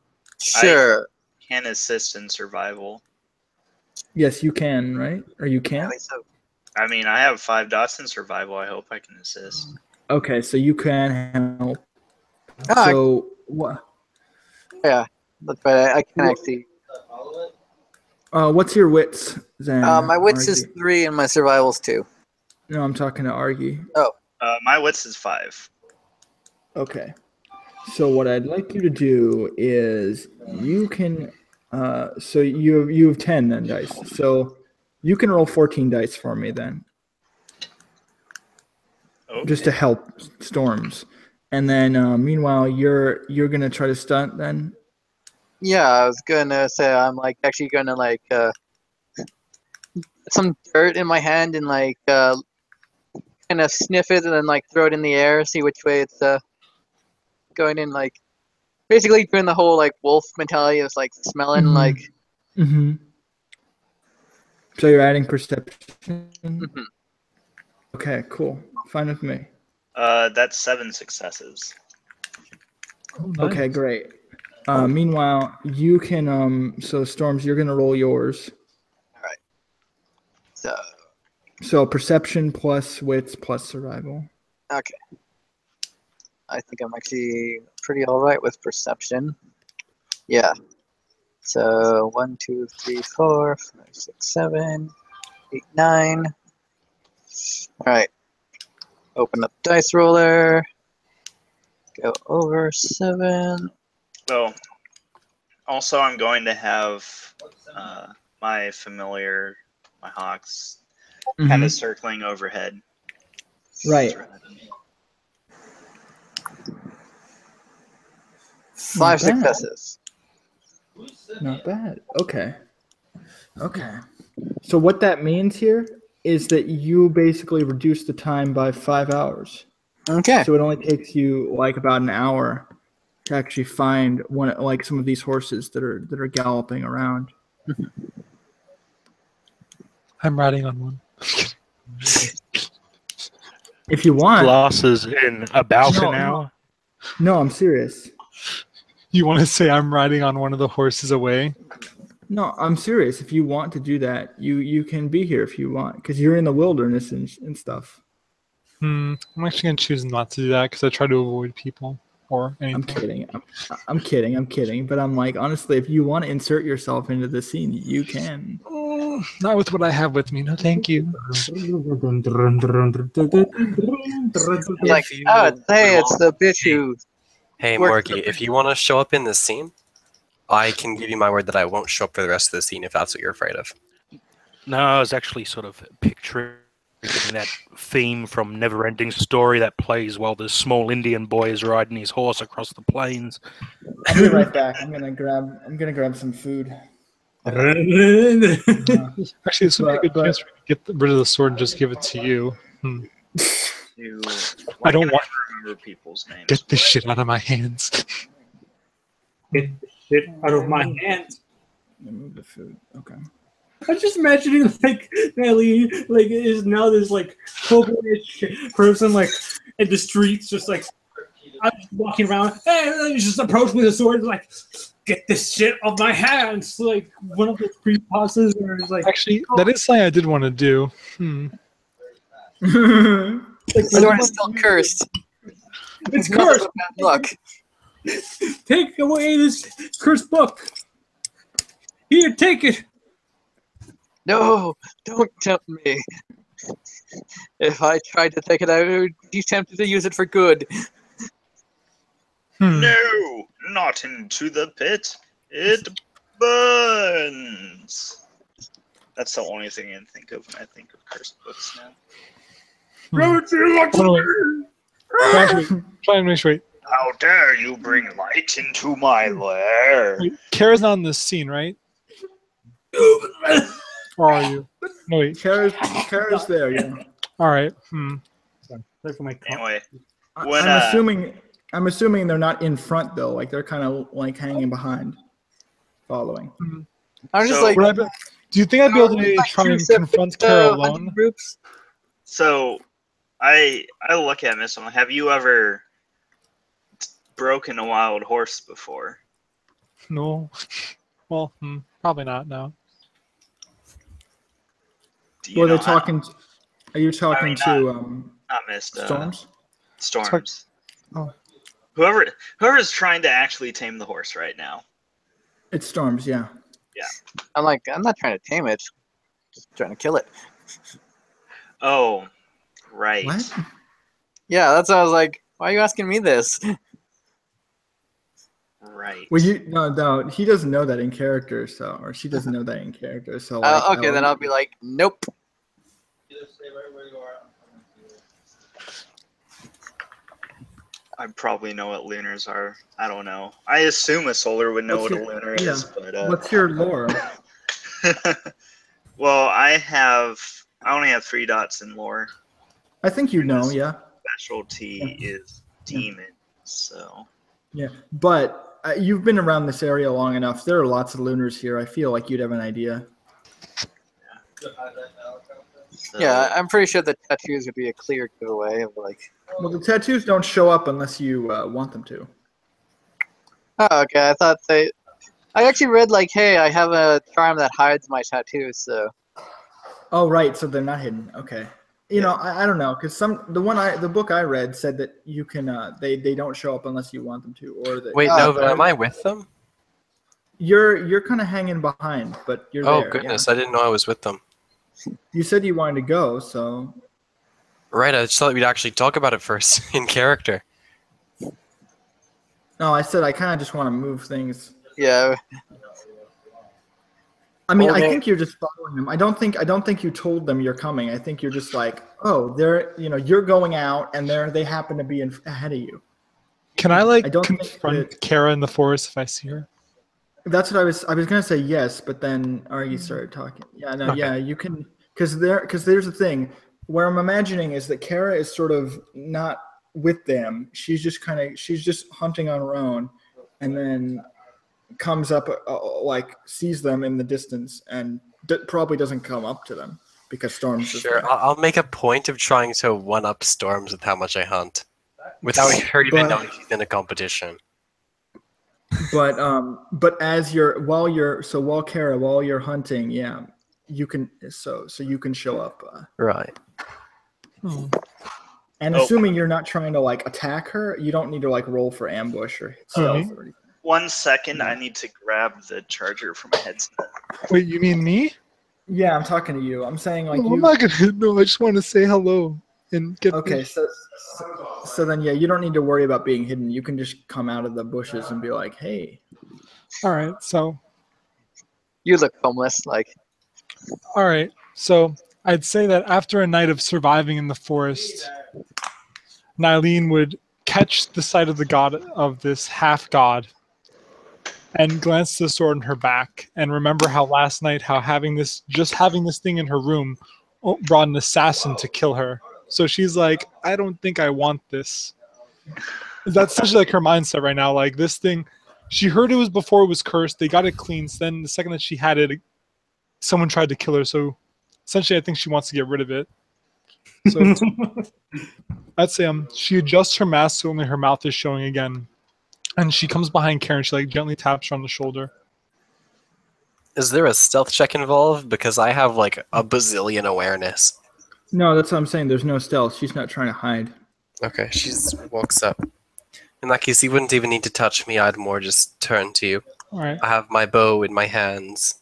Sure. Can assist in survival. Yes, you can, right? Or you I can? think so. I mean, I have 5 dots in survival. I hope I can assist. Okay, so you can help. Ah, So what? yeah, that's right. I can actually. What's your wits then? My wits is Argy? 3 and my survival's 2. No, I'm talking to Argy. My wits is 5. Okay. So what I'd like you to do is you can. So you have 10 then dice. So you can roll 14 dice for me then, Okay. just to help Storms. And then meanwhile, you're gonna try to stunt then. Yeah, I was gonna say I'm like actually gonna like some dirt in my hand and like kind of sniff it and then like throw it in the air, see which way it's going in. Like basically doing the whole like wolf mentality of like smelling like. Mm-hmm. So you're adding perception. Mhm. Okay, cool. Fine with me. That's 7 successes. Oh, nice. Okay, great. Meanwhile, you can so Storms, you're gonna roll yours. So So perception plus wits plus survival. okay, I think I'm actually pretty all right with perception. Yeah. So 1, 2, 3, 4, 5, 6, 7, 8, 9. All right. Open up dice roller. Go over 7. Well, also I'm going to have my familiar, my hawks, kind of circling overhead. Right. 5 bad. successes. Not bad. Okay. Okay. So what that means here is that you basically reduce the time by 5 hours. Okay. So it only takes you like about an hour to actually find one, like some of these horses that are galloping around. I'm riding on one. If you want. Glasses in about an hour. No, I'm serious. You want to say I'm riding on one of the horses away? No, I'm serious. If you want to do that, you can be here if you want, because you're in the wilderness and stuff. I'm actually going to choose not to do that because I try to avoid people or anything. I'm kidding. I'm kidding. I'm kidding. But I'm like, honestly, if you want to insert yourself into the scene, you can. Not with what I have with me. No, thank you. Like, oh, hey, it's the bitch who. Hey, Morgie, if you want to show up in this scene, I can give you my word that I won't show up for the rest of the scene if that's what you're afraid of. No, I was actually sort of picturing that theme from Neverending Story that plays while the small Indian boy is riding his horse across the plains. I'll be right back. I'm gonna grab some food. Actually, this would be a good chance for me to get rid of the sword and just give it to you. I don't want to remember people's names. Get this shit out of my hands. Get the shit out of my hands. Move the food. Okay. I'm just imagining like Nelly like is now this like hobo-ish person like in the streets, just like I'm just walking around. Hey, he just approached me with a sword, like get this shit off my hands. Like one of those creep passes where it's like Actually, that is something I did want to do. The sword is still cursed. It's cursed. Bad luck. Take away this cursed book. Here, take it. No, don't tempt me. If I tried to take it, I would be tempted to use it for good. No, Not into the pit. It burns. That's the only thing I can think of when I think of cursed books now. Try and make sure. How dare you bring light into my lair? Wait, Kara's not in this scene, right? Or are you? No, wait. Kara's there, yeah. All right. Sorry for my cough. Anyway, I'm assuming they're not in front though. Like they're kind of like hanging behind, following. I'm just So- like, Would I do you think I'd be able to like try two and separate, confront Kara hunting alone? groups. So I look at Miss. I'm like, have you ever broken a wild horse before? No. Well, probably not. No. Do you Well, know they're talking. Are you talking to Not Mist. Storms? Storms. Oh. Whoever's trying to actually tame the horse right now. It's Storms, yeah. I'm like, I'm not trying to tame it, just trying to kill it. Oh, right. What? Yeah, that's why I was like, why are you asking me this? Right. Well, no, he doesn't know that in character, so or she doesn't know that in character, so. Like, Okay, then I'll be like, nope. Just stay right where you are. I probably know what lunars are. I don't know. I assume a solar would know What's what your- a lunar yeah. is, but What's your lore? well, I only have 3 dots in lore. I think you know, yeah. Specialty is demon, so Yeah, but you've been around this area long enough. There are lots of lunars here. I feel like you'd have an idea. so Yeah, I'm pretty sure the tattoos would be a clear giveaway of like, Well, the tattoos don't show up unless you want them to. oh, okay, I thought I actually read like, hey, I have a charm that hides my tattoos, so. Oh, right. So they're not hidden. Okay. You know, I don't know, because the book I read said that you can they don't show up unless you want them to, or that. Wait, Nova, am I with them? You're kind of hanging behind, but you're Oh there. goodness, I didn't know I was with them. Yeah. You said you wanted to go, so. Right, I just thought we'd actually talk about it first in character. No, I said I kind of just want to move things. Yeah, I mean, Well, I they- think you're just following them. I don't think you told them you're coming. I think you're just like, oh, you're going out, and they happen to be ahead of you. Can I like I don't think confront that- Kara in the forest if I see her? That's what I was gonna say yes, but then Argy started talking. Yeah, no, Okay. yeah, you can, because there's a thing where I'm imagining is that Kara is sort of not with them. She's just hunting on her own, and then comes up like sees them in the distance and probably doesn't come up to them because Storms is Sure, there. I'll make a point of trying to one-up Storms with how much I hunt, without her even But- knowing she's in a competition. But while you're hunting, yeah, you can so you can show up. Right. And Oh. assuming you're not trying to like attack her, you don't need to like roll for ambush or stealth or anything. 1 second, I need to grab the charger from my headset. Wait, you mean me? Yeah, I'm talking to you. I'm saying like No, you. I'm not gonna. No, I just want to say hello and get. Okay, so then yeah, you don't need to worry about being hidden. You can just come out of the bushes and be like, hey. All right. So. you look homeless, like. All right. So I'd say that after a night of surviving in the forest, Nylene would catch the sight of the god of this half god and glance to the sword in her back and remember how last night having this thing in her room brought an assassin to kill her. So she's like, I don't think I want this. That's essentially like her mindset right now. Like this thing, she heard it was before it was cursed. They got it clean. So then the second that she had it, someone tried to kill her. So essentially, I think she wants to get rid of it. So I'd say she adjusts her mask so only her mouth is showing again. And she comes behind Karen. She like gently taps her on the shoulder. Is there a stealth check involved? Because I have like a bazillion awareness. No, that's what I'm saying. There's no stealth. She's not trying to hide. Okay, she walks up. In that case, you wouldn't even need to touch me. I'd more just turn to you. All right. I have my bow in my hands,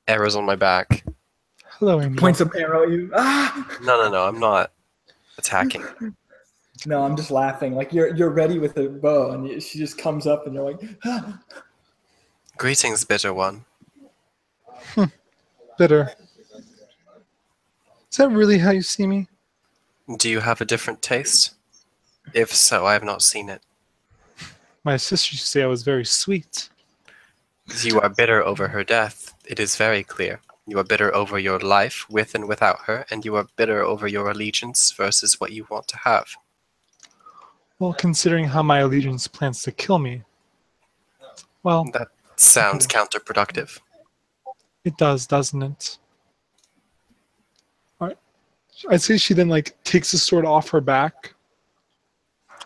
arrows on my back. Hello, Angel. Points up arrow at you. Ah! No, I'm not attacking. No, I'm just laughing. Like you're ready with a bow, and she just comes up, and you're like, ah. Greetings, bitter one. Bitter. Is that really how you see me? Do you have a different taste? If so, I have not seen it. My sister used to say I was very sweet. You are bitter over her death. It is very clear. You are bitter over your life with and without her, and you are bitter over your allegiance versus what you want to have. Well, considering how my allegiance plans to kill me. Well, That sounds counterproductive. it does, doesn't it? All right. I'd say she then like takes the sword off her back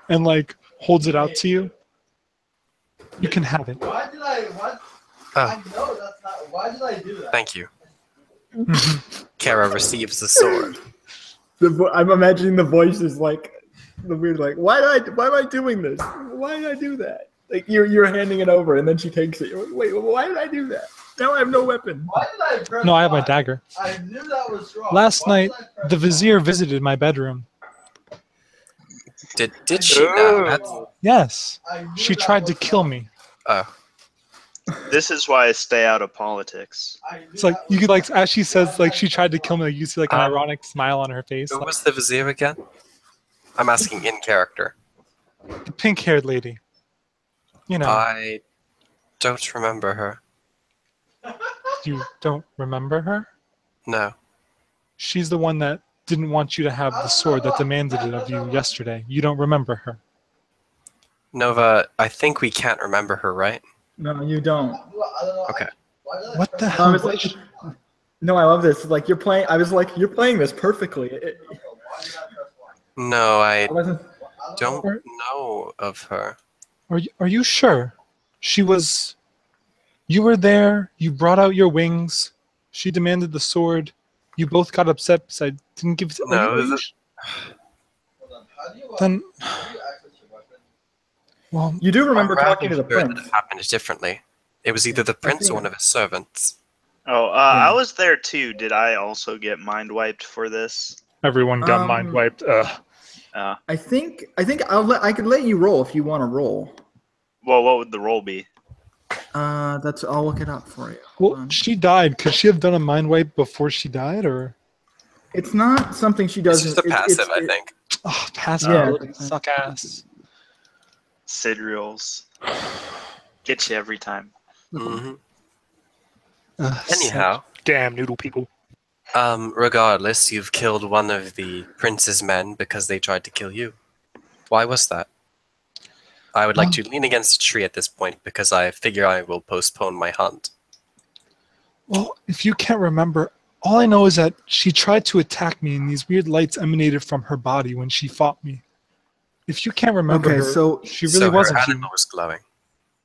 and like holds it out to you. You can have it. Why did I? What? Oh, I know that's not. Why did I do that? thank you. Kara receives the sword. I'm imagining the voice is like the weird, like, why am I doing this? Why did I do that? Like you're handing it over, and then she takes it. You're like, wait, why did I do that? Now I have no weapon. Why did I press No, I have my Y? dagger. I knew that was wrong. Last Why night, did I press the Y? vizier visited my bedroom. Did she now? That's, Yes, I knew she that tried to was kill wrong. me. oh, This is why I stay out of politics. I knew It's like that you was could like wrong. as she says like she tried to kill me, like, you see like an Um, ironic smile on her face. who Like, was the vizier again? I'm asking in character. the pink-haired lady. You know, I don't remember her. you don't remember her? No. She's the one that didn't want you to have the sword that demanded it of you yesterday. You don't remember her. Nova, I think we can't remember her, right? No, you don't. I don't know. Okay. Why did I What press the Y? hell? I was like, no, I love this. Like you're playing. I was like, you're playing this perfectly. Why did I press Y? No, I I wasn't. don't know of her. Are you sure? She was. You were there. You brought out your wings. She demanded the sword. You both got upset because I didn't give it. To, No, are you Hold on. How do you, then? how do you access your weapon? Well, You do remember I'm talking to rather the sure that prince. it happened differently. It was either the prince or one of his servants. Oh, Yeah. I was there too. Did I also get mind wiped for this? everyone got mind wiped. I think I could let you roll if you want to roll. Well, what would the roll be? I'll look it up for you. Well, she died. Could she have done a mind wipe before she died, or? It's not something she It's does. just a passive, I think. Oh, passive Yeah. abilities suck ass. Sid rolls. Get you every time. hmm Ugh, Anyhow, Damn noodle people. regardless, you've killed one of the prince's men because they tried to kill you. Why was that? I would like to lean against a tree at this point because I figure I will postpone my hunt. Well, if you can't remember, all I know is that she tried to attack me, and these weird lights emanated from her body when she fought me. If you can't remember Okay, her, so- she really So her wasn't animal human. was glowing.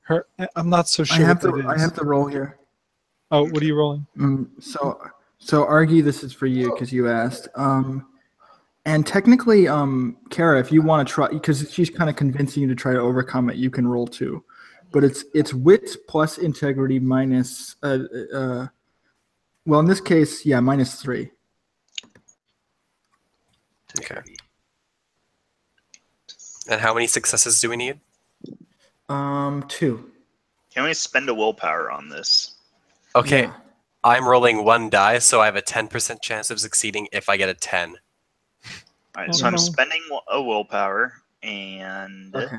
Her, I'm not so I sure have what to. that I is. have to roll here. Oh, what are you rolling? So Argy, this is for you because you asked. And technically, Kara, if you want to try, because she's kind of convincing you to try to overcome it, you can roll too. But it's wit plus integrity minus. Well, in this case, yeah, -3. Okay. And how many successes do we need? 2. Can we spend a willpower on this? Okay, Yeah. I'm rolling 1 die, so I have a 10% chance of succeeding if I get a 10. All right, Oh, so I'm no. spending a willpower, and Okay,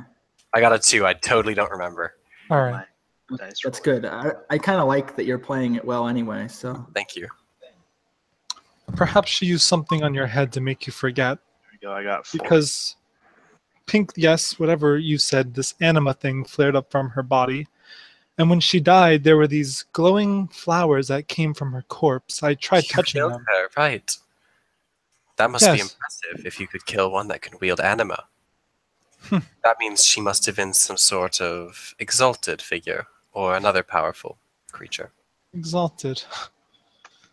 I got a 2. I totally don't remember. All right. my dice that's roll. good. I kind of like that you're playing it well anyway. So Thank you. Perhaps she used something on your head to make you forget. There we go. I got 4. Because pink, yes, whatever you said, this anima thing flared up from her body. And when she died, there were these glowing flowers that came from her corpse. I tried You touching killed them. her, right. That must be Yes. impressive if you could kill one that can wield anima. That means she must have been some sort of exalted figure or another powerful creature. Exalted.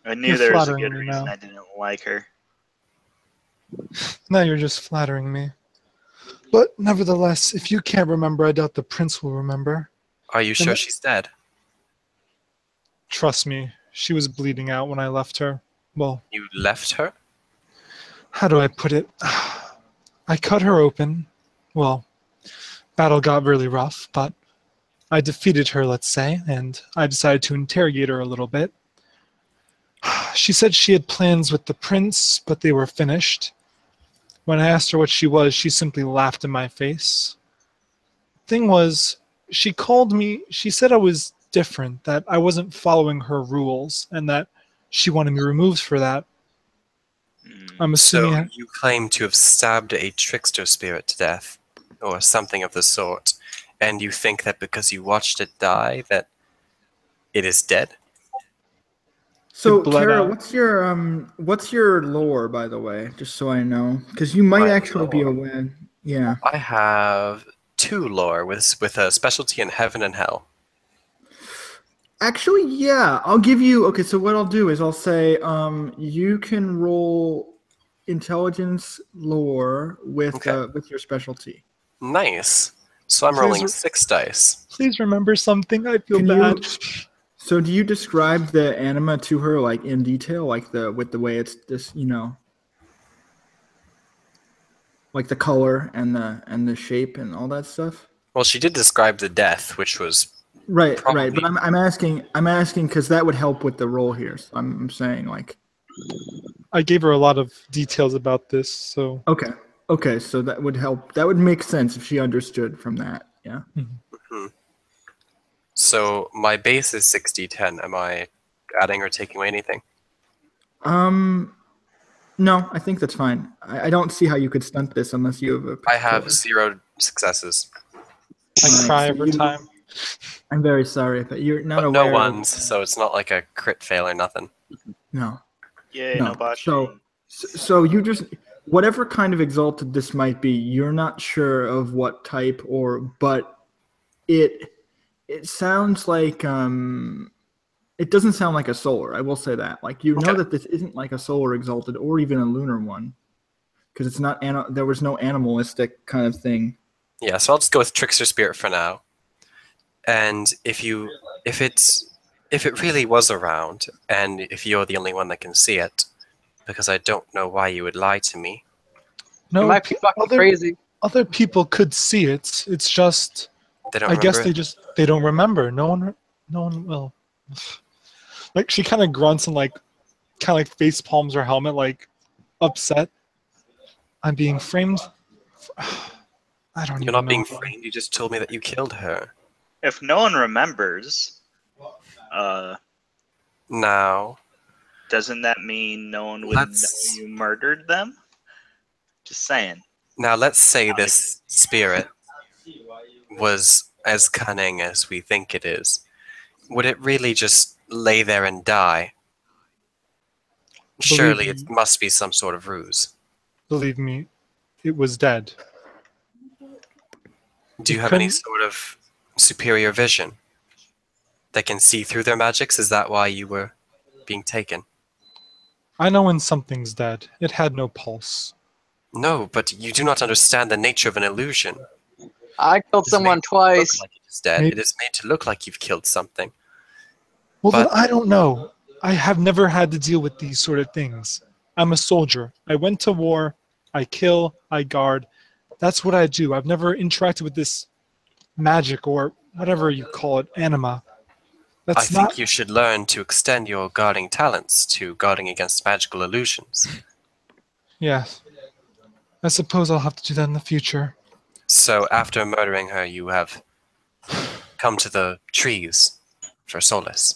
I knew You're there was a flattering good me reason now. I didn't like her. Now you're just flattering me. But nevertheless, if you can't remember, I doubt the prince will remember. Are you sure that- she's dead? Trust me, she was bleeding out when I left her. Well, You left her? how do I put it? I cut her open. Well, battle got really rough, but I defeated her, let's say, and I decided to interrogate her a little bit. She said she had plans with the prince, but they were finished. When I asked her what she was, she simply laughed in my face. Thing was, she said I was different, that I wasn't following her rules, and that she wanted me removed for that. I'm assuming. So you claim to have stabbed a trickster spirit to death, or something of the sort, and you think that because you watched it die, that it is dead? So, It bled Kara, out. what's your lore, by the way, just so I know, because you might My actually be lore? aware. Yeah. I have 2 lore with a specialty in heaven and hell. Actually, yeah, I'll give you. Okay, so what I'll do is I'll say, you can roll intelligence lore with your specialty. Nice. So I'm rolling 6 dice. Please remember something. I feel Can bad. So, do you describe the anima to her like in detail, like with the way it's this, like the color and the shape and all that stuff? Well, she did describe the death, which was Right. probably... But I'm asking because that would help with the roll here. So I'm saying like. I gave her a lot of details about this, so. Okay. So that would help. That would make sense if she understood from that. Yeah. Mm-hmm. So my base is 6d10. Am I adding or taking away anything? No, I think that's fine. I don't see how you could stunt this unless you have a. I have 0 successes. I cry every time. I'm very sorry, but you're not But aware. no ones, so it's not like a crit fail or nothing. No. Yay, no botching. So you just whatever kind of exalted this might be, you're not sure of what type but it sounds like it doesn't sound like a solar. I will say that. Like know that this isn't like a solar exalted or even a lunar one, because it's not. There was no animalistic kind of thing. Yeah, so I'll just go with trickster spirit for now. And if it really was around, and if you're the only one that can see it, because I don't know why you would lie to me. No, you might be fucking crazy. Other people could see it. It's just they don't. I guess they don't remember. No one will. Like she kind of grunts and like face palms her helmet, like upset. I'm being framed. I don't. You're not being framed. You just told me that you killed her. If no one remembers, now, doesn't that mean no one would know you murdered them? Just saying. Now let's say this spirit was as cunning as we think it is. Would it really just lay there and die? Surely it must be some sort of ruse. Believe me, it was dead. Do you have any sort of superior vision that can see through their magics? Is that why you were being taken? I know when something's dead. It had no pulse. No, but you do not understand the nature of an illusion. I killed someone twice. Like it is dead. It is made to look like you've killed something. Well, then I don't know. I have never had to deal with these sort of things. I'm a soldier. I went to war. I kill. I guard. That's what I do. I've never interacted with this magic or whatever you call it, anima. I think you should learn to extend your guarding talents to guarding against magical illusions. Yes. I suppose I'll have to do that in the future. So after murdering her, you have come to the trees for solace.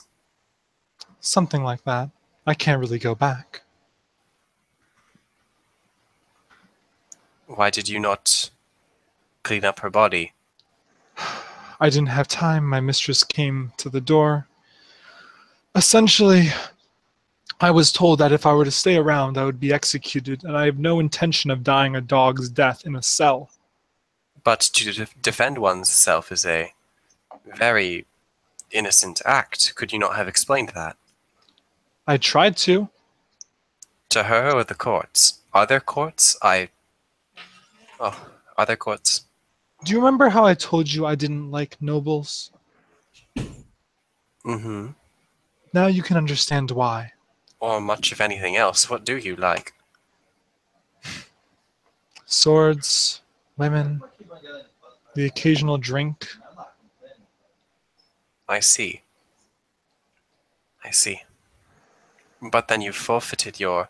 Something like that. I can't really go back. Why did you not clean up her body? I didn't have time. My mistress came to the door. Essentially, I was told that if I were to stay around, I would be executed, and I have no intention of dying a dog's death in a cell. But to defend one's self is a very innocent act. Could you not have explained that? I tried to. To her or the courts? Are there courts? Are there courts? Do you remember how I told you I didn't like nobles? Mm-hmm. Now you can understand why. Or much of anything else. What do you like? Swords, women, the occasional drink. I see. I see. But then you forfeited your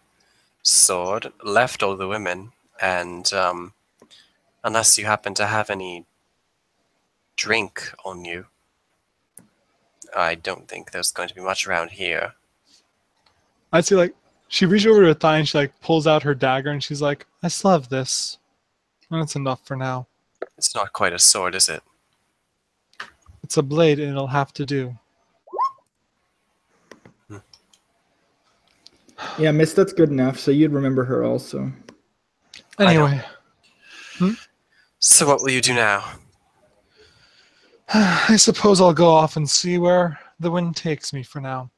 sword, left all the women, and unless you happen to have any drink on you, I don't think there's going to be much around here. I'd say like she reaches over to her thigh and she like pulls out her dagger and she's like, I still have this. And that's enough for now. It's not quite a sword, is it? It's a blade and it'll have to do. Yeah, miss, that's good enough. So you'd remember her also. Anyway. So what will you do now? I suppose I'll go off and see where the wind takes me for now.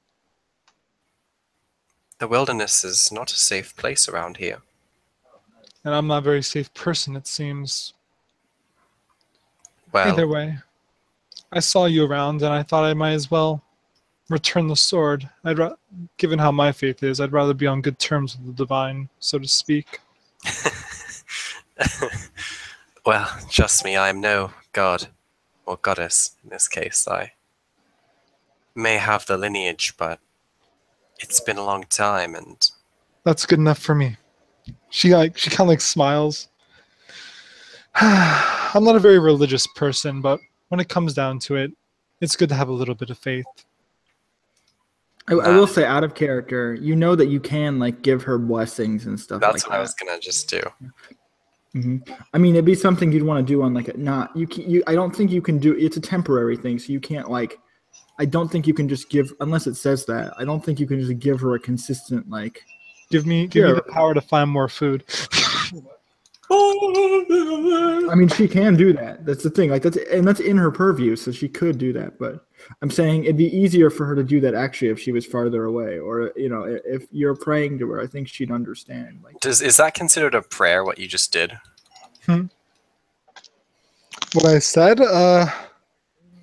The wilderness is not a safe place around here. And I'm not a very safe person, it seems. Well, Either way, I saw you around and I thought I might as well return the sword. Given how my faith is, I'd rather be on good terms with the divine, so to speak. well, trust me, I am no god, or goddess in this case. I may have the lineage, but it's been a long time, and That's good enough for me. She kind of like smiles. I'm not a very religious person, but when it comes down to it, it's good to have a little bit of faith. I will say, out of character, you know that you can like give her blessings and stuff. that's like what I that. was gonna just do. I mean, it'd be something you'd want to do on like a not you. I don't think you can do. It's a temporary thing, so you can't like. I don't think you can just give unless it says that. I don't think you can just give her a consistent like. Give me the power to find more food. I mean, she can do that. That's the thing. Like that's in her purview, so she could do that. But I'm saying it'd be easier for her to do that actually if she was farther away, or if you're praying to her. I think she'd understand. Like, Is that considered a prayer? What you just did? What I said,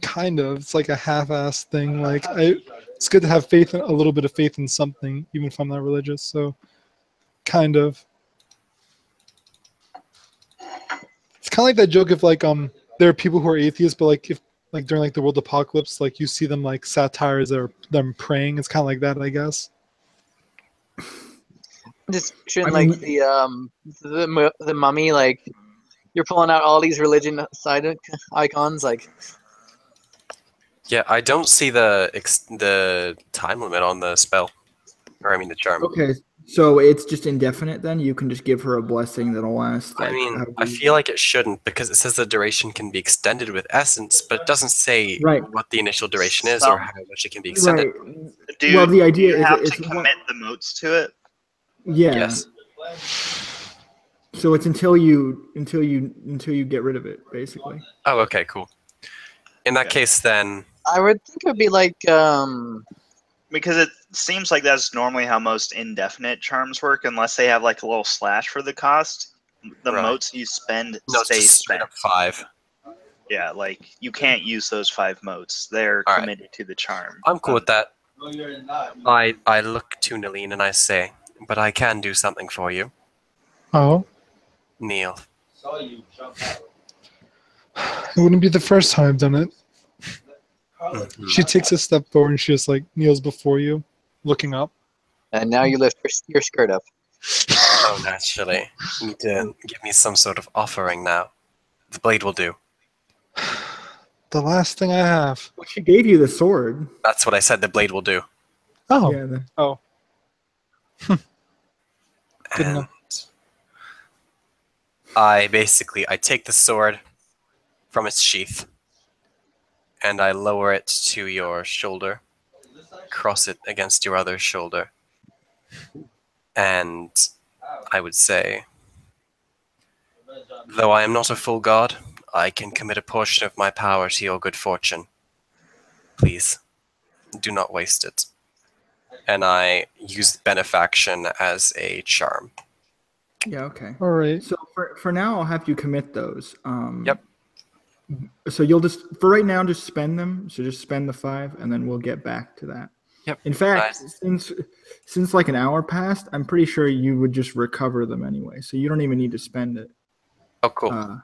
kind of. It's like a half-assed thing. Like it's good to have faith, a little bit of faith in something, even if I'm not religious. So, kind of. It's kind of like that joke if like there are people who are atheists, but like if like during like the world apocalypse, like you see them like satires or them praying. It's kind of like that, I guess. Just shouldn't like the mummy, like you're pulling out all these religion side icons, like. Yeah, I don't see the time limit on the spell, or I mean the charm. okay, so it's just indefinite. Then you can just give her a blessing that'll last. Like, I mean, I feel like it shouldn't because it says the duration can be extended with essence, but it doesn't say what the initial duration is or how much it can be extended. Right. Well, the idea you is have it's to commit the motes to it. Yeah. Yes. So it's until you get rid of it, basically. Oh, okay, cool. In that case, then I would think it would be like because it seems like that's normally how most indefinite charms work, unless they have like a little slash for the cost. The motes you spend stay spent. 5. Yeah, like you can't use those 5 motes. They're committed to the charm. I'm cool with that. I look to Nalene and I say, but I can do something for you. Oh. Kneel. It wouldn't be the first time I've done it. She takes a step forward and she just like kneels before you, looking up. And now you lift your skirt up. Oh, naturally. You need to give me some sort of offering now. The blade will do. The last thing I have. Well, she gave you the sword. That's what I said. The blade will do. Oh. Yeah, oh. Good enough. I take the sword from its sheath and I lower it to your shoulder, cross it against your other shoulder, and I would say, though I am not a full god, I can commit a portion of my power to your good fortune. Please, do not waste it. And I use benefaction as a charm. Yeah, okay. All right. So for now, I'll have you commit those. Yep. So you'll just, for right now, just spend them. So just spend the 5, and then we'll get back to that. Yep. In fact, since like an hour passed, I'm pretty sure you would just recover them anyway. So you don't even need to spend it. Oh, cool.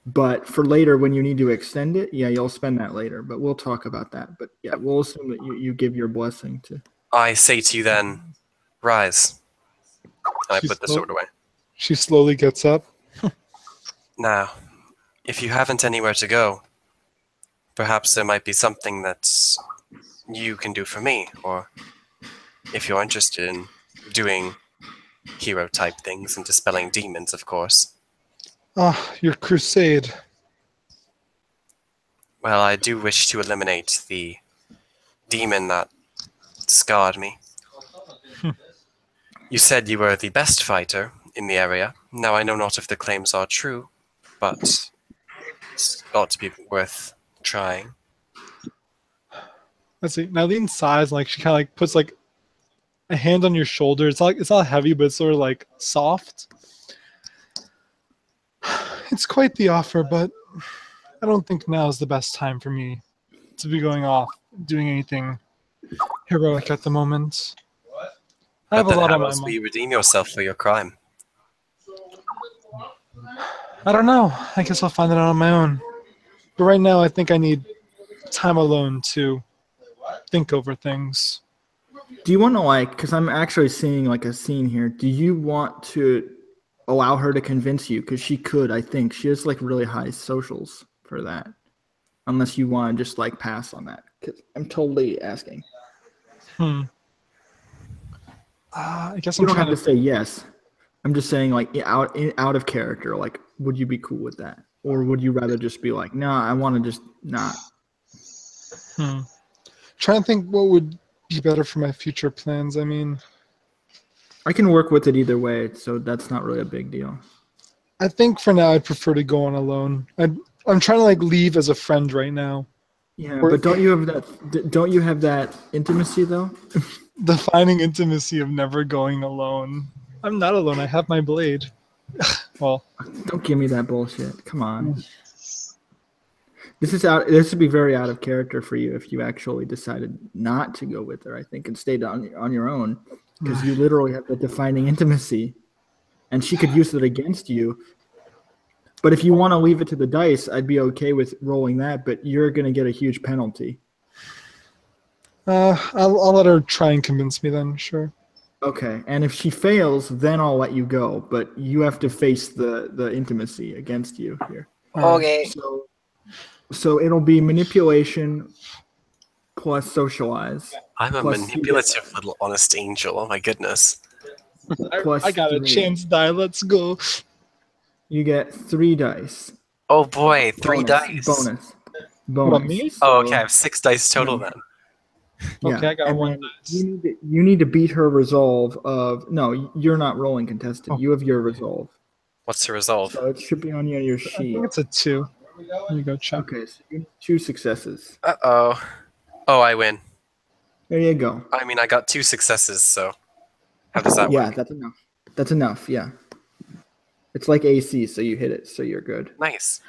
But for later, when you need to extend it, yeah, you'll spend that later. But we'll talk about that. But yeah, we'll assume that you give your blessing to. I say to you then, rise. And I She's put the slow- sword away. She slowly gets up. Now, if you haven't anywhere to go, perhaps there might be something that you can do for me, or if you're interested in doing hero-type things and dispelling demons, of course. Ah, your crusade. Well, I do wish to eliminate the demon that scarred me. You said you were the best fighter in the area. Now I know not if the claims are true, but it's got to be worth trying. Let's see. Nylene sighs, like she kind of like puts like a hand on your shoulder. It's not heavy, but it's sort of like soft. It's quite the offer, but I don't think now is the best time for me to be going off doing anything heroic at the moment. I have a lot on How my else will mind. you redeem yourself for your crime? I don't know. I guess I'll find it out on my own. But right now, I think I need time alone to think over things. Do you want to like? Because I'm actually seeing like a scene here. Do you want to allow her to convince you? Because she could. I think she has like really high socials for that. Unless you want to just like pass on that. Because I'm totally asking. I guess You I'm don't trying have to. to say yes. I'm just saying like out of character. Like, would you be cool with that, or would you rather just be like, nah, I want to just not. Trying to think what would be better for my future plans. I mean, I can work with it either way, so that's not really a big deal. I think for now I'd prefer to go on alone. I'm trying to like leave as a friend right now. Yeah, Or- but don't you have that? Don't you have that intimacy though? Defining intimacy of never going alone. I'm not alone. I have my blade. Well, Don't give me that bullshit. Come on. This is out. This would be very out of character for you if you actually decided not to go with her. I think and stayed on your own because you literally have the defining intimacy, and she could use it against you. But if you want to leave it to the dice, I'd be okay with rolling that. But you're gonna get a huge penalty. I'll let her try and convince me then. Sure. Okay, and if she fails, then I'll let you go. But you have to face the intimacy against you here. Okay. So it'll be manipulation plus socialize. I'm a Plus manipulative little honest angel. Oh my goodness. Plus I got a 3. chance die. Let's go. You get 3 dice. Oh boy, 3 dice. Bonus. What, me? Oh, okay, I have 6 dice total then. Yeah. Okay, I got and 1 then dice. You need to beat her resolve of no. You're not rolling contested. Oh. You have your resolve. What's the resolve? So it should be on your I sheet. think it's a 2. Let me go check. Okay, so you need 2 successes. Uh-oh. Oh, I win. There you go. I mean, I got 2 successes, so how does that Yeah, work? that's enough. That's enough. Yeah. It's like AC, so you hit it, so you're good. Nice.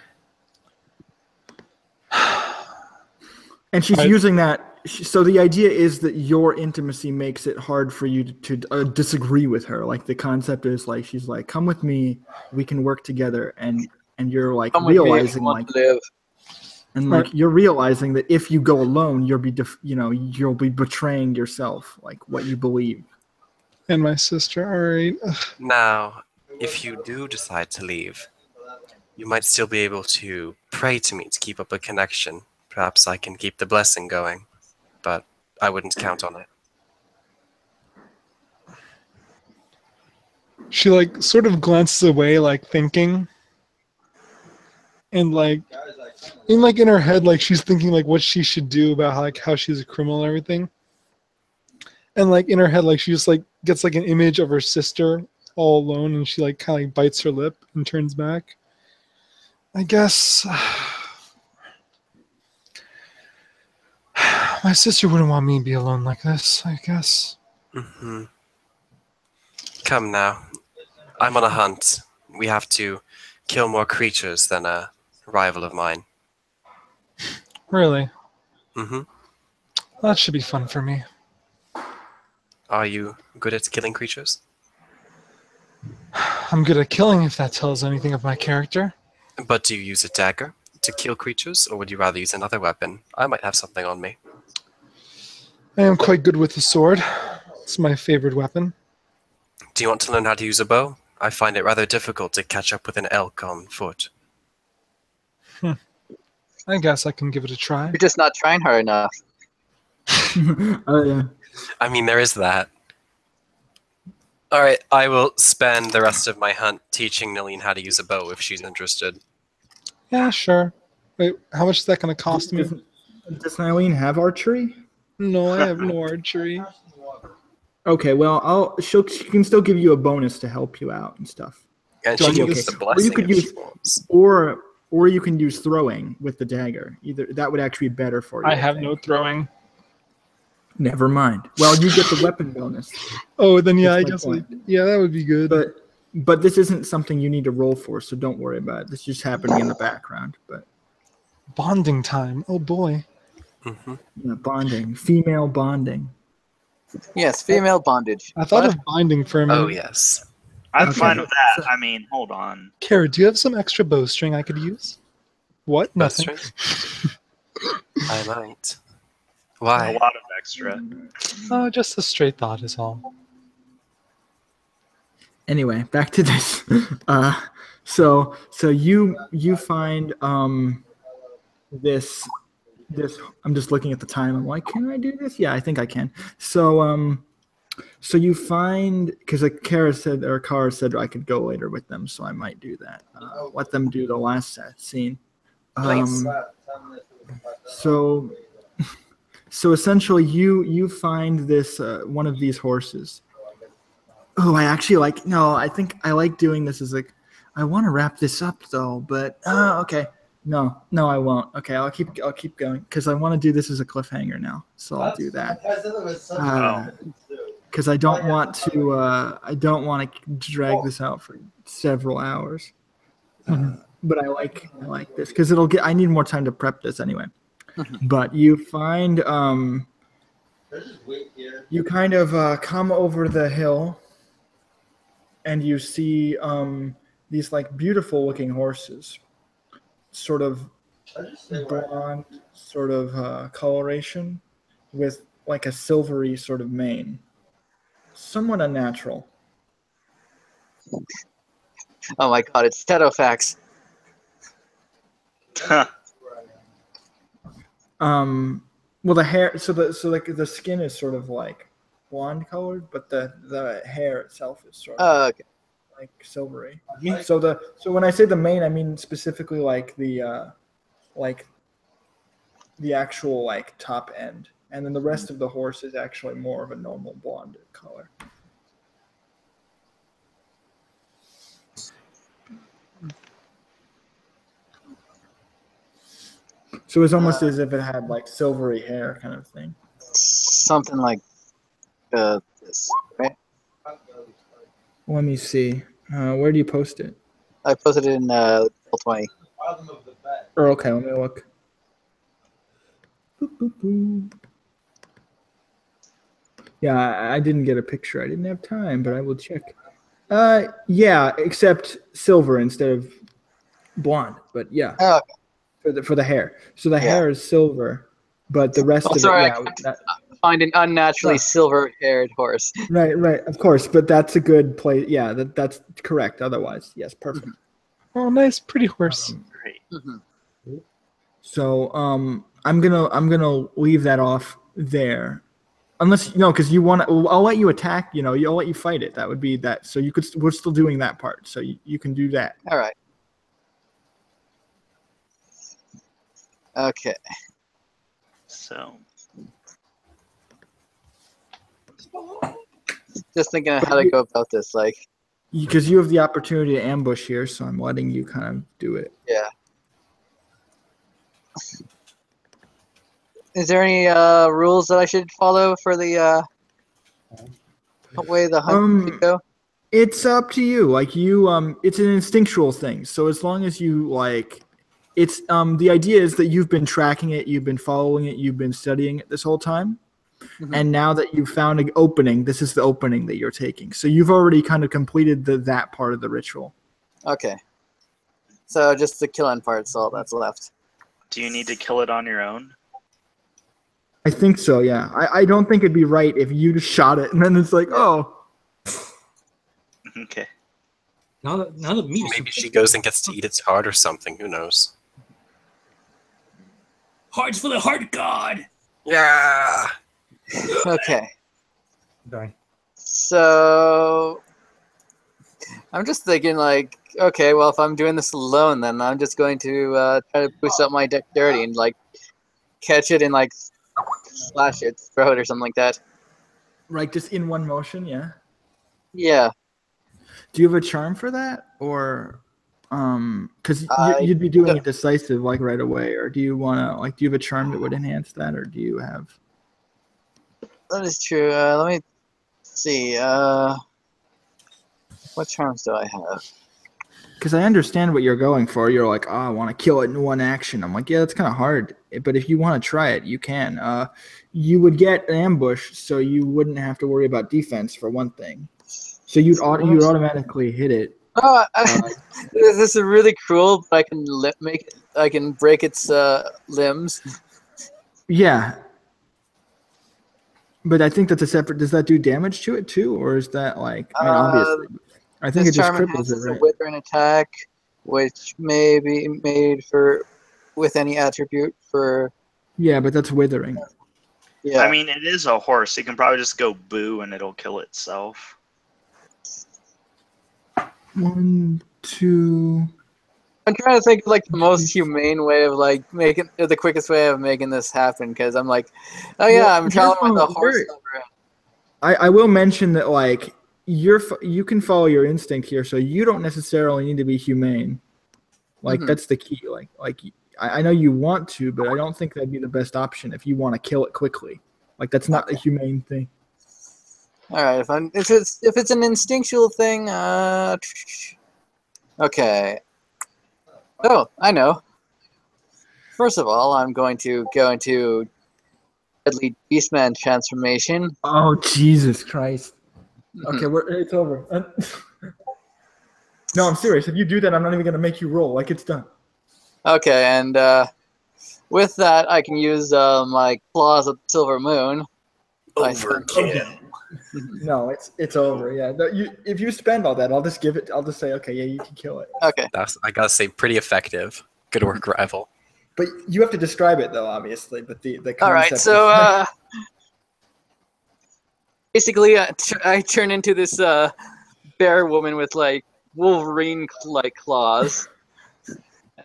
And she's using that. So the idea is that your intimacy makes it hard for you to disagree with her. Like the concept is like she's like, "Come with me, we can work together," and you're like Come with me if you realizing want like, to live. and like you're realizing that if you go alone, you'll be betraying yourself, like what you believe. And my sister. All right. Now, if you do decide to leave, you might still be able to pray to me to keep up a connection. Perhaps I can keep the blessing going, but I wouldn't count on it. She like sort of glances away, like thinking, and like in her head, like she's thinking like what she should do about how she's a criminal and everything. And like in her head, like she just like gets like an image of her sister all alone, and she like kind of like bites her lip and turns back. I guess my sister wouldn't want me to be alone like this. I guess. Mm-hmm. Come now. I'm on a hunt. We have to kill more creatures than a rival of mine. Really, Mm-hmm. that should be fun for me. Are you good at killing creatures? I'm good at killing, if that tells anything of my character. But do you use a dagger to kill creatures, or would you rather use another weapon? I might have something on me. I am quite good with the sword. It's my favorite weapon. Do you want to learn how to use a bow? I find it rather difficult to catch up with an elk on foot. I guess I can give it a try. You're just not trying hard enough. Oh yeah. I mean, there is that. Alright, I will spend the rest of my hunt teaching Nilene how to use a bow if she's interested. Yeah, sure. Wait, how much is that going to cost me? Does Nylene have archery? No, I have no archery. Okay, well, she can still give you a bonus to help you out and stuff. And Do I she can need use to- the Or blessing you could if use, she wants. or you can use throwing with the dagger. Either that would actually be better for you. I have think. no throwing. Never mind. Well, you get the weapon bonus, Oh, then yeah, I That's guess. my point. Yeah, that would be good. but this isn't something you need to roll for, so don't worry about it. This is just happening in the background. But Bonding time. Oh boy. bonding, female bonding. Yes, female bondage. I thought What? of binding for a minute. Oh, yes. I'm Okay. fine with that. I mean, hold on. Kara, do you have some extra bowstring I could use? What? Nothing. Bowstring? I might. A Why? lot of extra. Oh, just a straight thought is all. Anyway, back to this. So you find this. I'm just looking at the time. I'm like, can I do this? Yeah, I think I can. So you find, because like Kara said I could go later with them, so I might do that. Let them do the last scene. So essentially, you find this one of these horses. Oh, I think I like doing this as like, I want to wrap this up though, but okay. No, I won't. Okay, I'll keep going because I want to do this as a cliffhanger now. So I'll do that. Because I don't want to drag this out for several hours. But I like this because I need more time to prep this anyway. But you find you kind of come over the hill and you see these like beautiful looking horses, sort of blonde sort of coloration with like a silvery sort of mane. Somewhat unnatural. Oh my god, it's Tetofax. Well, the hair. So the skin is sort of like blonde colored, but the hair itself is sort of Oh, okay. like silvery. So when I say the mane, I mean specifically like the actual like top end, and then the rest of the horse is actually more of a normal blonde color. So it's almost as if it had like silvery hair kind of thing. Something like this, right? Let me see. Where do you post it? I posted it in L20. Or okay, let me look. Boop, boop, boop. Yeah, I didn't get a picture. I didn't have time, but I will check. Yeah, except silver instead of blonde. But yeah, Oh, for the hair. So the hair is silver, but the rest of it, sorry, yeah. find an unnaturally silver-haired horse. Right, of course. But that's a good play. Yeah, that's correct. Otherwise, yes, perfect. Oh, nice, pretty horse. Great. So I'm gonna leave that off there, unless because you want. I'll let you attack. I'll let you fight it. That would be that. So we're still doing that part. So you can do that. All right. Okay. So Just thinking of how to go about this. Like, Because you have the opportunity to ambush here, so I'm letting you kind of do it. yeah. Is there any rules that I should follow for the way the hunt should go? It's up to you. Like it's an instinctual thing. So as long as you it's the idea is that you've been tracking it, you've been following it, you've been studying it this whole time. And now that you've found an opening, this is the opening that you're taking. So you've already kind of completed that part of the ritual. Okay. So just the killing part's all that's left. Do you need to kill it on your own? I think so, yeah. I don't think it'd be right if you just shot it and then it's like, oh. Okay. Now that meat is Maybe she goes and gets to eat its heart or something. Who knows? hearts for the heart god. Yeah. Okay. Die. So I'm just thinking, like, okay, well, if I'm doing this alone, then I'm just going to try to boost up my dexterity and like catch it and like slash its throat or something like that. Right, just in one motion, yeah. Yeah. Do you have a charm for that, or because I you'd be doing don't- it decisive like right away, or do you want to like do you have a charm that would enhance that, or do you have? That is true. Let me see. What charms do I have? Because I understand what you're going for. You're like, oh, I want to kill it in one action. I'm like, yeah, that's kind of hard. But if you want to try it, you can. You would get an ambush, so you wouldn't have to worry about defense for one thing. So you'd automatically hit it. Oh, this is really cruel, but I can I can break its limbs. Yeah. But I think that's a separate. Does that do damage to it too, or is that like? I mean, obviously, I think it This just charm cripples enhances it, a right? withering attack, which may be made with any attribute for. Yeah, but that's withering. Yeah. I mean, it is a horse. You can probably just go boo and it'll kill itself. 1, 2. I'm trying to think of like the most humane way of like the quickest way of making this happen, because I'm like, oh yeah, Well, I'm traveling with a you're- horse. I will mention that like you can follow your instinct here, so you don't necessarily need to be humane. Like that's the key. Like I know you want to, but I don't think that'd be the best option if you want to kill it quickly. Like that's not a humane thing. All right, if it's an instinctual thing, okay. Oh, I know. First of all, I'm going to go into Deadly Beastman transformation. Oh Jesus Christ! Okay, it's over. No, I'm serious. If you do that, I'm not even gonna make you roll. Like it's done. Okay, and with that, I can use my claws of the Silver Moon. Overkill. No, it's over. Yeah. No, if you spend all that, I'll just give it. I'll just say, okay, yeah, you can kill it. Okay. I gotta say, pretty effective. Good work, rival. But you have to describe it though, obviously. But the concept. All right, so basically, I turn into this bear woman with like Wolverine-like claws,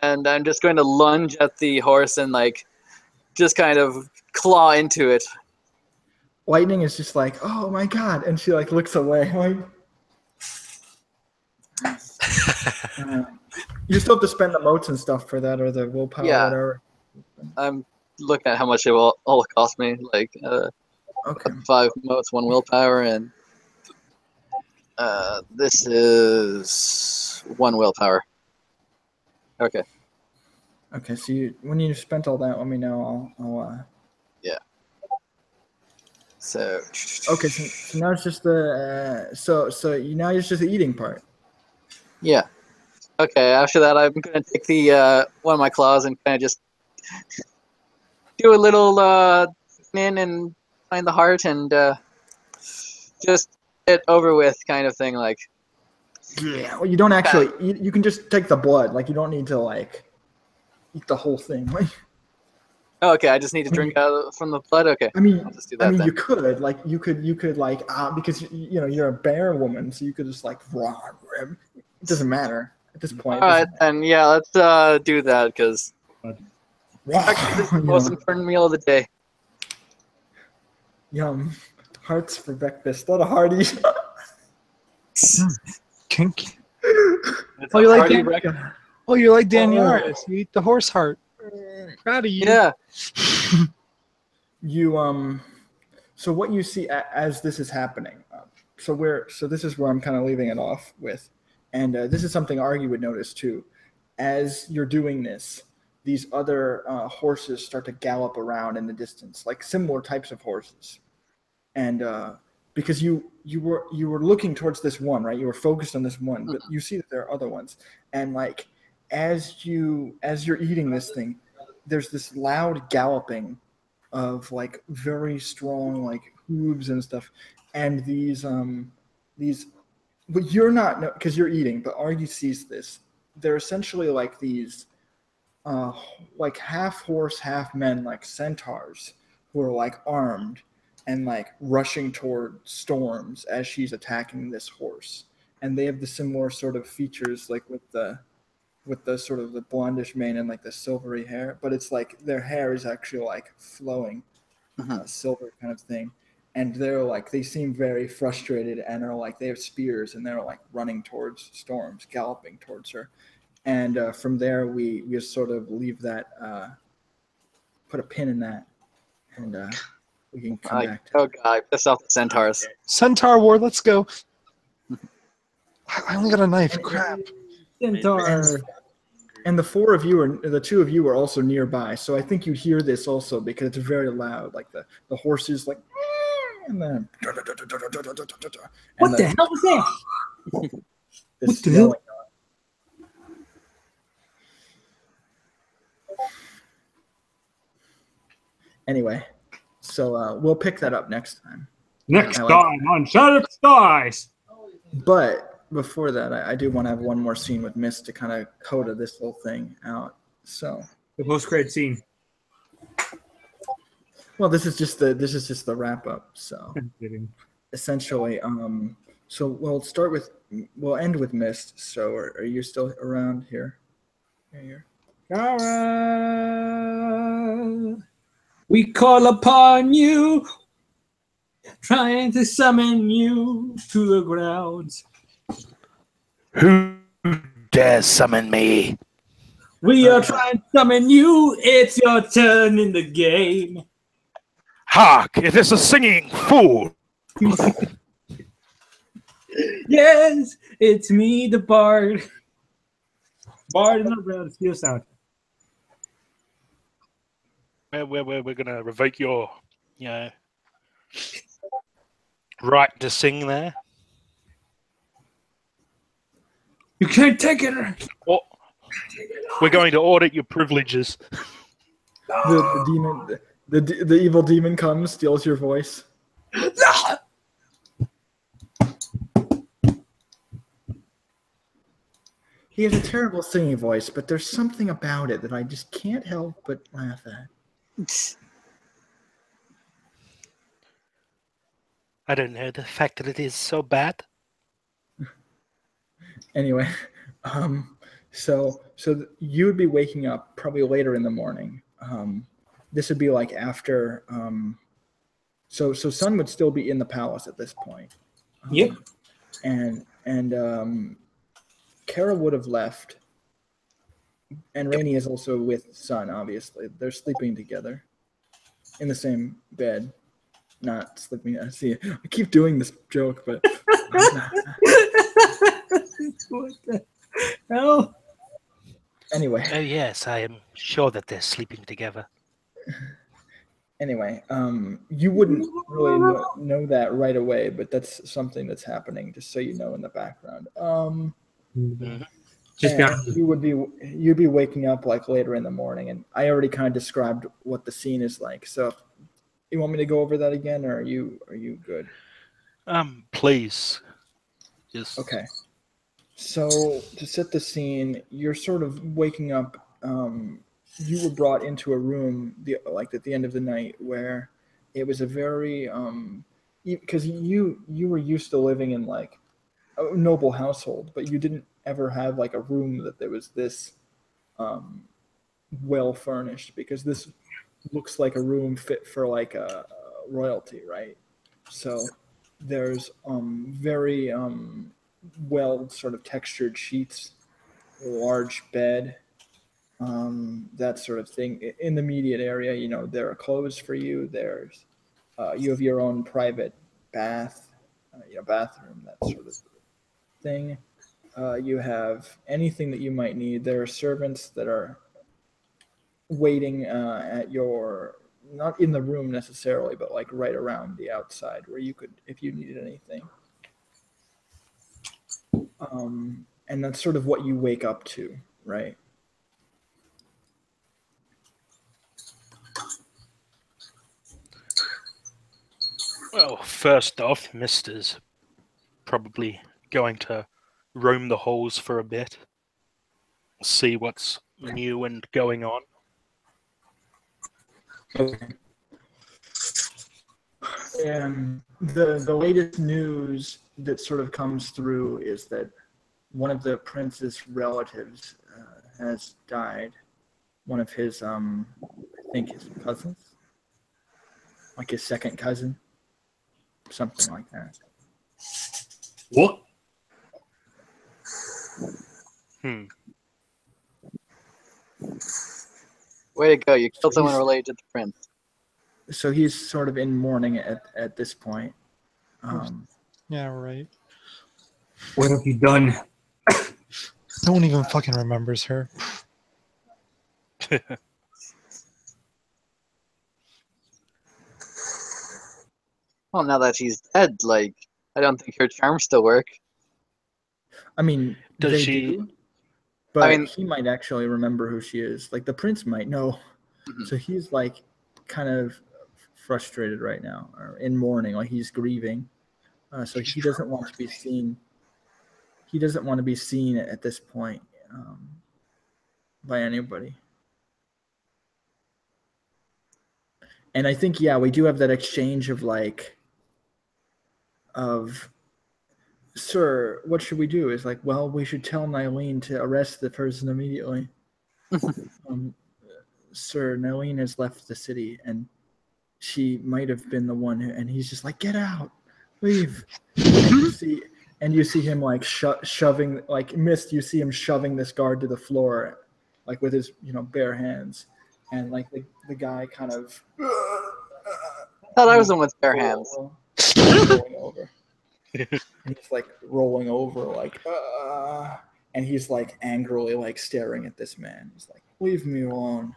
and I'm just going to lunge at the horse and like just kind of claw into it. Lightning is just like, oh my god, and she like looks away. Like, you still have to spend the motes and stuff for that, or the willpower, Yeah. or whatever. I'm looking at how much it will all cost me, like Okay. 5 motes, 1 willpower, and this is 1 willpower. Okay. Okay. So when you spent all that, let me know. I'll So. Okay. So now it's just the now it's just the eating part. Yeah. Okay. After that, I'm gonna take the one of my claws and kind of just do a little in and find the heart and just get over with, kind of thing. Like. Yeah. Well, you don't actually. You can just take the blood. Like you don't need to like eat the whole thing. Like. Oh, okay. I just need to drink from the blood. Okay. I mean, I'll just do that then. you could like you could like because you're a bear woman, so you could just like raw. It doesn't matter at this point. All right, then yeah, let's do that because actually this is the most important meal of the day. Yum, hearts for breakfast. A lot of hearties. Kinky. It's Oh, a you like hearty Dan- breakfast. Oh, you're like Daenerys. You eat the horse heart. Proud of you. Yeah. So what you see as this is happening. So this is where I'm kind of leaving it off with, and this is something Argy would notice too. As you're doing this, these other horses start to gallop around in the distance, like similar types of horses. and because you were looking towards this one, right? You were focused on this one, but you see that there are other ones, and like as you're eating this thing, there's this loud galloping of like very strong like hooves and stuff, and these but you're not because you're eating, but Argy sees this. They're essentially like these like half horse, half men, like centaurs who are like armed and like rushing toward Storms as she's attacking this horse. And they have the similar sort of features like with the sort of the blondish mane and like the silvery hair, but it's like their hair is actually like flowing silver kind of thing. And they're like, they seem very frustrated and are like, they have spears and they're like running towards Storms, galloping towards her. And from there, we just sort of leave that, put a pin in that, and we can come back to Oh god, piss off the centaurs. Centaur War, let's go. I only got a knife. Crap. Centaur. And the two of you are also nearby, so I think you hear this also because it's very loud. Like the horses, like, and then What the hell was that? This What the hell? yelling. Anyway, so we'll pick that up next time. Next time on Shattered Skies. But before that, I do want to have one more scene with Mist to kind of coda this whole thing out. So The post-credit scene. well, this is just the wrap up. So I'm kidding. essentially, so we'll end with Mist. So are you still around here? Here. Kara, we call upon you, trying to summon you to the grounds. Who dares summon me? We are trying to summon you. It's your turn in the game. Hark! It is a singing fool! Yes, it's me, the bard. Bard in the round, steal sound. We're going to revoke your right to sing there. You can't take it. Or we're going to audit your privileges. The demon, the evil demon comes, steals your voice. He has a terrible singing voice, but there's something about it that I just can't help but laugh at. I don't know the fact that it is so bad. Anyway, so you would be waking up probably later in the morning. This would be like after. So Sun would still be in the palace at this point. Yep. And Kara would have left, and Rainey is also with Sun. Obviously, they're sleeping together in the same bed, not sleeping. I see. I keep doing this joke, but What the hell? anyway. Oh yes, I am sure that they're sleeping together. Anyway, you wouldn't really know that right away, but that's something that's happening, just so you know in the background. Just you'd be waking up like later in the morning, and I already kind of described what the scene is like. So, you want me to go over that again, or are you good? Please. Just Okay. So to set the scene, you're sort of waking up. You were brought into a room like at the end of the night where it was a very because you were used to living in like a noble household, but you didn't ever have like a room that there was this well furnished, because this looks like a room fit for like a royalty, right? So there's very well sort of textured sheets, large bed, that sort of thing. In the immediate area, you know, there are clothes for you. There's you have your own private bath, bathroom, that sort of thing. You have anything that you might need. There are servants that are waiting at your not in the room necessarily, but like right around the outside where you could, if you needed anything. And that's sort of what you wake up to, right? Well, first off, Mister's probably going to roam the halls for a bit, see what's new and going on. Okay. And the latest news that sort of comes through is that one of the prince's relatives has died. One of his, I think his cousins, like his second cousin, something like that. What? Way to go! You killed So someone he's- related to the prince. So he's sort of in mourning at this point. Yeah, right. What have you done? No one even fucking remembers her. Well, now that she's dead, like, I don't think her charms still work. I mean, Does they she- do, but I mean- he might actually remember who she is. Like the prince might know. Mhm. So he's like kind of frustrated right now, or in mourning, like he's grieving. So he doesn't want to be seen. He doesn't want to be seen at this point by anybody. And I think, yeah, we do have that exchange of like, sir, what should we do? It's like, well, we should tell Nylene to arrest the person immediately. Sir, Nylene has left the city, and she might have been the one who, and he's just like, get out, leave. And you see him like shoving, like Mist, you see him shoving this guard to the floor, like with his, bare hands. And like the guy kind of. I thought I was the one with bare hands. Rolling over. And he's like rolling over, like, and he's like angrily like staring at this man. He's like, leave me alone.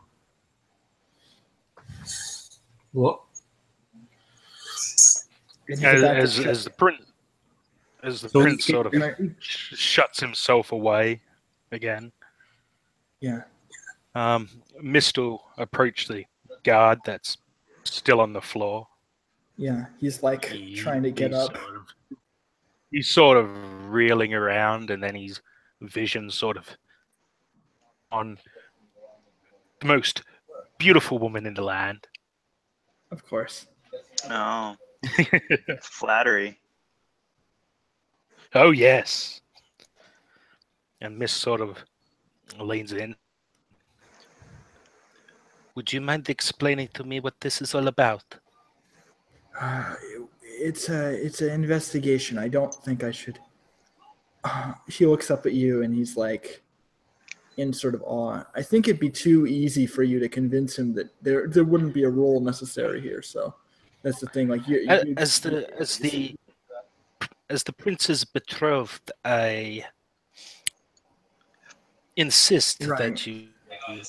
What? And he's about to As the prince sort of shuts himself away again. Yeah. Mist will approach the guard that's still on the floor. Yeah, he's like trying to get up. He's sort of reeling around, and then his vision sort of on the most beautiful woman in the land. Of course. No. Flattery. Oh, yes. And Mist sort of leans in. Would you mind explaining to me what this is all about? It's an investigation. I don't think I should. He looks up at you and he's like, in sort of awe. I think it'd be too easy for you to convince him that there wouldn't be a role necessary here. So that's the thing. Like as the prince's betrothed, I insist that you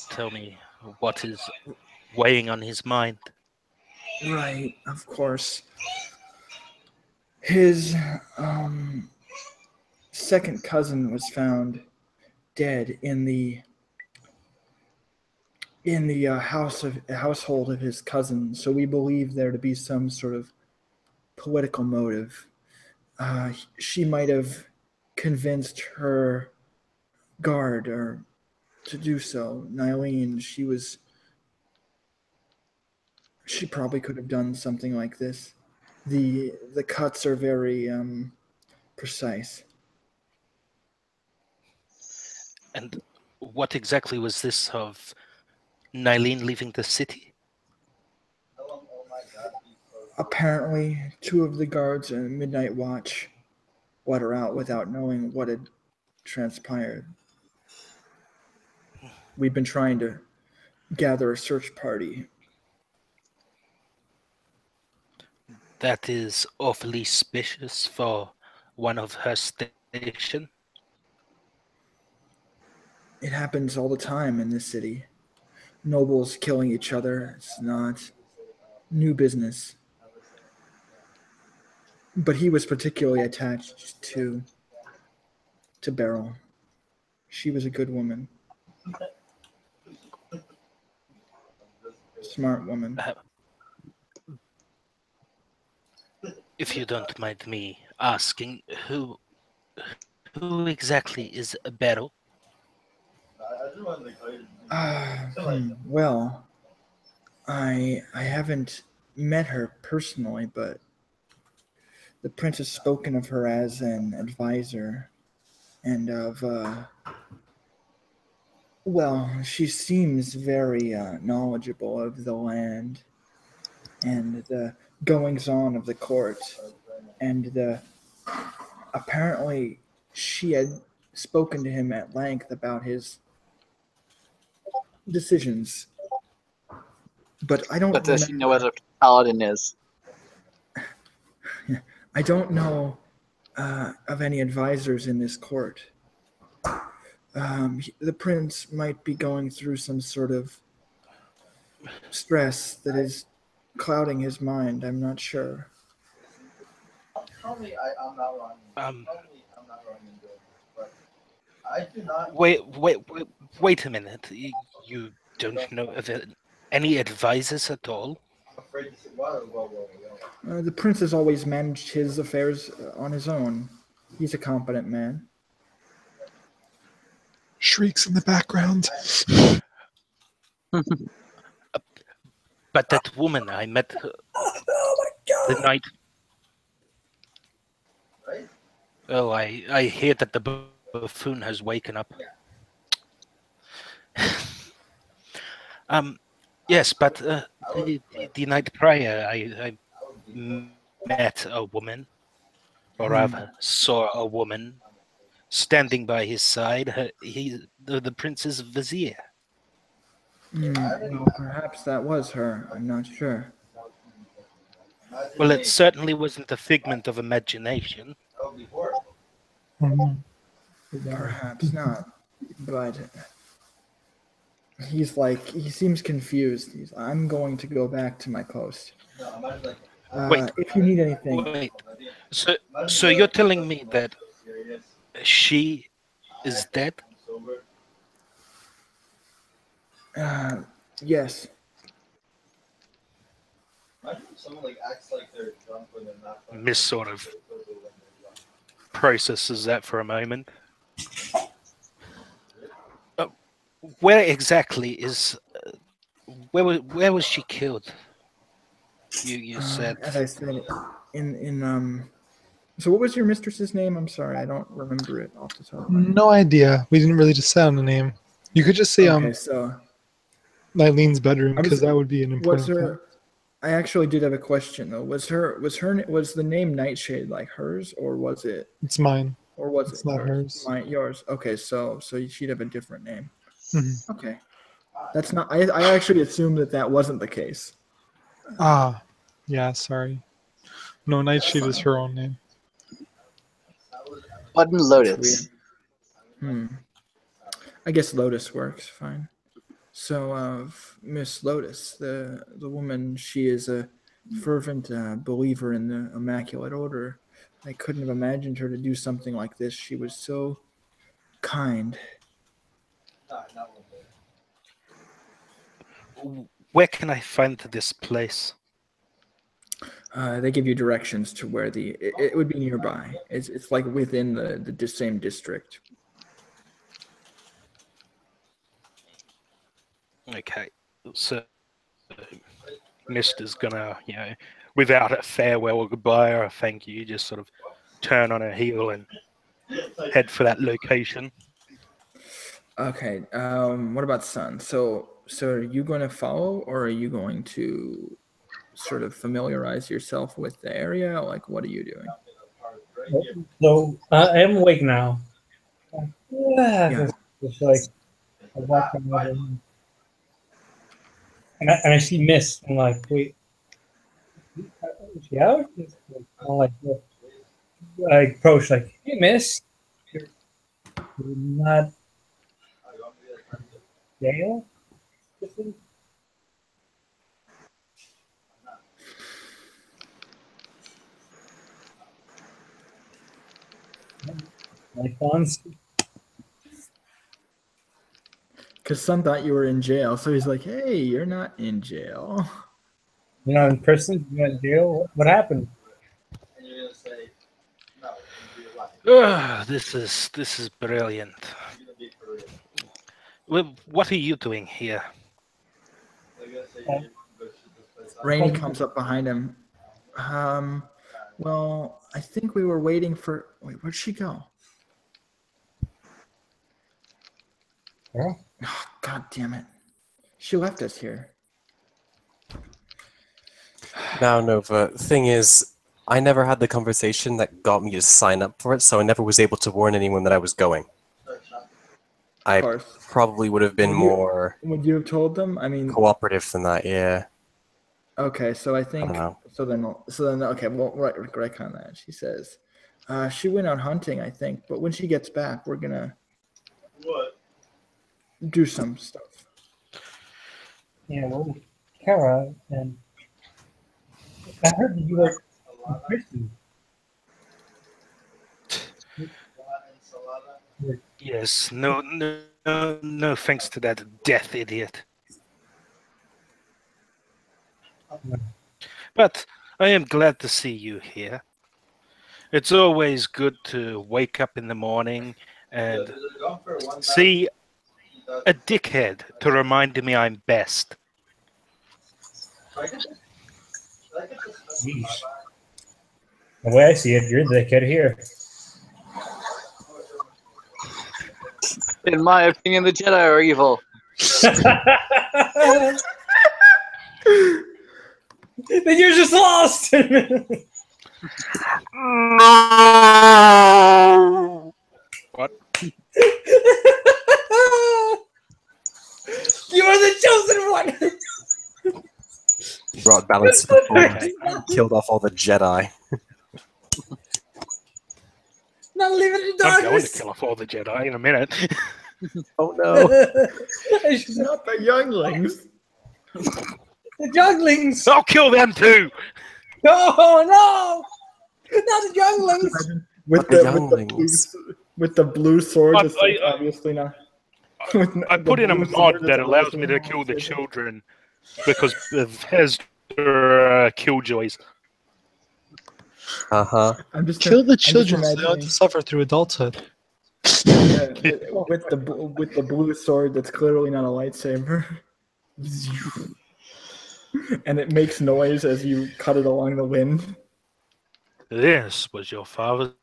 tell me what is weighing on his mind. Right, of course. His second cousin was found dead in the household of his cousin. So we believe there to be some sort of political motive. She might have convinced her guard to do so. Nylene, she probably could have done something like this. The cuts are very precise. And what exactly was this of Nylene leaving the city? Apparently, two of the guards in Midnight Watch let her out without knowing what had transpired. We've been trying to gather a search party. That is awfully suspicious for one of her station. It happens all the time in this city. Nobles killing each other. new business. But he was particularly attached to Beryl. She was a good woman. Smart woman. If you don't mind me asking, who exactly is Beryl? Well, I haven't met her personally, but the prince has spoken of her as an advisor, and of well, she seems very knowledgeable of the land and the goings on of the court, and apparently she had spoken to him at length about his decisions. But I don't But does she remember. know what a paladin is? I don't know of any advisors in this court. The prince might be going through some sort of stress that is clouding his mind. I'm not sure. Tell me I'm not wrong. Tell me I'm not wrong in doing this, but I do not. Wait a minute. You don't know of any advisors at all? I'm afraid to say, whoa. The prince has always managed his affairs on his own. He's a competent man. Shrieks in the background. But that woman I met the night. Right? Oh, I hear that the buffoon has waken up. Yes, but the night prior, I met a woman, or rather saw a woman standing by his side. The prince's vizier. Well, perhaps that was her. I'm not sure. Well, it certainly wasn't a figment of imagination. That would be horrible. Perhaps not. But he seems confused. I'm going to go back to my post. No, imagine like Wait. If you need anything, Wait. So you're telling me that serious. she is dead? I'm sober. yes. Imagine if someone like acts like they're drunk when they're not drunk. Miss sort of processes that for a moment. Where exactly is? Where was she killed? You said. As I said, in. So what was your mistress's name? I'm sorry, I don't remember it off the top of my head. No idea. We didn't really decide on the name. You could just say Okay, so Eileen's bedroom I was- because that would be an was important. her? I actually did have a question though. Was the name Nightshade like hers, or was it? It's mine. Or was It's it not hers. Yours. Okay, so she'd have a different name. Mhm. Okay, that's not. I actually assumed that wasn't the case. Ah, yeah. Sorry. No, Nightshade is her own name. Button Lotus. I guess Lotus works fine. So, Miss Lotus, the woman, she is a fervent believer in the Immaculate Order. I couldn't have imagined her to do something like this. She was so kind. Where can I find this place? They give you directions to where it would be nearby. It's like within the same district. Okay, so Mister's gonna, without a farewell or goodbye or a thank you, just sort of turn on her heel and head for that location. Okay. What about Sun? So are you going to follow, or are you going to sort of familiarize yourself with the area? Like, what are you doing? So I am awake now. Yeah. It's like I walk around and I see mist. I'm like, wait, is she out? I'm like, I approach like, hey, mist, you're not Dale? Icons. Because Sun thought you were in jail, so he's like, "Hey, you're not in jail." You're not in prison. You're not in jail. What happened? And you're gonna say, no, in real life. This is brilliant. You're gonna be for real. Well, what are you doing here? They're gonna say you go shoot this place out. Rainey comes up behind him. Well, I think we were waiting for. Wait, where'd she go? Yeah. Oh, God damn it! She left us here. Now, Nova, thing is, I never had the conversation that got me to sign up for it, so I never was able to warn anyone that I was going. I Of course. probably would have been more Would you have told them? I mean, cooperative than that, yeah. okay. So I think. I don't know. So then. Okay. Well, right on that. She says, she went out hunting, I think. But when she gets back, we're gonna What? do some stuff. Yeah, well, Kara, and I heard that you were in prison. Yes, no thanks to that death idiot. But I am glad to see you here. It's always good to wake up in the morning and see a dickhead to remind me I'm best. Yeesh. The way I see it, you're the kid here. In my opinion, the Jedi are evil. Then you're just lost. What? You are the chosen one. Brought balance to the force, killed off all the Jedi. Not leaving in I'm going to darkness. kill off all the Jedi in a minute. Oh no. Not the younglings. The junglings. I'll kill them too. No, not the junglings. With But the the younglings. with the blue sword. I- That's I- obviously not. I put in a mod that allows me to kill the children because of Hezra killjoys. Uh-huh. I'm just Kill the I'm just children so they don't imagining- have to suffer through adulthood. with the blue sword that's clearly not a lightsaber, and it makes noise as you cut it along the wind. This was your father's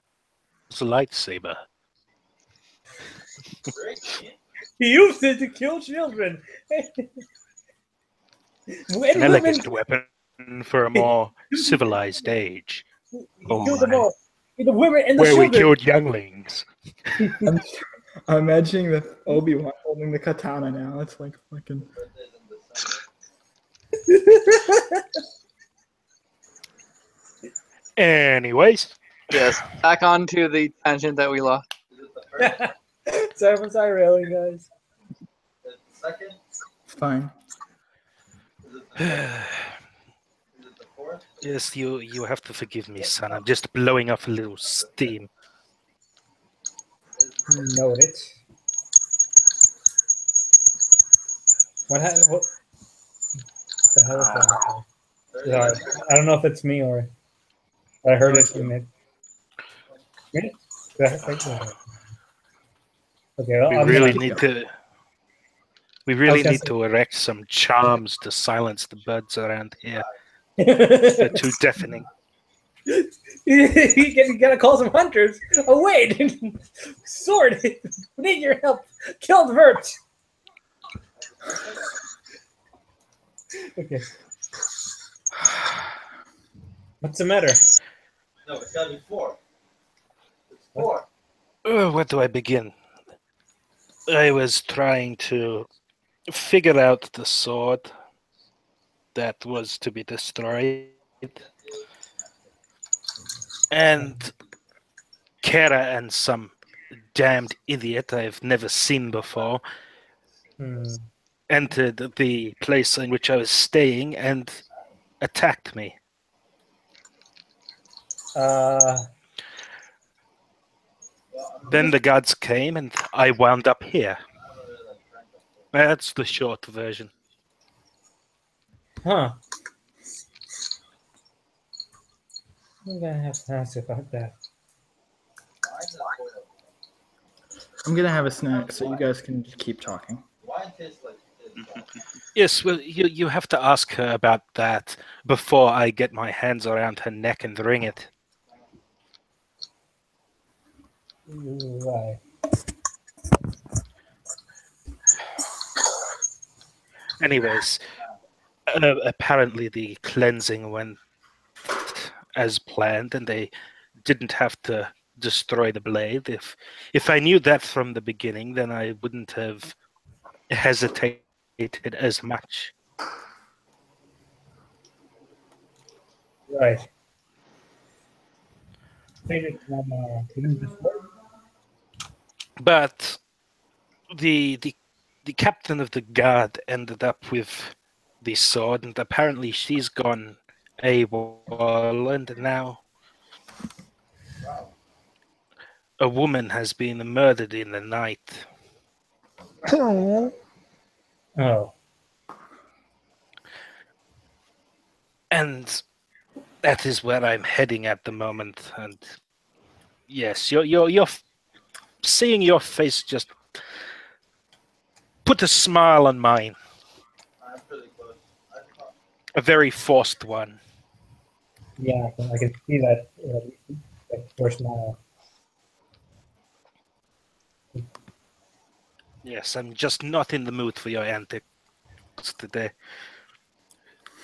lightsaber. He used it to kill children. An elegant weapon for a more civilized age, He Oh killed them my. all. The women and the where we children. killed younglings. I'm imagining the Obi-Wan holding the katana now. It's like fucking. Anyways, Yes, back onto the tangent that we lost. Sorry, really, guys. Second, It's fine. is it the fourth? yes, you have to forgive me, son. I'm just blowing off a little steam. Noted. What happened? What the hell is that? Sorry. I don't know if it's me or I heard it from it. Really? Okay, well, We I'm really gonna- need to. We I really was gonna need say- to erect some charms to silence the birds around here. They're too deafening. you gotta call some hunters. Oh wait, sword! We need your help. Kill the birds. Okay. What's the matter? No, it's gotta be four. It's four. Where do I begin? I was trying to figure out the sword that was to be destroyed. And Kara and some damned idiot I've never seen before entered the place in which I was staying and attacked me. Then the gods came, and I wound up here. That's the short version. Huh. I'm gonna have to ask about that. I'm gonna have a snack, so you guys can just keep talking. Yes, well, you have to ask her about that before I get my hands around her neck and wring it. Right. Anyways, apparently the cleansing went as planned, and they didn't have to destroy the blade. If I knew that from the beginning, then I wouldn't have hesitated as much. Right. But the captain of the guard ended up with the sword, and apparently she's gone AWOL, and now a woman has been murdered in the night. Oh. Oh. And that is where I'm heading at the moment. And yes, you're seeing your face just put a smile on mine. A very forced one. Yeah, I can see that first smile. Yes, I'm just not in the mood for your antics today.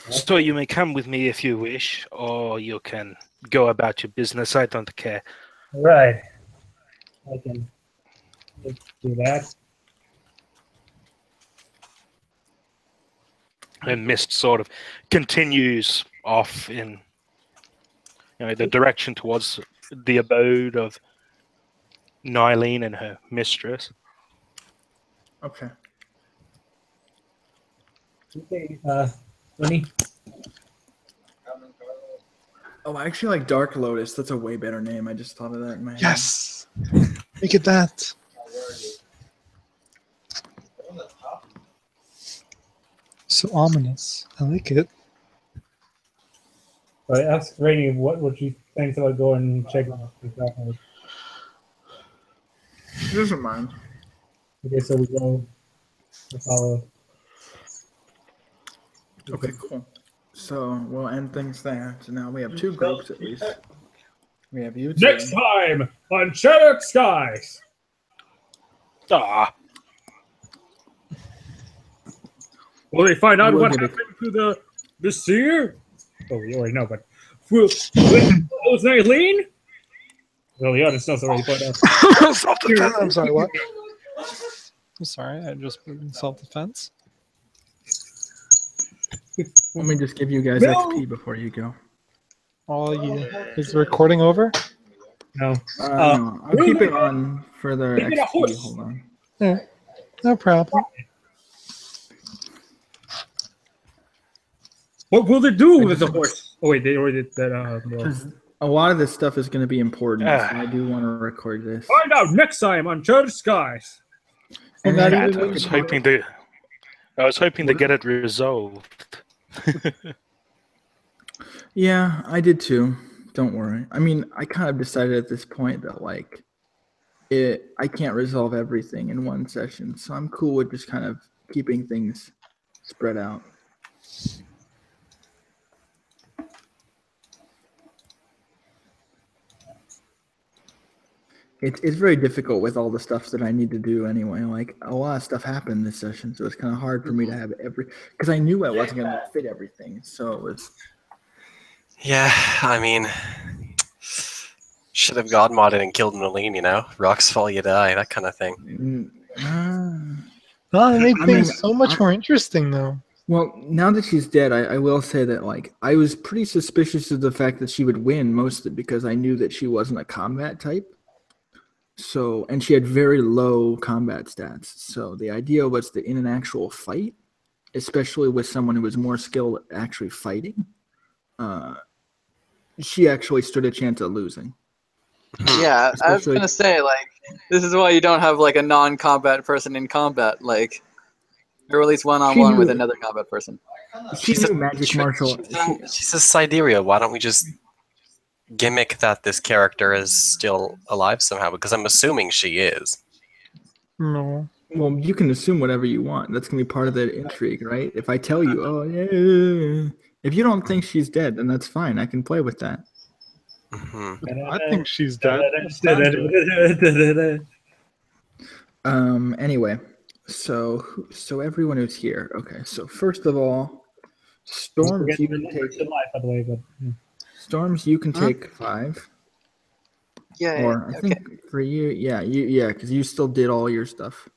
So you may come with me if you wish, or you can go about your business. I don't care. Right. I can do that. And Mist sort of continues off in the direction towards the abode of Nylene and her mistress. Okay. Okay, Winnie? Oh, I actually like Dark Lotus. That's a way better name. I just thought of that in my head. Yes. Make it that. So ominous. I like it. I asked Rainy what she thinks about going and checking out the document. It doesn't mind. Okay, so we go to follow. Okay, cool. So we'll end things there. So now we have two groups at least. We have you two. Next time on Shattered Skies. Ah. Will they find out We'll what get it. happened to the seer? Oh, we already know, but was Nylene? Well, the other stuff's already put up. Self-defense. I'm sorry, what? I'm sorry, I just put in self-defense. Let me just give you guys XP before you go. Oh, yeah. Is the recording over? No. No, I'm keeping on for their XP. Hold on. Yeah, no problem. What will they do with the horse? Oh wait, they already did that. Because a lot of this stuff is going to be important, so I do want to record this. Find out next time on Shattered Skies. And Not then even I was hoping to get it resolved. Yeah, I did too. Don't worry. I mean, I kind of decided at this point that like I can't resolve everything in one session, so I'm cool with just kind of keeping things spread out. It's very difficult with all the stuff that I need to do anyway. Like a lot of stuff happened this session, so it's kind of hard for me to have because I knew I wasn't going to fit everything. So it was. Yeah, I mean, should have God modded and killed Nylene, you know? Rocks fall, you die, that kind of thing. Oh, they made things so much more interesting, though. Well, now that she's dead, I will say that like I was pretty suspicious of the fact that she would win, mostly because I knew that she wasn't a combat type. So, and she had very low combat stats. So the idea was that in an actual fight, especially with someone who was more skilled at actually fighting, she actually stood a chance of losing. Yeah, I was Especially- gonna say, like, This is why you don't have like a non-combat person in combat, like, or at least She one-on-one with knew, another combat person. she She's a knew magic martial. she's a Sidereal. Why don't we just gimmick that this character is still alive somehow? Because I'm assuming she is. No. Well, you can assume whatever you want. That's gonna be part of the intrigue, right? If I tell you, oh yeah, if you don't think she's dead, then that's fine. I can play with that. Hmm. I think she's dead. Anyway, so everyone who's here. Okay, so first of all, Storms, you can take life, by the way, but Storms. You can Huh? take 5, Yeah, or I okay. think for you, yeah, because you still did all your stuff.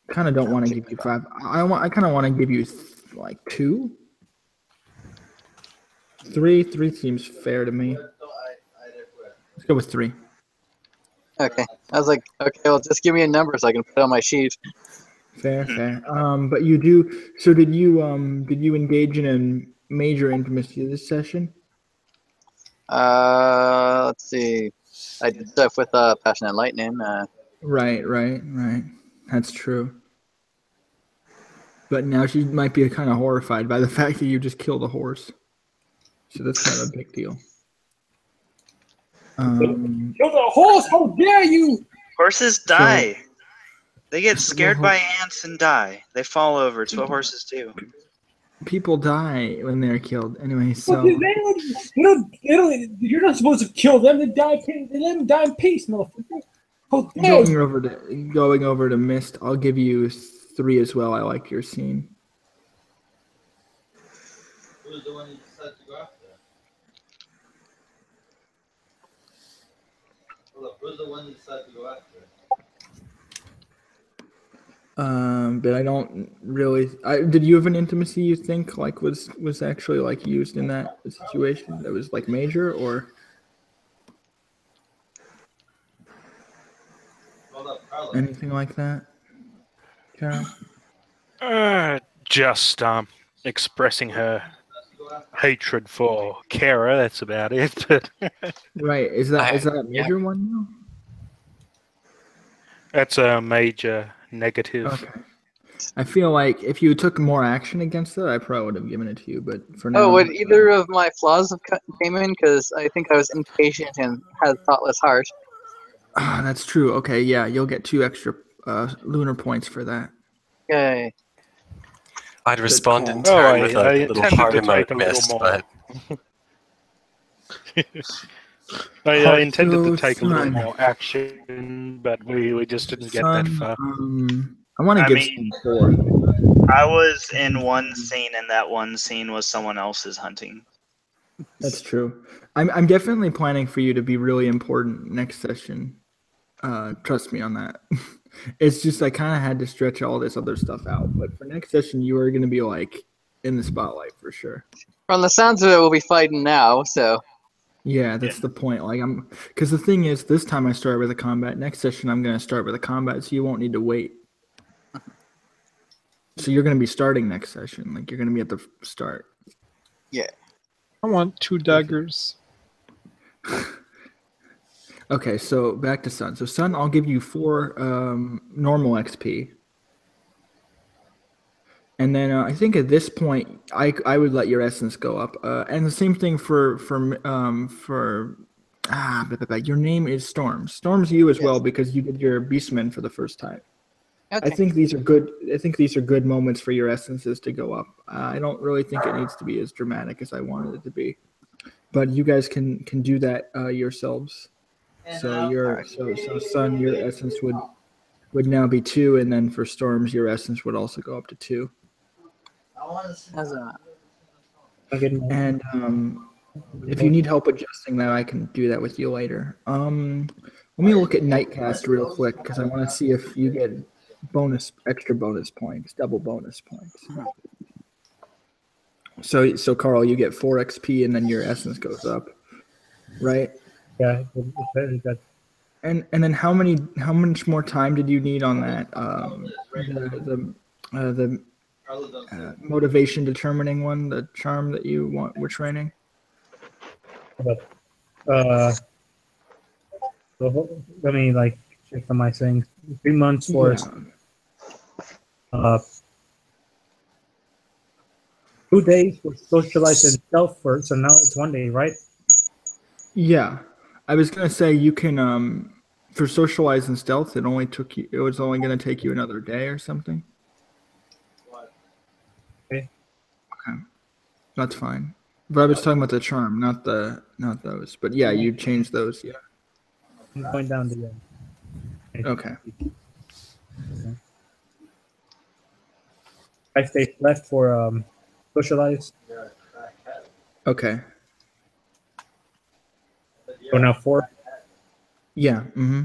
Kind of don't want to give you 5. I kind of want to give you like 2, 3. 3 seems fair to me. Let's go with 3. Okay. I was like, okay, well, just give me a number so I can put it on my sheet. Fair. But you do. So did you engage in a major intimacy this session? Let's see. I did stuff with Passionate Lightning. Right. That's true. But now she might be kind of horrified by the fact that you just killed a horse. So that's kind of a big deal. kill the horse! How dare you! Horses die. They get scared by ants and die. They fall over. It's what horses do. People die when they're killed. Anyway, But so you're not supposed to kill them. They die. They let them die in peace, motherfucker. How dare you! going over to Mist, I'll give you 3 as well. I like your scene. Who's the one you decided to go after? Hold up, who's the one you decided to go after? But I don't really. Did you have an intimacy you think like was actually like used in that situation that was like major or? Hold up, Carla. Anything like that? Karen? Just expressing her hatred for Kara. That's about it. But Right. Is that a major one now? that's a major negative. Okay. I feel like if you took more action against it, I probably would have given it to you. But for now, Oh, would either of my flaws have came in? Because I think I was impatient and had a thoughtless heart. That's true. Okay, yeah, you'll get 2 extra lunar points for that. Yay. I'd respond in call. turn I with a little intended heart to take emote a little missed, more. but I intended to take a little Son. more action, but we just didn't get that far. I want to I give mean- some 4. I was in one scene, and that one scene was someone else's hunting. That's true. I'm definitely planning for you to be really important next session. Trust me on that. It's just I kind of had to stretch all this other stuff out, but for next session you are going to be like in the spotlight for sure. From the sounds of it, we'll be fighting now, so. Yeah, that's the point. Like because the thing is, this time I started with a combat. Next session I'm going to start with a combat, so you won't need to wait. So you're going to be starting next session. Like you're going to be at the start. Yeah. I want 2 daggers. Okay, so back to Sun. So Sun, I'll give you 4 normal XP. And then I think at this point, I would let your essence go up. And the same thing for your name is Storms. Storms you as well because you did your Beastman for the first time. Okay. I think these are good. I think these are good moments for your essences to go up. I don't really think it needs to be as dramatic as I wanted it to be, but you guys can do that yourselves. So so Sun, your essence would now be 2, and then for Storms, your essence would also go up to 2. As a, And if you need help adjusting that, I can do that with you later. Let me look at Nightcast real quick because I want to see if you get extra bonus points, double bonus points. So Carl, you get 4 XP, and then your essence goes up, right? yeah, it's very good. And then how much more time did you need on that? The motivation determining one, the charm that you were training. But so let me like check on my things. 3 months for Yeah. 2 days for socialize and stealth first, so now it's 1 day, right? Yeah. I was gonna say you can for socialize and stealth. It was only gonna take you another day or something. Okay. Okay. That's fine. But I was talking about the charm, not those. But yeah, you changed those. Yeah. I'm going down the Okay. 5 days left for socialize. Okay. So now 4. Yeah. Mm-hmm.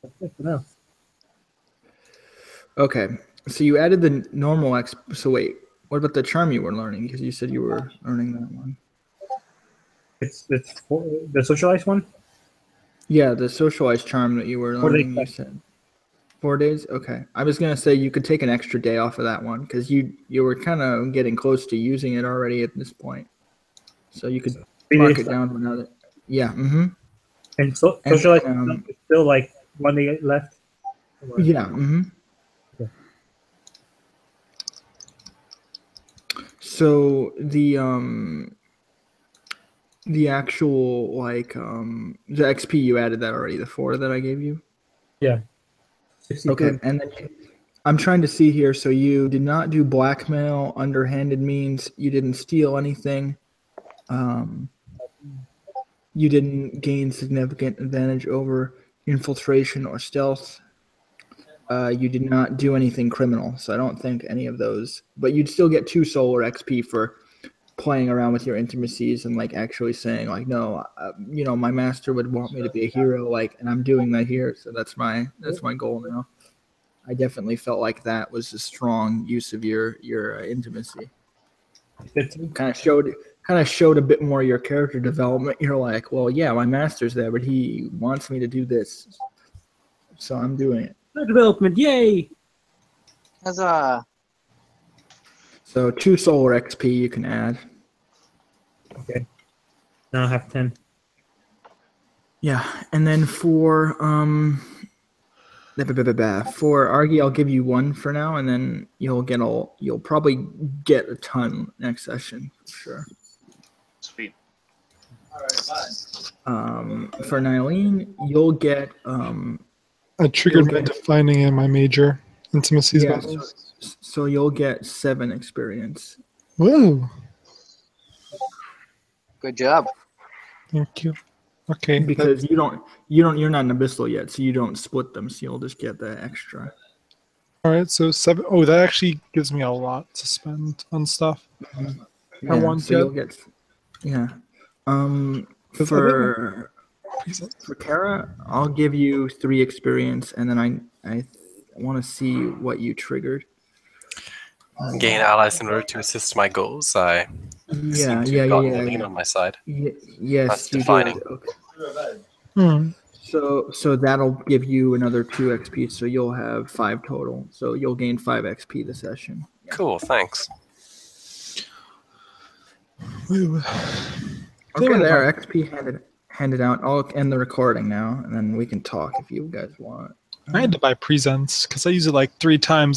That's it for now. Okay. So you added the normal X. So wait, what about the charm you were learning? Because you said you were learning that one. It's for the socialize one. Yeah, the socialized charm that you were 4 days learning. You left. said 4 days. Okay. I was gonna say you could take an extra day off of that one because you were kind of getting close to using it already at this point. So you could 3 mark days it left. down another. Yeah. Mm-hmm. And And socialize then, is still like 1 day left. yeah. Mm-hmm. Okay. So the actual the XP you added that already, the 4 that I gave you. Yeah. 62. Okay, and then I'm trying to see here. So you did not do blackmail, underhanded means. You didn't steal anything. You didn't gain significant advantage over infiltration or stealth. You did not do anything criminal, so I don't think any of those. But you'd still get 2 solar XP for playing around with your intimacies and like actually saying like, no, my master would want me to be a hero, like, and I'm doing that here. So that's my goal now. I definitely felt like that was a strong use of your intimacy. Kind of showed a bit more of your character development. You're like, well, yeah, my master's there, but he wants me to do this, so I'm doing it. Development, yay! Huzzah! So 2 solar XP you can add. Okay. Now I have 10. Yeah, and then for Argy, I'll give you 1 for now, and then you'll probably get a ton next session for sure. Sweet. For Nylene, you'll get I triggered my defining and my major intimacies yeah, battles. so you'll get 7 experience. Whoa! Good job. Thank you. Okay. Because you're not an abyssal yet, so you don't split them, so you'll just get the extra. All right. So 7. Oh, that actually gives me a lot to spend on stuff. Yeah, I want so you'll get for Kara, I'll give you 3 experience, and then I want to see what you triggered. Gain allies in order to assist my goals. I seem to have gotten Nylene on my side. Yes, that's you defining. did. Okay. So that'll give you another 2 XP, so you'll have 5 total. So you'll gain 5 XP this session. Cool, thanks. Okay, there, XP handed out. I'll end the recording now, and then we can talk if you guys want. I had to buy presents because I use it like 3 times.